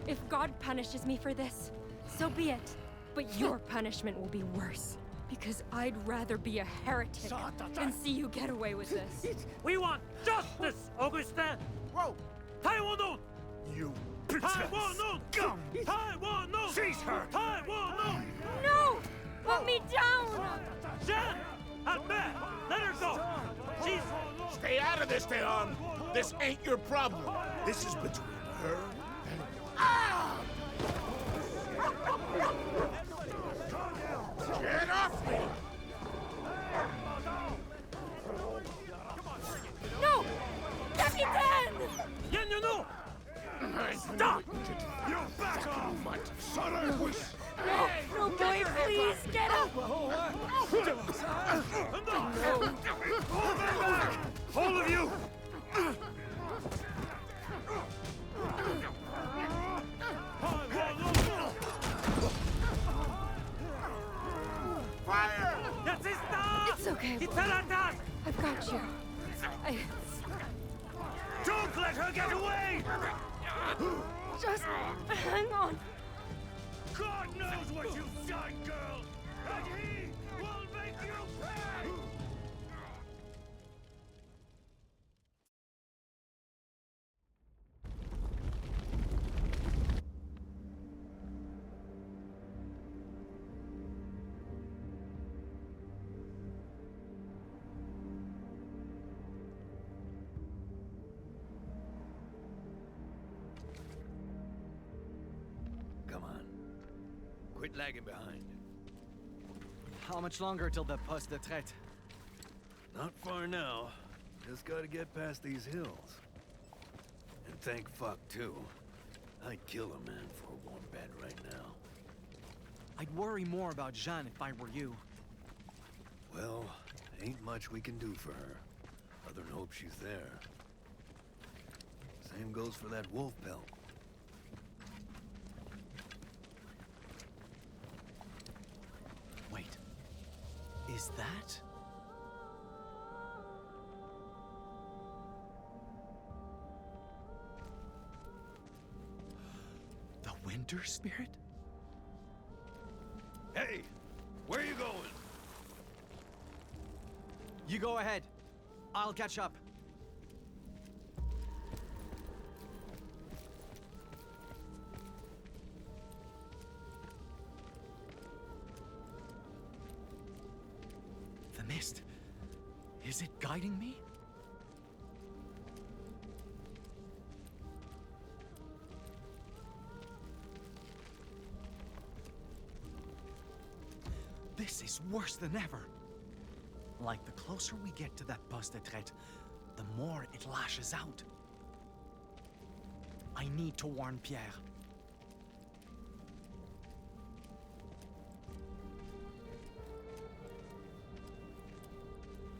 If God punishes me for this, so be it. But your punishment will be worse. Because I'd rather be a heretic than see you get away with this. We want justice, Augustin! Whoa! Taiwan! You Taiwan! scum! Taiwan! Seize her! Taiwan! No! Put me down! Jeanne! Albert! Let her go! She's... Stay out of this, Tehan! This ain't your problem. This is between her and... Ah! Get off me! No! Capitaine! Yen, you know! Stop! You back off! No, boy, please, get up! All of you! Fire! It's okay. It's an attack! I've got you. Don't let her get away! Just hang on. God knows what you've done, girl! And he will make you pay! Come on. Quit lagging behind. How much longer till the poste de traite? Not far now. Just gotta get past these hills. And thank fuck, too. I'd kill a man for a warm bed right now. I'd worry more about Jeanne if I were you. Well, ain't much we can do for her. Other than hope she's there. Same goes for that wolf pelt. Wait. Is that? The Winter Spirit? Hey! Where you going? You go ahead. I'll catch up. The mist. Is it guiding me? This is worse than ever. Like, the closer we get to that poste de traite, the more it lashes out. I need to warn Pierre.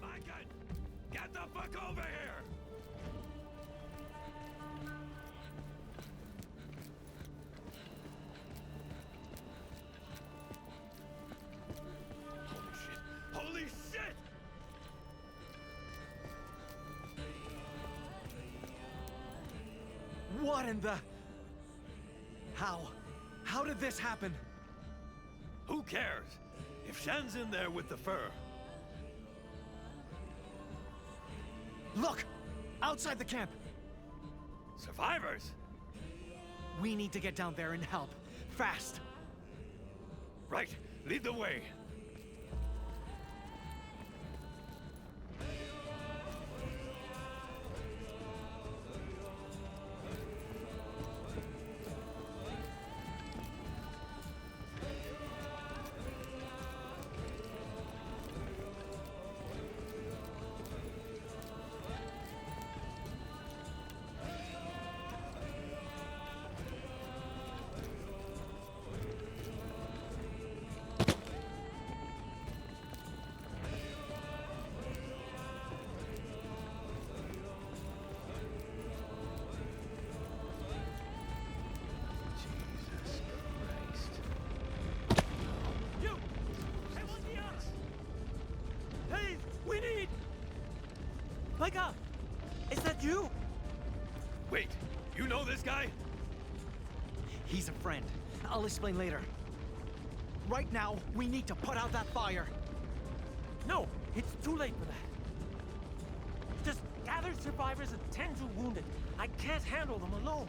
Mike, get the fuck over here! Holy shit! Holy shit! What in the... How did this happen? Who cares? If Shen's in there with the fur. Look! Outside the camp! Survivors? We need to get down there and help. Fast! Right, lead the way. Wait, you know this guy? He's a friend. I'll explain later. Right now, we need to put out that fire. No, it's too late for that. Just gather survivors and tend to wounded. I can't handle them alone.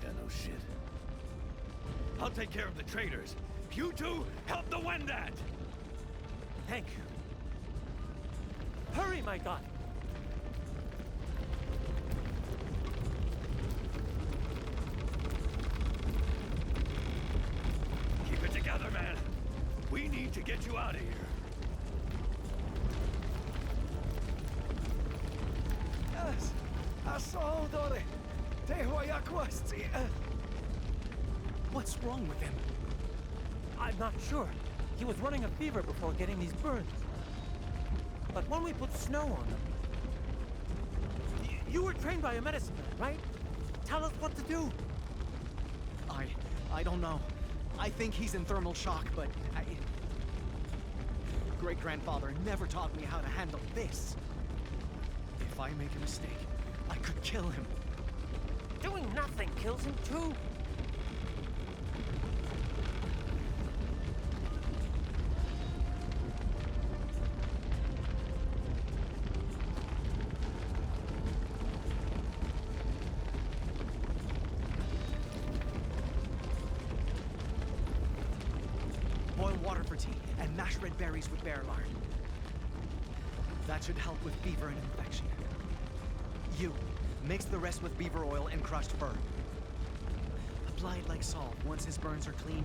Yeah, no shit. I'll take care of the traitors. You two, help the Wendat! Thank you. Hurry, my god! Keep it together, man. We need to get you out of here. Yes, I saw Dore. What's wrong with him? I'm not sure. He was running a fever before getting these burns. But when we put snow on them... You were trained by a medicine man, right? Tell us what to do. I don't know. I think he's in thermal shock, but great-grandfather never taught me how to handle this. If I make a mistake, I could kill him. Doing nothing kills him too. Boil water for tea and mash red berries with bear lard. That should help with fever and infection. You, mix the rest with beaver oil and crushed fir. Apply it like salve once his burns are clean,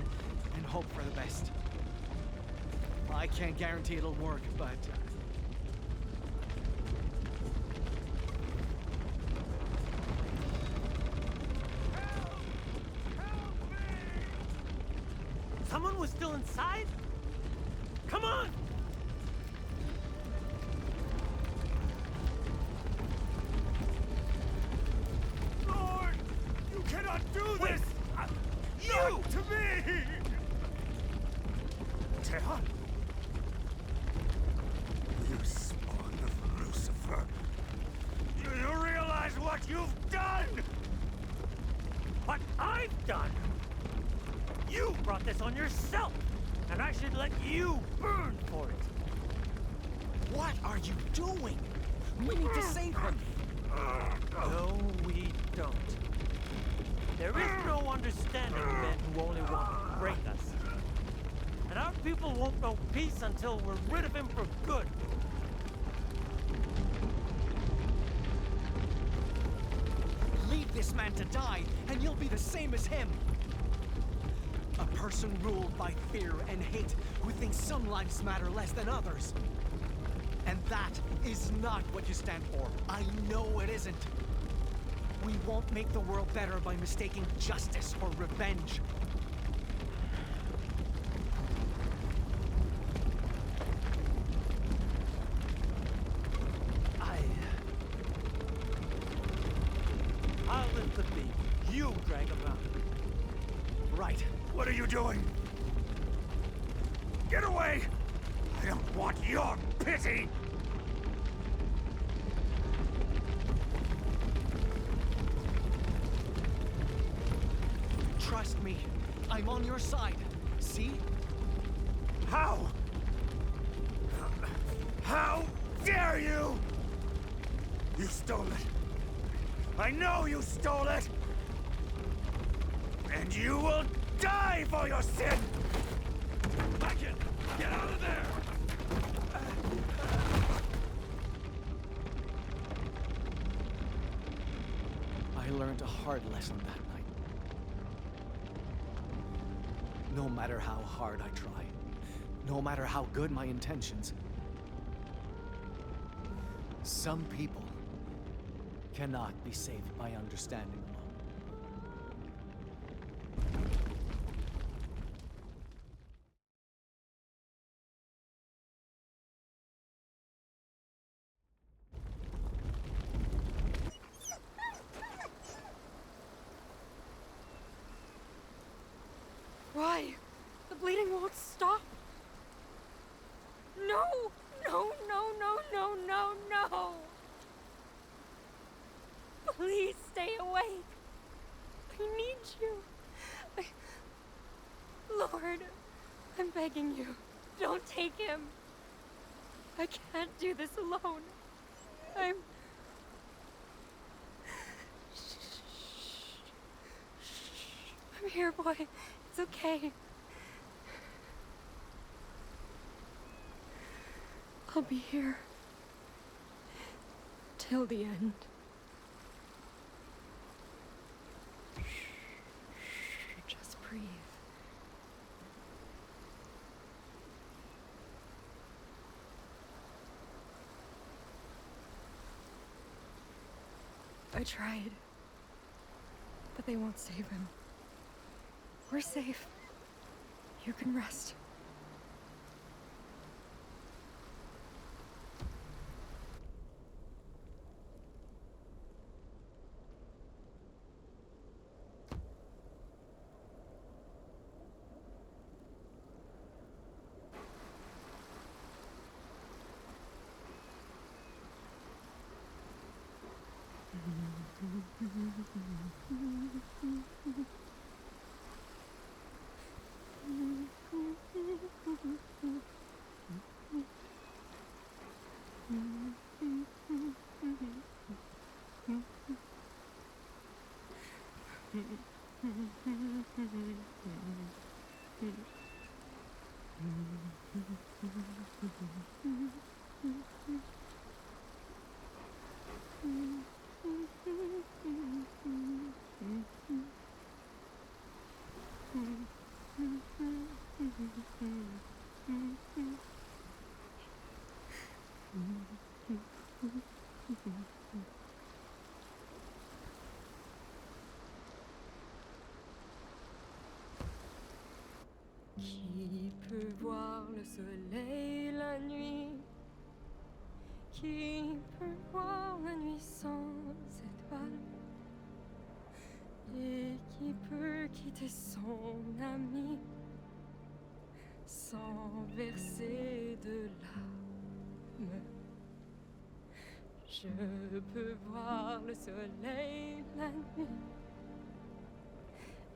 and hope for the best. I can't guarantee it'll work, but... Someone was still inside? Come on! Lord! You cannot do this! Not to me! Tehan! You spawn of Lucifer! Do you realize what you've done? What I've done? You brought this on yourself, and I should let you burn for it. What are you doing? We need to save him. No, we don't. There is no understanding men who only want to break us. And our people won't know peace until we're rid of him for good. Leave this man to die, and you'll be the same as him. A person ruled by fear and hate who thinks some lives matter less than others. And that is not what you stand for. I know it isn't. We won't make the world better by mistaking justice for revenge. I'll lift the beam. You drag him out. Right. What are you doing? Get away! I don't want your pity! Trust me. I'm on your side. See? How? How dare you? You stole it. I know you stole it! And you will die for your sin! Backen, get out of there! I learned a hard lesson that night. No matter how hard I try, no matter how good my intentions, some people cannot be saved by understanding alone. Why? The bleeding won't stop. No! No, no, no, no, no, no! Please stay awake. I need you. Lord, I'm begging you. Don't take him. I can't do this alone. I'm here, boy. It's okay. I'll be here. Till the end. Just breathe. I tried. But they won't save him. We're safe. You can rest. Qui peut voir le soleil la nuit? Qui peut voir la nuit sans étoiles? Et qui peut quitter son ami sans verser de larmes? Je peux voir le soleil la nuit.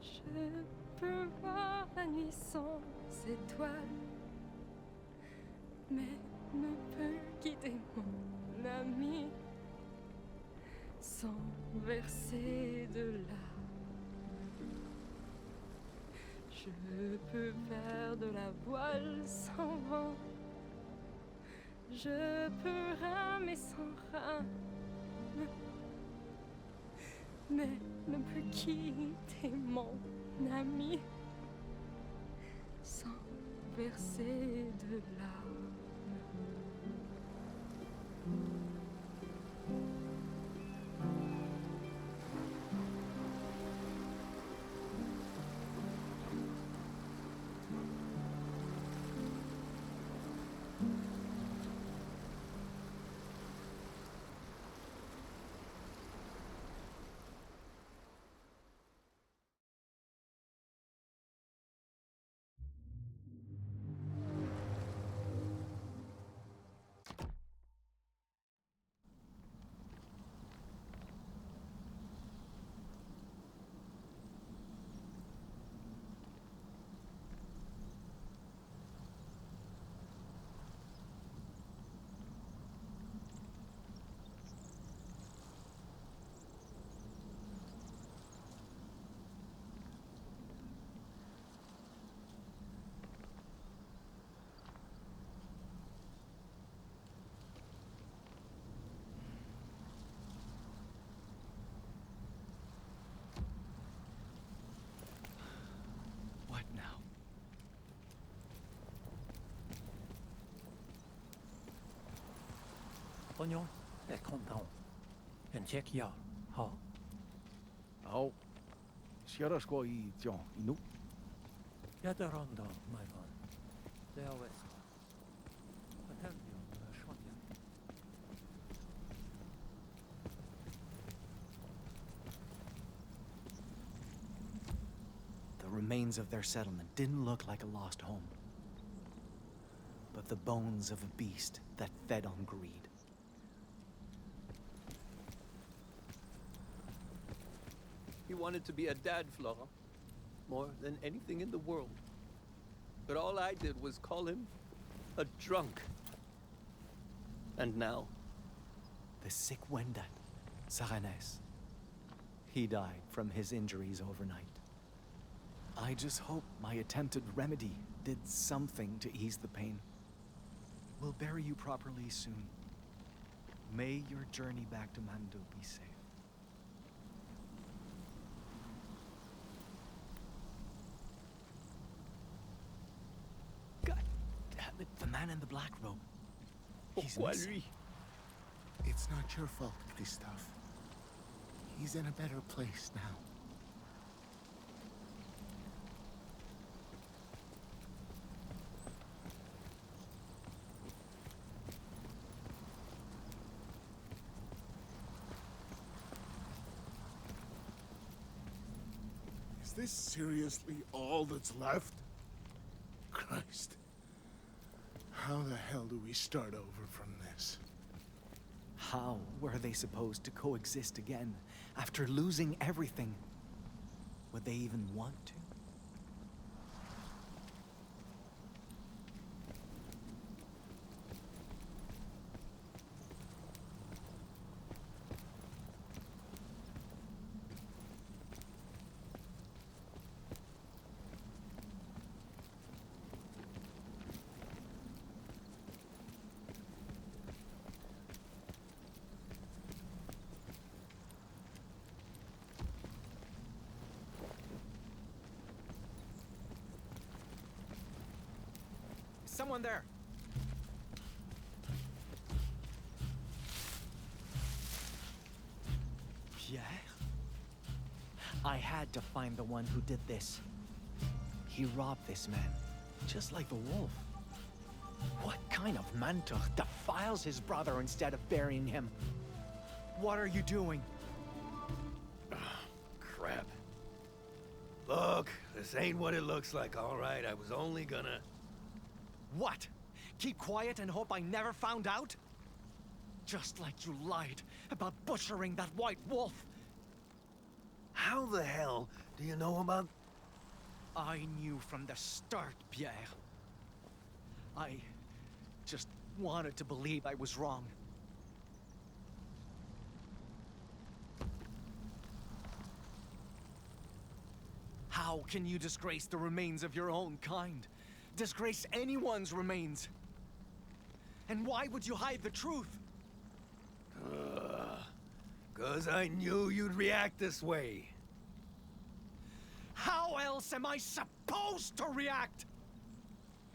Je peux voir la nuit sans étoiles, mais ne peux quitter mon ami sans verser de larmes. Je peux faire de la voile sans vent. Je peux ramer sans rame, mais ne peux quitter mon ami sans verser de larmes. What now? Onyo, calm down. And check ya. Ha. Ja, ska i ja, inu. Yadaranda, my man. They are west. Attend you, Shwatya. The remains of their settlement didn't look like a lost home, but the bones of a beast that fed on greed. wanted to be a dad, Flora. More than anything in the world. But all I did was call him a drunk. And now? The sick Wendat, Saranes. He died from his injuries overnight. I just hope my attempted remedy did something to ease the pain. We'll bury you properly soon. May your journey back to Mandu be safe. God damn it, the man in the black robe. He's missing. It's not your fault, Christophe. He's in a better place now. Is this seriously all that's left? Christ. How the hell do we start over from this? How were they supposed to coexist again after losing everything? Would they even want to? Someone there! Pierre? I had to find the one who did this. He robbed this man, just like the wolf. What kind of mentor defiles his brother instead of burying him? What are you doing? Crap. Look, this ain't what it looks like, all right? I was only gonna... What? Keep quiet and hope I never found out? Just like you lied about butchering that white wolf. How the hell do you know about... I knew from the start, Pierre. I just wanted to believe I was wrong. How can you disgrace the remains of your own kind? Disgrace anyone's remains? And why would you hide the truth? 'Cause I knew you'd react this way. How else am I supposed to react?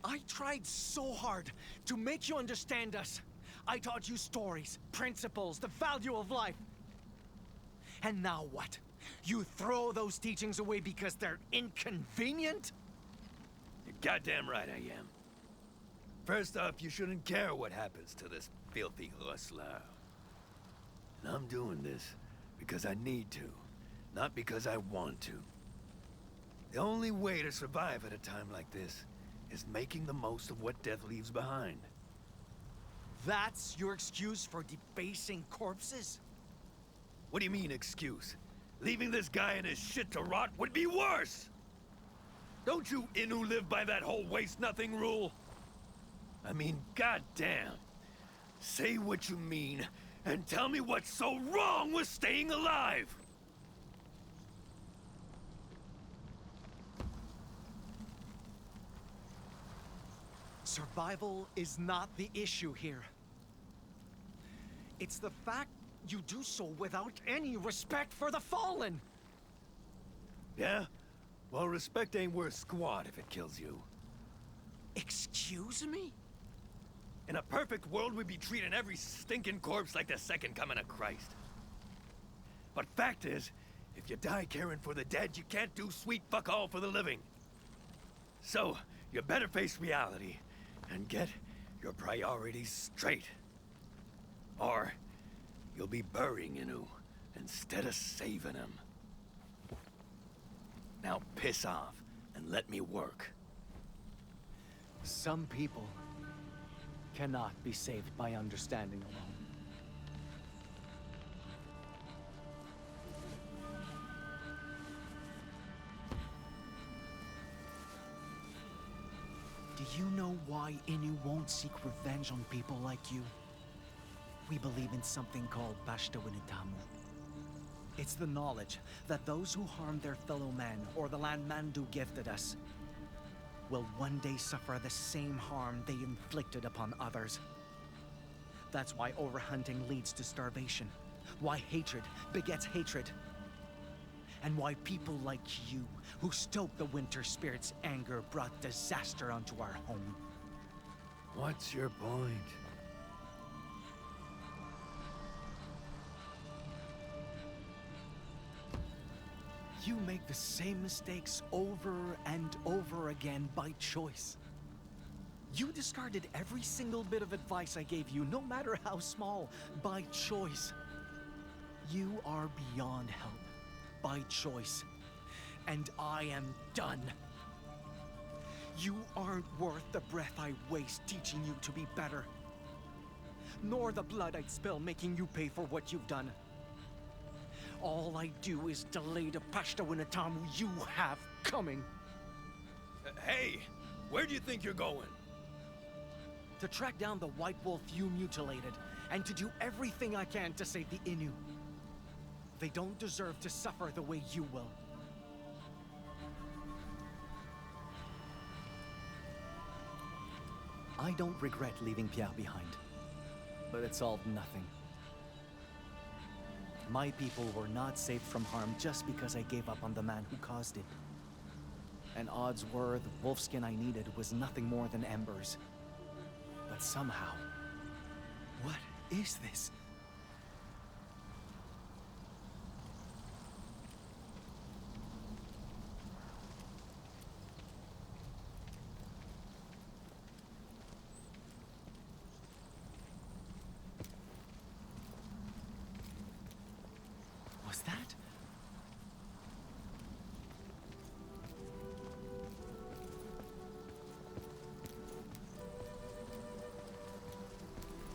I tried so hard to make you understand us. I taught you stories, principles, the value of life. And now what? You throw those teachings away because they're inconvenient? You're goddamn right I am. First off, you shouldn't care what happens to this filthy hustler. And I'm doing this because I need to, not because I want to. The only way to survive at a time like this is making the most of what death leaves behind. That's your excuse for debasing corpses? What do you mean, excuse? Leaving this guy and his shit to rot would be worse! Don't you Innu live by that whole waste-nothing rule? I mean, goddamn. Say what you mean, and tell me what's so wrong with staying alive! Survival is not the issue here. It's the fact you do so without any respect for the fallen. Yeah? Well, respect ain't worth squat if it kills you. Excuse me? In a perfect world, we'd be treating every stinking corpse like the second coming of Christ. But fact is, if you die caring for the dead, you can't do sweet fuck all for the living. So, you better face reality and get your priorities straight. Or, you'll be burying Innu instead of saving him. Now piss off and let me work. Some people cannot be saved by understanding alone. you know why Inu won't seek revenge on people like you? We believe in something called Pashtawinitamu. It's the knowledge that those who harm their fellow man, or the land Mandu gifted us, will one day suffer the same harm they inflicted upon others. That's why overhunting leads to starvation, why hatred begets hatred, and why people like you, who stoke the winter spirit's anger, brought disaster onto our home. What's your point? You make the same mistakes over and over again by choice. You discarded every single bit of advice I gave you, no matter how small, by choice. You are beyond help, by choice. And I am done. You aren't worth the breath I waste teaching you to be better, nor the blood I'd spill making you pay for what you've done. All I do is delay the Pashtawinatamu you have coming. Hey, where do you think you're going? To track down the white wolf you mutilated, and to do everything I can to save the Inu. They don't deserve to suffer the way you will. I don't regret leaving Pierre behind, but it solved nothing. My people were not saved from harm just because I gave up on the man who caused it. And odds were the wolfskin I needed was nothing more than embers. But somehow... What is this? Was that?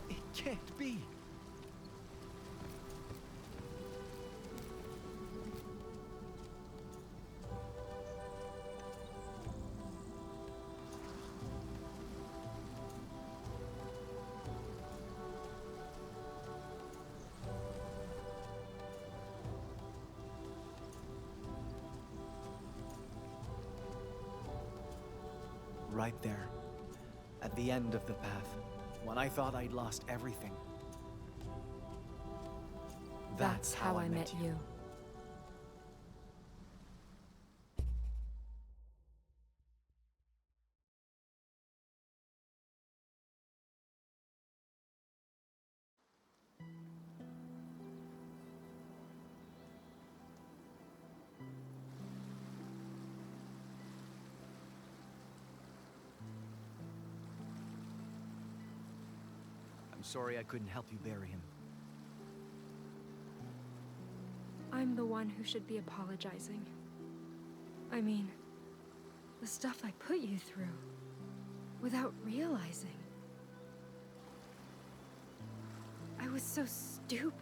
It can't be. Right there, at the end of the path, when I thought I'd lost everything. That's how I met you. I'm sorry I couldn't help you bury him. I'm the one who should be apologizing. I mean, the stuff I put you through, without realizing. I was so stupid,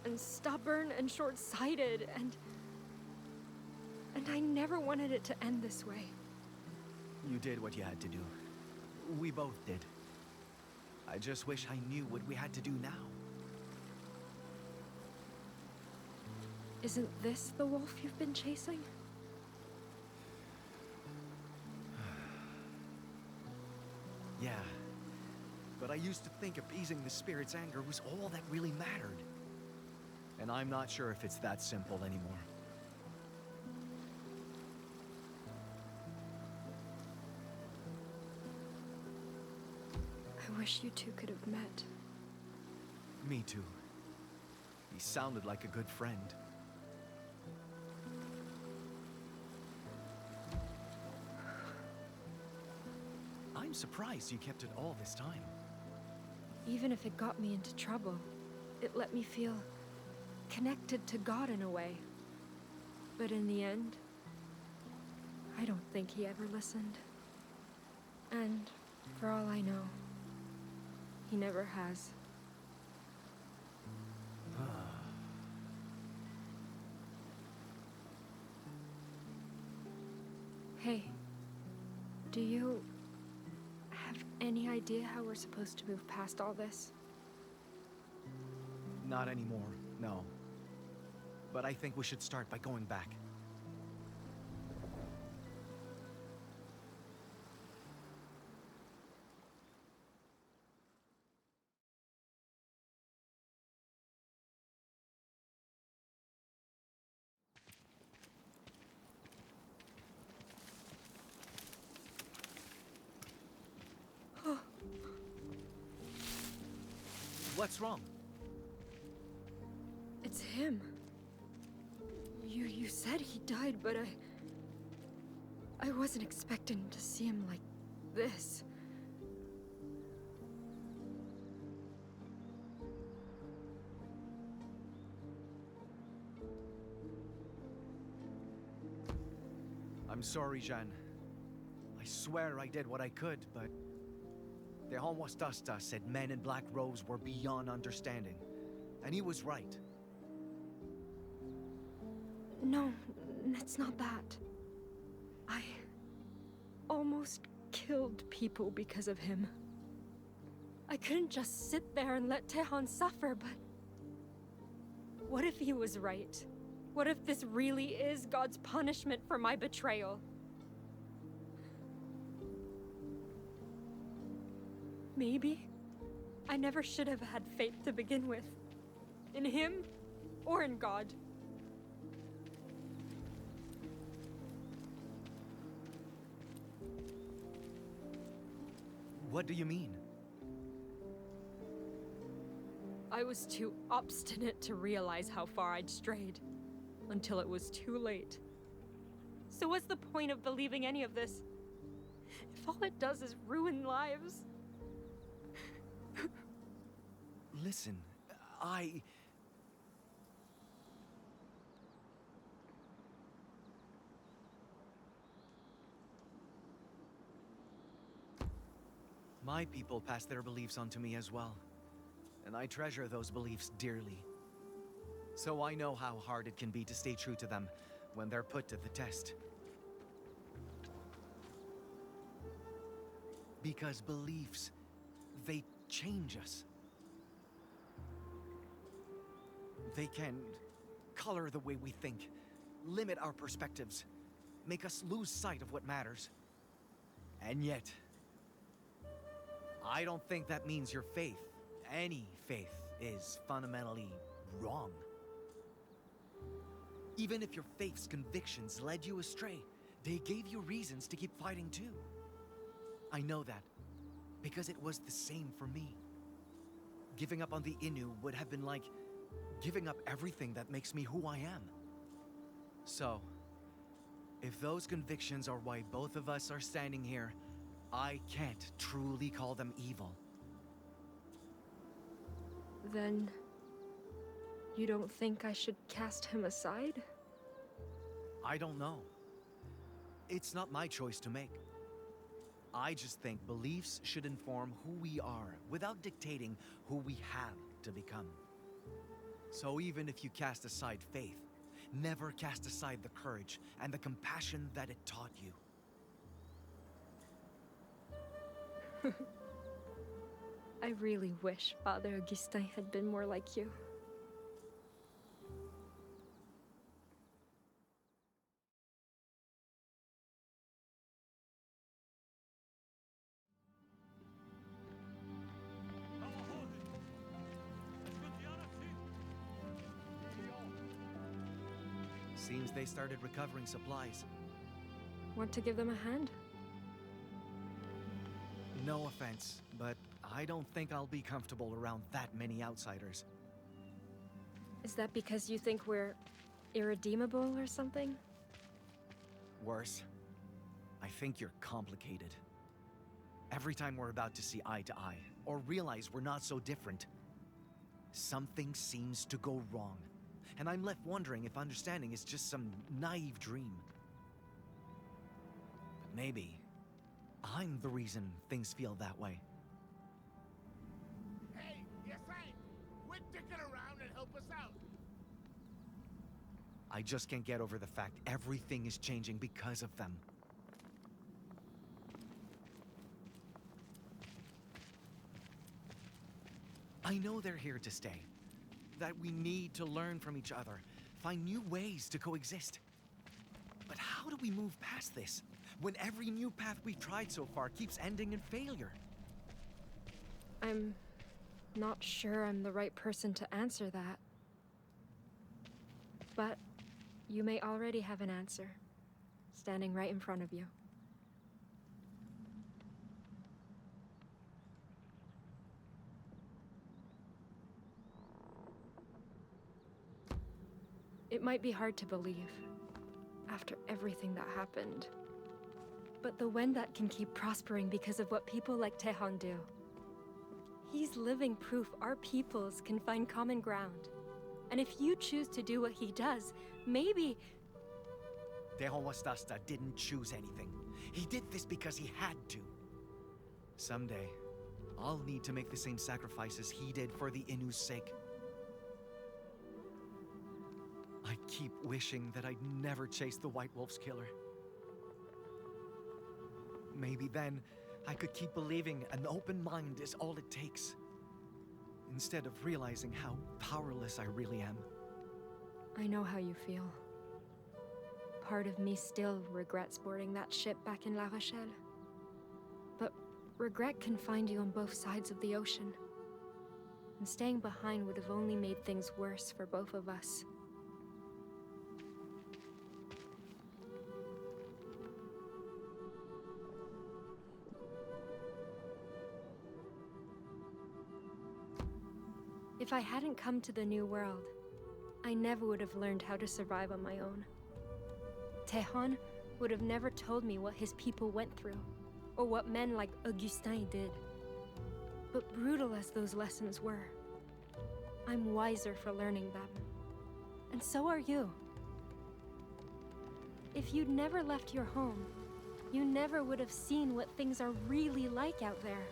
and stubborn, and short-sighted, and I never wanted it to end this way. You did what you had to do. We both did. I just wish I knew what we had to do now. Isn't this the wolf you've been chasing? Yeah. But I used to think appeasing the spirit's anger was all that really mattered. And I'm not sure if it's that simple anymore. I wish you two could have met. Me too. He sounded like a good friend. I'm surprised you kept it all this time. Even if it got me into trouble, it let me feel connected to God in a way. But in the end, I don't think he ever listened. And for all I know, he never has. Hey, do you any idea how we're supposed to move past all this? Not anymore, no. But I think we should start by going back. What's wrong? It's him. You said he died, but I wasn't expecting to see him like this. I'm sorry, Jeanne. I swear I did what I could, but... The Homo-Stasta said men in black robes were beyond understanding. And he was right. No, it's not that. I almost killed people because of him. I couldn't just sit there and let Tehan suffer, but... What if he was right? What if this really is God's punishment for my betrayal? Maybe I never should have had faith to begin with. In him or in God. What do you mean? I was too obstinate to realize how far I'd strayed. Until it was too late. So what's the point of believing any of this? If all it does is ruin lives. Listen, My people pass their beliefs on to me as well. And I treasure those beliefs dearly. So I know how hard it can be to stay true to them when they're put to the test. Because beliefs, they change us. They can color the way we think, limit our perspectives, make us lose sight of what matters. And yet, I don't think that means your faith, any faith, is fundamentally wrong. Even if your faith's convictions led you astray, they gave you reasons to keep fighting too. I know that, because it was the same for me. Giving up on the Innu would have been like giving up everything that makes me who I am. So, if those convictions are why both of us are standing here, I can't truly call them evil. Then... you don't think I should cast him aside? I don't know. It's not my choice to make. I just think beliefs should inform who we are without dictating who we have to become. So even if you cast aside faith, never cast aside the courage and the compassion that it taught you. I really wish Father Augustin had been more like you. Seems they started recovering supplies. Want to give them a hand? No offense, but I don't think I'll be comfortable around that many outsiders. Is that because you think we're irredeemable or something? Worse, I think you're complicated. Every time we're about to see eye to eye, or realize we're not so different, something seems to go wrong. And I'm left wondering if understanding is just some naive dream. But maybe I'm the reason things feel that way. Hey, yes, quit dicking around and help us out. I just can't get over the fact everything is changing because of them. I know they're here to stay. That we need to learn from each other, find new ways to coexist. But how do we move past this, when every new path we've tried so far keeps ending in failure? I'm not sure I'm the right person to answer that. But you may already have an answer, standing right in front of you. It might be hard to believe, after everything that happened. But the Wendat can keep prospering because of what people like Tehan do. He's living proof our peoples can find common ground. And if you choose to do what he does, maybe... Tehuwastasta didn't choose anything. He did this because he had to. Someday, I'll need to make the same sacrifices he did for the Inu's sake. I keep wishing that I'd never chased the White Wolf's killer. Maybe then, I could keep believing an open mind is all it takes, instead of realizing how powerless I really am. I know how you feel. Part of me still regrets boarding that ship back in La Rochelle. But regret can find you on both sides of the ocean. And staying behind would have only made things worse for both of us. If I hadn't come to the New World, I never would have learned how to survive on my own. Tehan would have never told me what his people went through, or what men like Augustin did. But brutal as those lessons were, I'm wiser for learning them. And so are you. If you'd never left your home, you never would have seen what things are really like out there.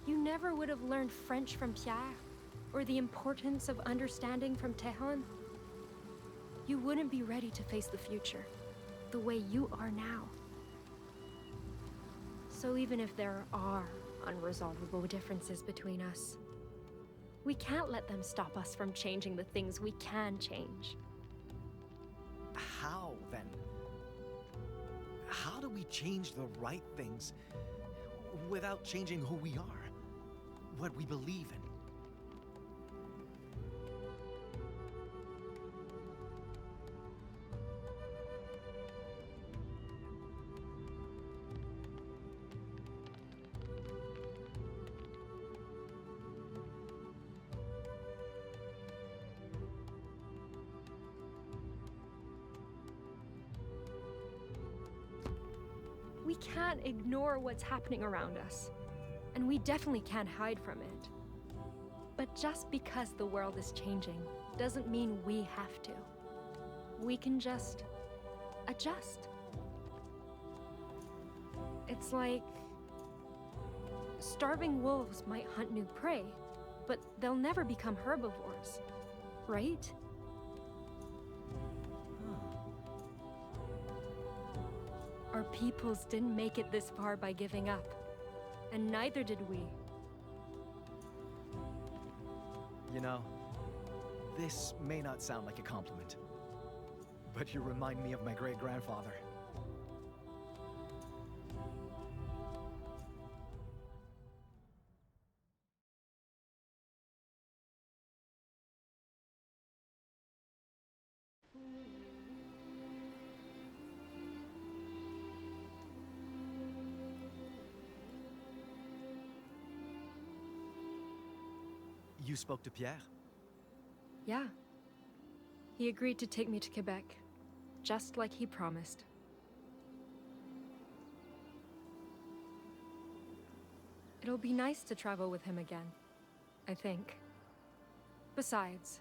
You never would have learned French from Pierre, or the importance of understanding from Tehan. You wouldn't be ready to face the future, the way you are now. So even if there are unresolvable differences between us, we can't let them stop us from changing the things we can change. How, then? How do we change the right things without changing who we are, what we believe in? We can't ignore what's happening around us, and we definitely can't hide from it. But just because the world is changing doesn't mean we have to. We can just adjust. It's like starving wolves might hunt new prey, but they'll never become herbivores, right? Our peoples didn't make it this far by giving up, and neither did we. You know, this may not sound like a compliment, but you remind me of my great-grandfather. You spoke to Pierre? Yeah. He agreed to take me to Quebec, just like he promised. It'll be nice to travel with him again, I think. Besides,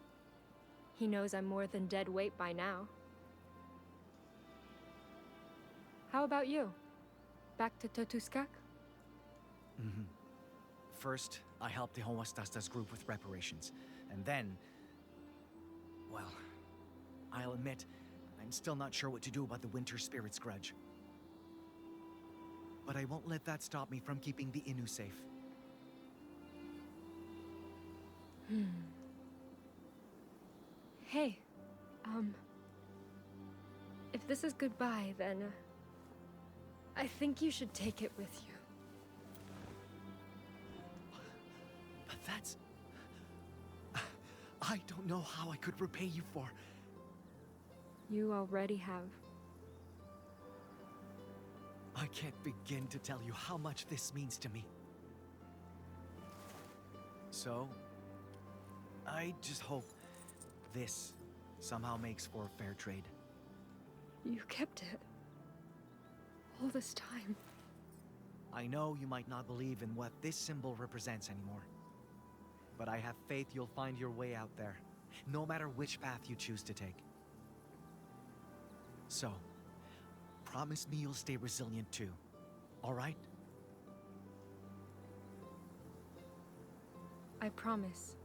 he knows I'm more than dead weight by now. How about you? Back to Totuskak? Mm-hmm. First, I helped the Homostasta's group with reparations, and then... well, I'll admit, I'm still not sure what to do about the Winter Spirit's grudge. But I won't let that stop me from keeping the Innu safe. Hey, if this is goodbye, then I think you should take it with you. But that's... I don't know how I could repay you for... You already have. I can't begin to tell you how much this means to me. So, I just hope this somehow makes for a fair trade. You kept it. All this time. I know you might not believe in what this symbol represents anymore. But I have faith you'll find your way out there, no matter which path you choose to take. So, promise me you'll stay resilient too, all right? I promise.